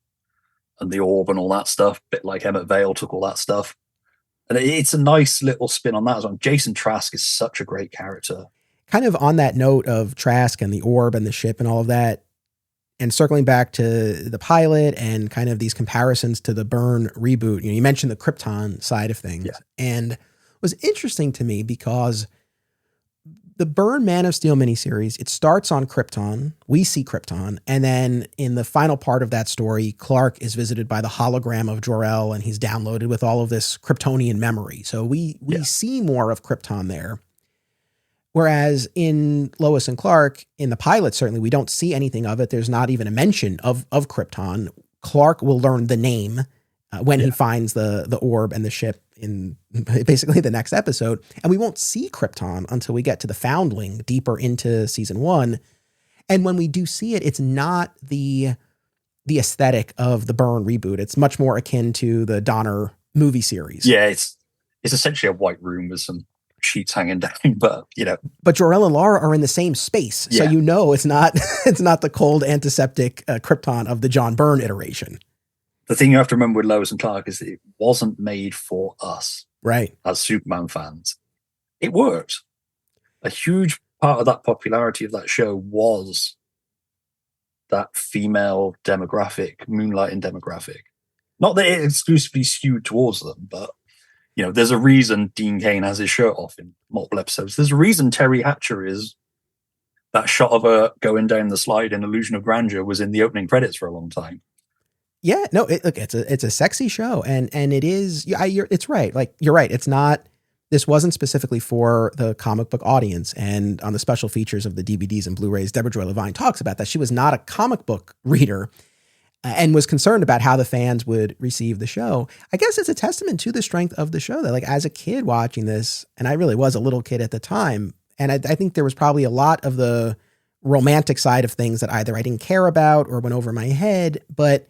and the orb and all that stuff, a bit like Emmett Vale took all that stuff. And it's a nice little spin on that as well. Jason Trask is such a great character. Kind of on that note of Trask and the orb and the ship and all of that, and circling back to the pilot and kind of these comparisons to the Byrne reboot, you mentioned the Krypton side of things. Yeah. And it was interesting to me because the Byrne Man of Steel miniseries, it starts on Krypton. We see Krypton. And then in the final part of that story, Clark is visited by the hologram of Jor-El and he's downloaded with all of this Kryptonian memory. So we see more of Krypton there. Whereas in Lois and Clark, in the pilot, certainly we don't see anything of it. There's not even a mention of Krypton. Clark will learn the name when he finds the orb and the ship in basically the next episode. And we won't see Krypton until we get to the Foundling deeper into season 1. And when we do see it, it's not the aesthetic of the Byrne reboot. It's much more akin to the Donner movie series. Yeah, it's essentially a white room with some sheets hanging down, but But Jor-El and Lara are in the same space. So it's not the cold antiseptic Krypton of the John Byrne iteration. The thing you have to remember with Lois and Clark is that it wasn't made for us, right? As Superman fans. It worked. A huge part of that popularity of that show was that female demographic, moonlighting demographic. Not that it exclusively skewed towards them, but there's a reason Dean Cain has his shirt off in multiple episodes. There's a reason Terry Hatcher is that shot of her going down the slide in Illusion of Grandeur was in the opening credits for a long time. Yeah, no, it's a sexy show, and it is. It's right. Like you're right. It's not. This wasn't specifically for the comic book audience. And on the special features of the DVDs and Blu-rays, Deborah Joy Levine talks about that. She was not a comic book reader and was concerned about how the fans would receive the show. I guess it's a testament to the strength of the show that, like, as a kid watching this, and I really was a little kid at the time, and I think there was probably a lot of the romantic side of things that either I didn't care about or went over my head, but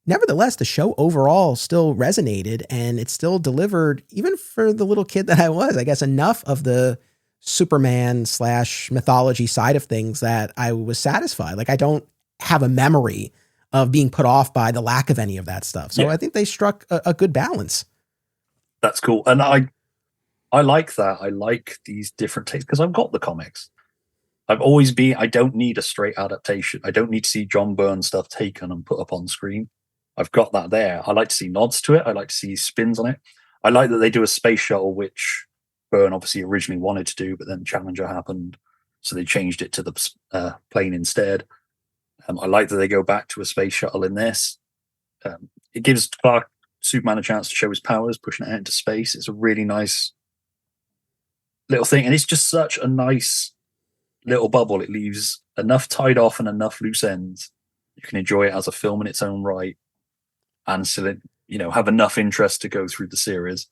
nevertheless, the show overall still resonated and it still delivered, even for the little kid that I was, I guess, enough of the Superman / mythology side of things that I was satisfied. Like, I don't have a memory of being put off by the lack of any of that stuff. So I think they struck a good balance. That's cool. And I like that. I like these different takes because I've got the comics. I don't need a straight adaptation. I don't need to see John Byrne stuff taken and put up on screen. I've got that there. I like to see nods to it. I like to see spins on it. I like that they do a space shuttle, which Byrne obviously originally wanted to do, but then Challenger happened, so they changed it to the plane instead. I like that they go back to a space shuttle in this. It gives Superman a chance to show his powers, pushing it out into space. It's a really nice little thing, and it's just such a nice little bubble. It leaves enough tied off and enough loose ends. You can enjoy it as a film in its own right, and still, have enough interest to go through the series.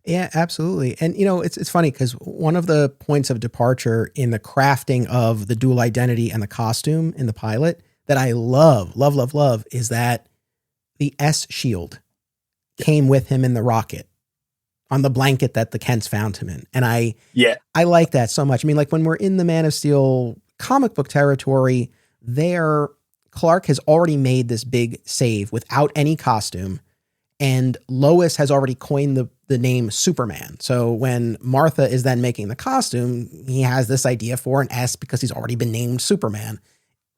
Yeah, absolutely. And it's funny because one of the points of departure in the crafting of the dual identity and the costume in the pilot that I love is that the S shield came with him in the rocket on the blanket that the Kents found him in. And I like that so much. I mean, like when we're in the Man of Steel comic book territory, there Clark has already made this big save without any costume. And Lois has already coined the name Superman. So when Martha is then making the costume, he has this idea for an S because he's already been named Superman.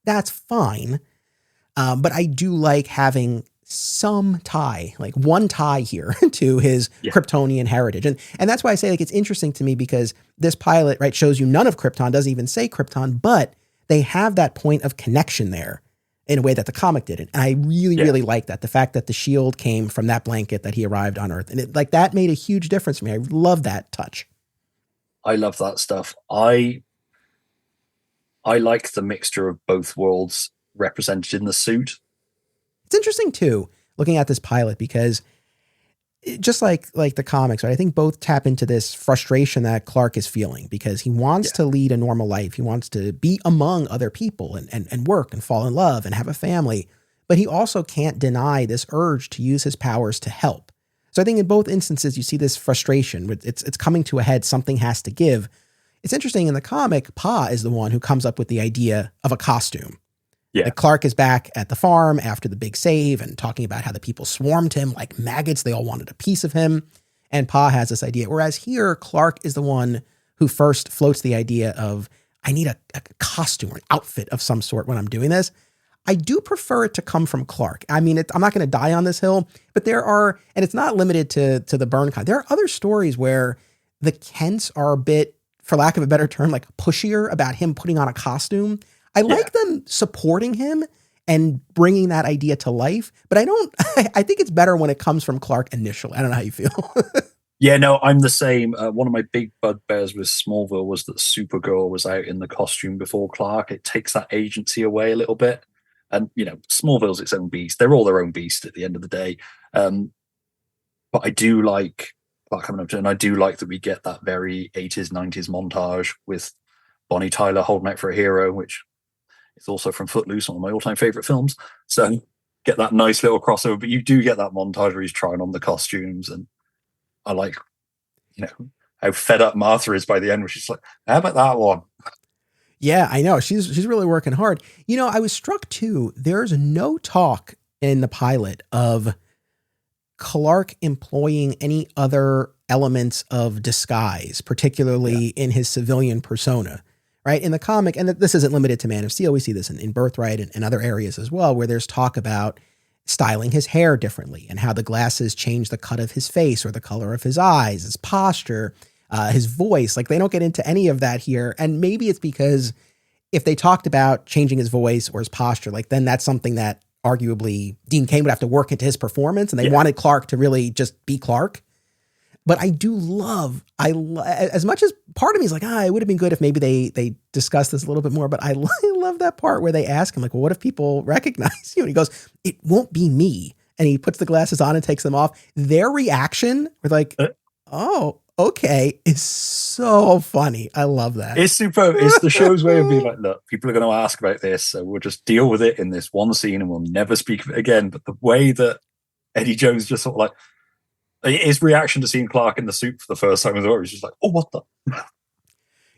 That's fine. But I do like having some tie, like one tie here to his Kryptonian heritage. And that's why I say like it's interesting to me because this pilot, right, shows you none of Krypton, doesn't even say Krypton, but they have that point of connection there in a way that the comic didn't. And I really like that. The fact that the shield came from that blanket that he arrived on Earth. And that made a huge difference for me. I love that touch. I love that stuff. I like the mixture of both worlds represented in the suit. It's interesting too, looking at this pilot, because just like the comics, right? I think both tap into this frustration that Clark is feeling because he wants to lead a normal life. He wants to be among other people and work and fall in love and have a family, but he also can't deny this urge to use his powers to help. So I think in both instances, you see this frustration. It's coming to a head. Something has to give. It's interesting in the comic, Pa is the one who comes up with the idea of a costume. Yeah. Like Clark is back at the farm after the big save and talking about how the people swarmed him like maggots. They all wanted a piece of him. And Pa has this idea. Whereas here, Clark is the one who first floats the idea of, I need a costume or an outfit of some sort when I'm doing this. I do prefer it to come from Clark. I mean, I'm not going to die on this hill, but there are, and it's not limited to the Byrne kind. There are other stories where the Kents are a bit, for lack of a better term, like pushier about him putting on a costume. I like them supporting him and bringing that idea to life, but I think it's better when it comes from Clark initially. I don't know how you feel. Yeah, no, I'm the same. One of my big bugbears with Smallville was that Supergirl was out in the costume before Clark. It takes that agency away a little bit. And, Smallville's its own beast. They're all their own beast at the end of the day. But I do like Clark coming up to, and I do like that we get that very 80s, 90s montage with Bonnie Tyler holding out for a hero, which is also from Footloose, one of my all-time favorite films. So get that nice little crossover, but you do get that montage where he's trying on the costumes, and I like, how fed up Martha is by the end, where she's like, "How about that one?" Yeah, I know she's really working hard. I was struck too. There's no talk in the pilot of Clark employing any other elements of disguise, particularly in his civilian persona. Right, in the comic, and this isn't limited to Man of Steel. We see this in Birthright and other areas as well, where there's talk about styling his hair differently and how the glasses change the cut of his face or the color of his eyes, his posture, his voice. Like they don't get into any of that here. And maybe it's because if they talked about changing his voice or his posture, like then that's something that arguably Dean Cain would have to work into his performance. And they wanted Clark to really just be Clark. But I do love, as much as part of me is like, it would have been good if maybe they discussed this a little bit more. But I love that part where they ask him, like, well, what if people recognize you? And he goes, it won't be me. And he puts the glasses on and takes them off. Their reaction was like, oh, okay, is so funny. I love that. It's super. It's the show's way of being like, look, people are going to ask about this, so we'll just deal with it in this one scene and we'll never speak of it again. But the way that Eddie Jones just sort of like, his reaction to seeing Clark in the suit for the first time was always just like, oh, what the?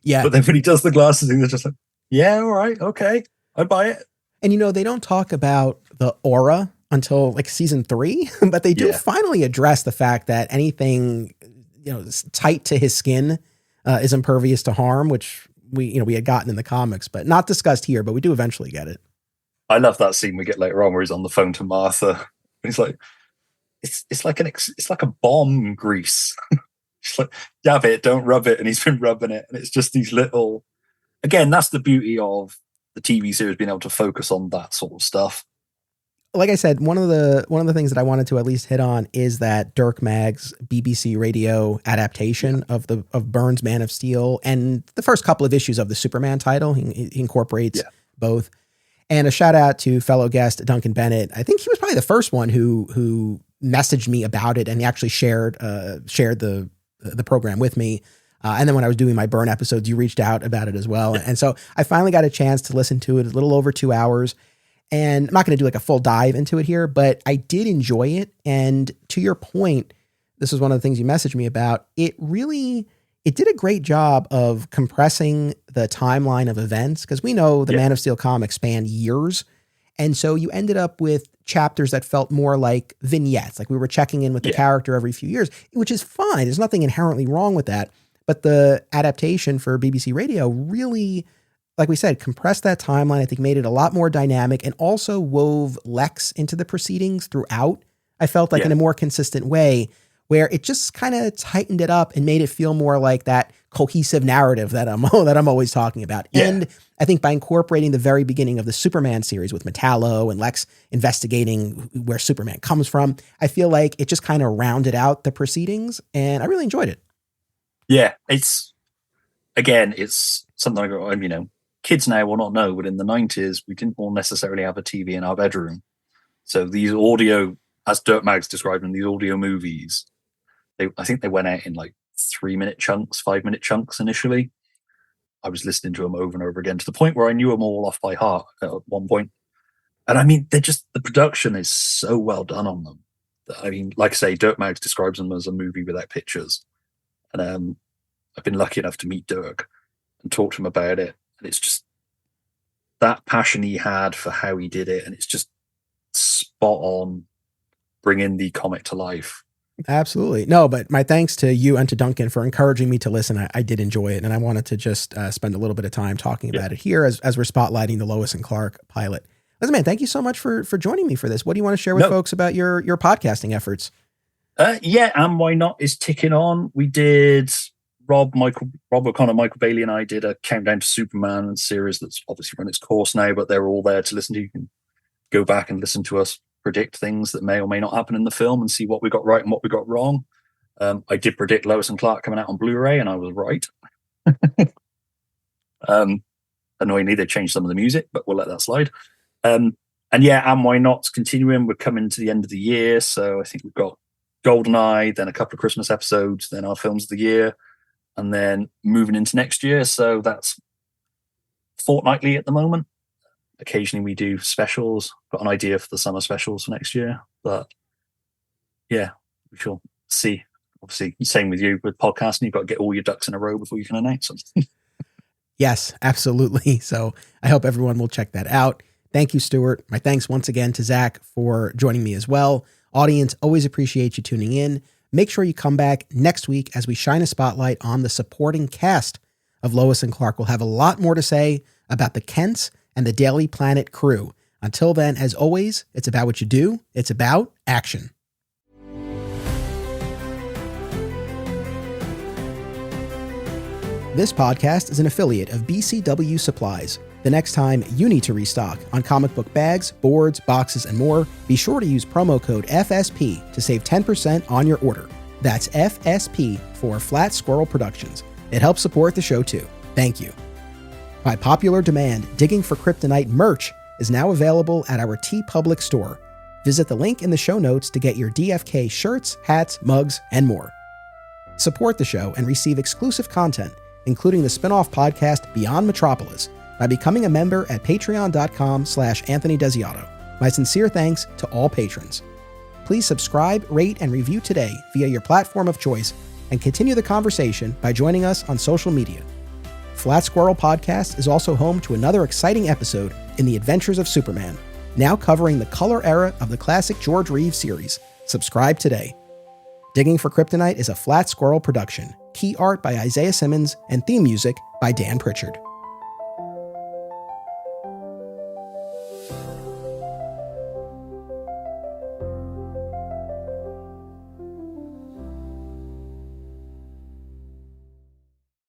Yeah. But then when he does the glasses thing, they're just like, yeah, all right, okay, I'd buy it. And, they don't talk about the aura until like season 3, but they do finally address the fact that anything, tight to his skin is impervious to harm, which we had gotten in the comics, but not discussed here, but we do eventually get it. I love that scene we get later on where he's on the phone to Martha. He's like, it's like a bomb grease. It's like, dab it, don't rub it. And he's been rubbing it. And it's just these little, again, that's the beauty of the TV series being able to focus on that sort of stuff. like I said, one of the things that I wanted to at least hit on is that Dirk Mag's BBC Radio adaptation of Byrne's Man of Steel and the first couple of issues of the Superman title. He incorporates both. And a shout out to fellow guest Duncan Bennett. I think he was probably the first one who messaged me about it, and he actually shared the program with me. And then when I was doing my Byrne episodes, you reached out about it as well. And so I finally got a chance to listen to it, a little over 2 hours. And I'm not going to do like a full dive into it here, but I did enjoy it. And to your point, this is one of the things you messaged me about. It did a great job of compressing the timeline of events, because we know the Man of Steel comics span years. And so you ended up with chapters that felt more like vignettes, like we were checking in with the character every few years, which is fine. There's nothing inherently wrong with that. But the adaptation for BBC Radio really, like we said, compressed that timeline. I think made it a lot more dynamic, and also wove LEX into the proceedings throughout. I felt like in a more consistent way, where it just kind of tightened it up and made it feel more like that cohesive narrative that I'm always talking about. Yeah. And I think by incorporating the very beginning of the Superman series with Metallo and Lex investigating where Superman comes from, I feel like it just kind of rounded out the proceedings, and I really enjoyed it. Yeah, it's something I go, kids now will not know, but in the 90s, we didn't all necessarily have a TV in our bedroom. So these audio, as Dirk Maggs described them, these audio movies, I think they went out in like 3-minute chunks, 5-minute chunks initially. I was listening to them over and over again to the point where I knew them all off by heart at one point. And I mean, the production is so well done on them. I mean, like I say, Dirk Maggs describes them as a movie without pictures. And I've been lucky enough to meet Dirk and talk to him about it. And it's just that passion he had for how he did it. And it's just spot on bringing the comic to life. Absolutely. No, but my thanks to you and to Duncan for encouraging me to listen. I did enjoy it. And I wanted to just spend a little bit of time talking about it here as we're spotlighting the Lois and Clark pilot. Listen, man, thank you so much for joining me for this. What do you want to share with folks about your podcasting efforts? And Why Not is ticking on. We did Rob O'Connor, Michael Bailey, and I did a Countdown to Superman series that's obviously run its course now, but they're all there to listen to. You can go back and listen to us predict things that may or may not happen in the film and see what we got right and what we got wrong. I did predict Lois and Clark coming out on Blu-ray, and I was right. Annoyingly, they changed some of the music, but we'll let that slide. And Why Not's continuing. We're coming to the end of the year, so I think we've got GoldenEye, then a couple of Christmas episodes, then our films of the year, and then moving into next year. So that's fortnightly at the moment. Occasionally we do specials. Got an idea for the summer specials for next year, but yeah, we shall see. Obviously, same with you with podcasting. You've got to get all your ducks in a row before you can announce them. Yes, absolutely. So I hope everyone will check that out. Thank you, Stuart. My thanks once again to Zach for joining me as well. Audience, always appreciate you tuning in. Make sure you come back next week as we shine a spotlight on the supporting cast of Lois and Clark. We'll have a lot more to say about the Kents and the Daily Planet crew. Until then, as always, it's about what you do. It's about action. This podcast is an affiliate of BCW Supplies. The next time you need to restock on comic book bags, boards, boxes, and more, be sure to use promo code FSP to save 10% on your order. That's FSP for Flat Squirrel Productions. It helps support the show too. Thank you. By popular demand, Digging for Kryptonite merch is now available at our TeePublic store. Visit the link in the show notes to get your DFK shirts, hats, mugs, and more. Support the show and receive exclusive content, including the spin-off podcast Beyond Metropolis, by becoming a member at patreon.com/Anthony Desiato. My sincere thanks to all patrons. Please subscribe, rate, and review today via your platform of choice, and continue the conversation by joining us on social media. Flat Squirrel Podcast is also home to another exciting episode in the Adventures of Superman, now covering the color era of the classic George Reeves series. Subscribe today. Digging for Kryptonite is a Flat Squirrel production. Key art by Isaiah Simmons and theme music by Dan Pritchard.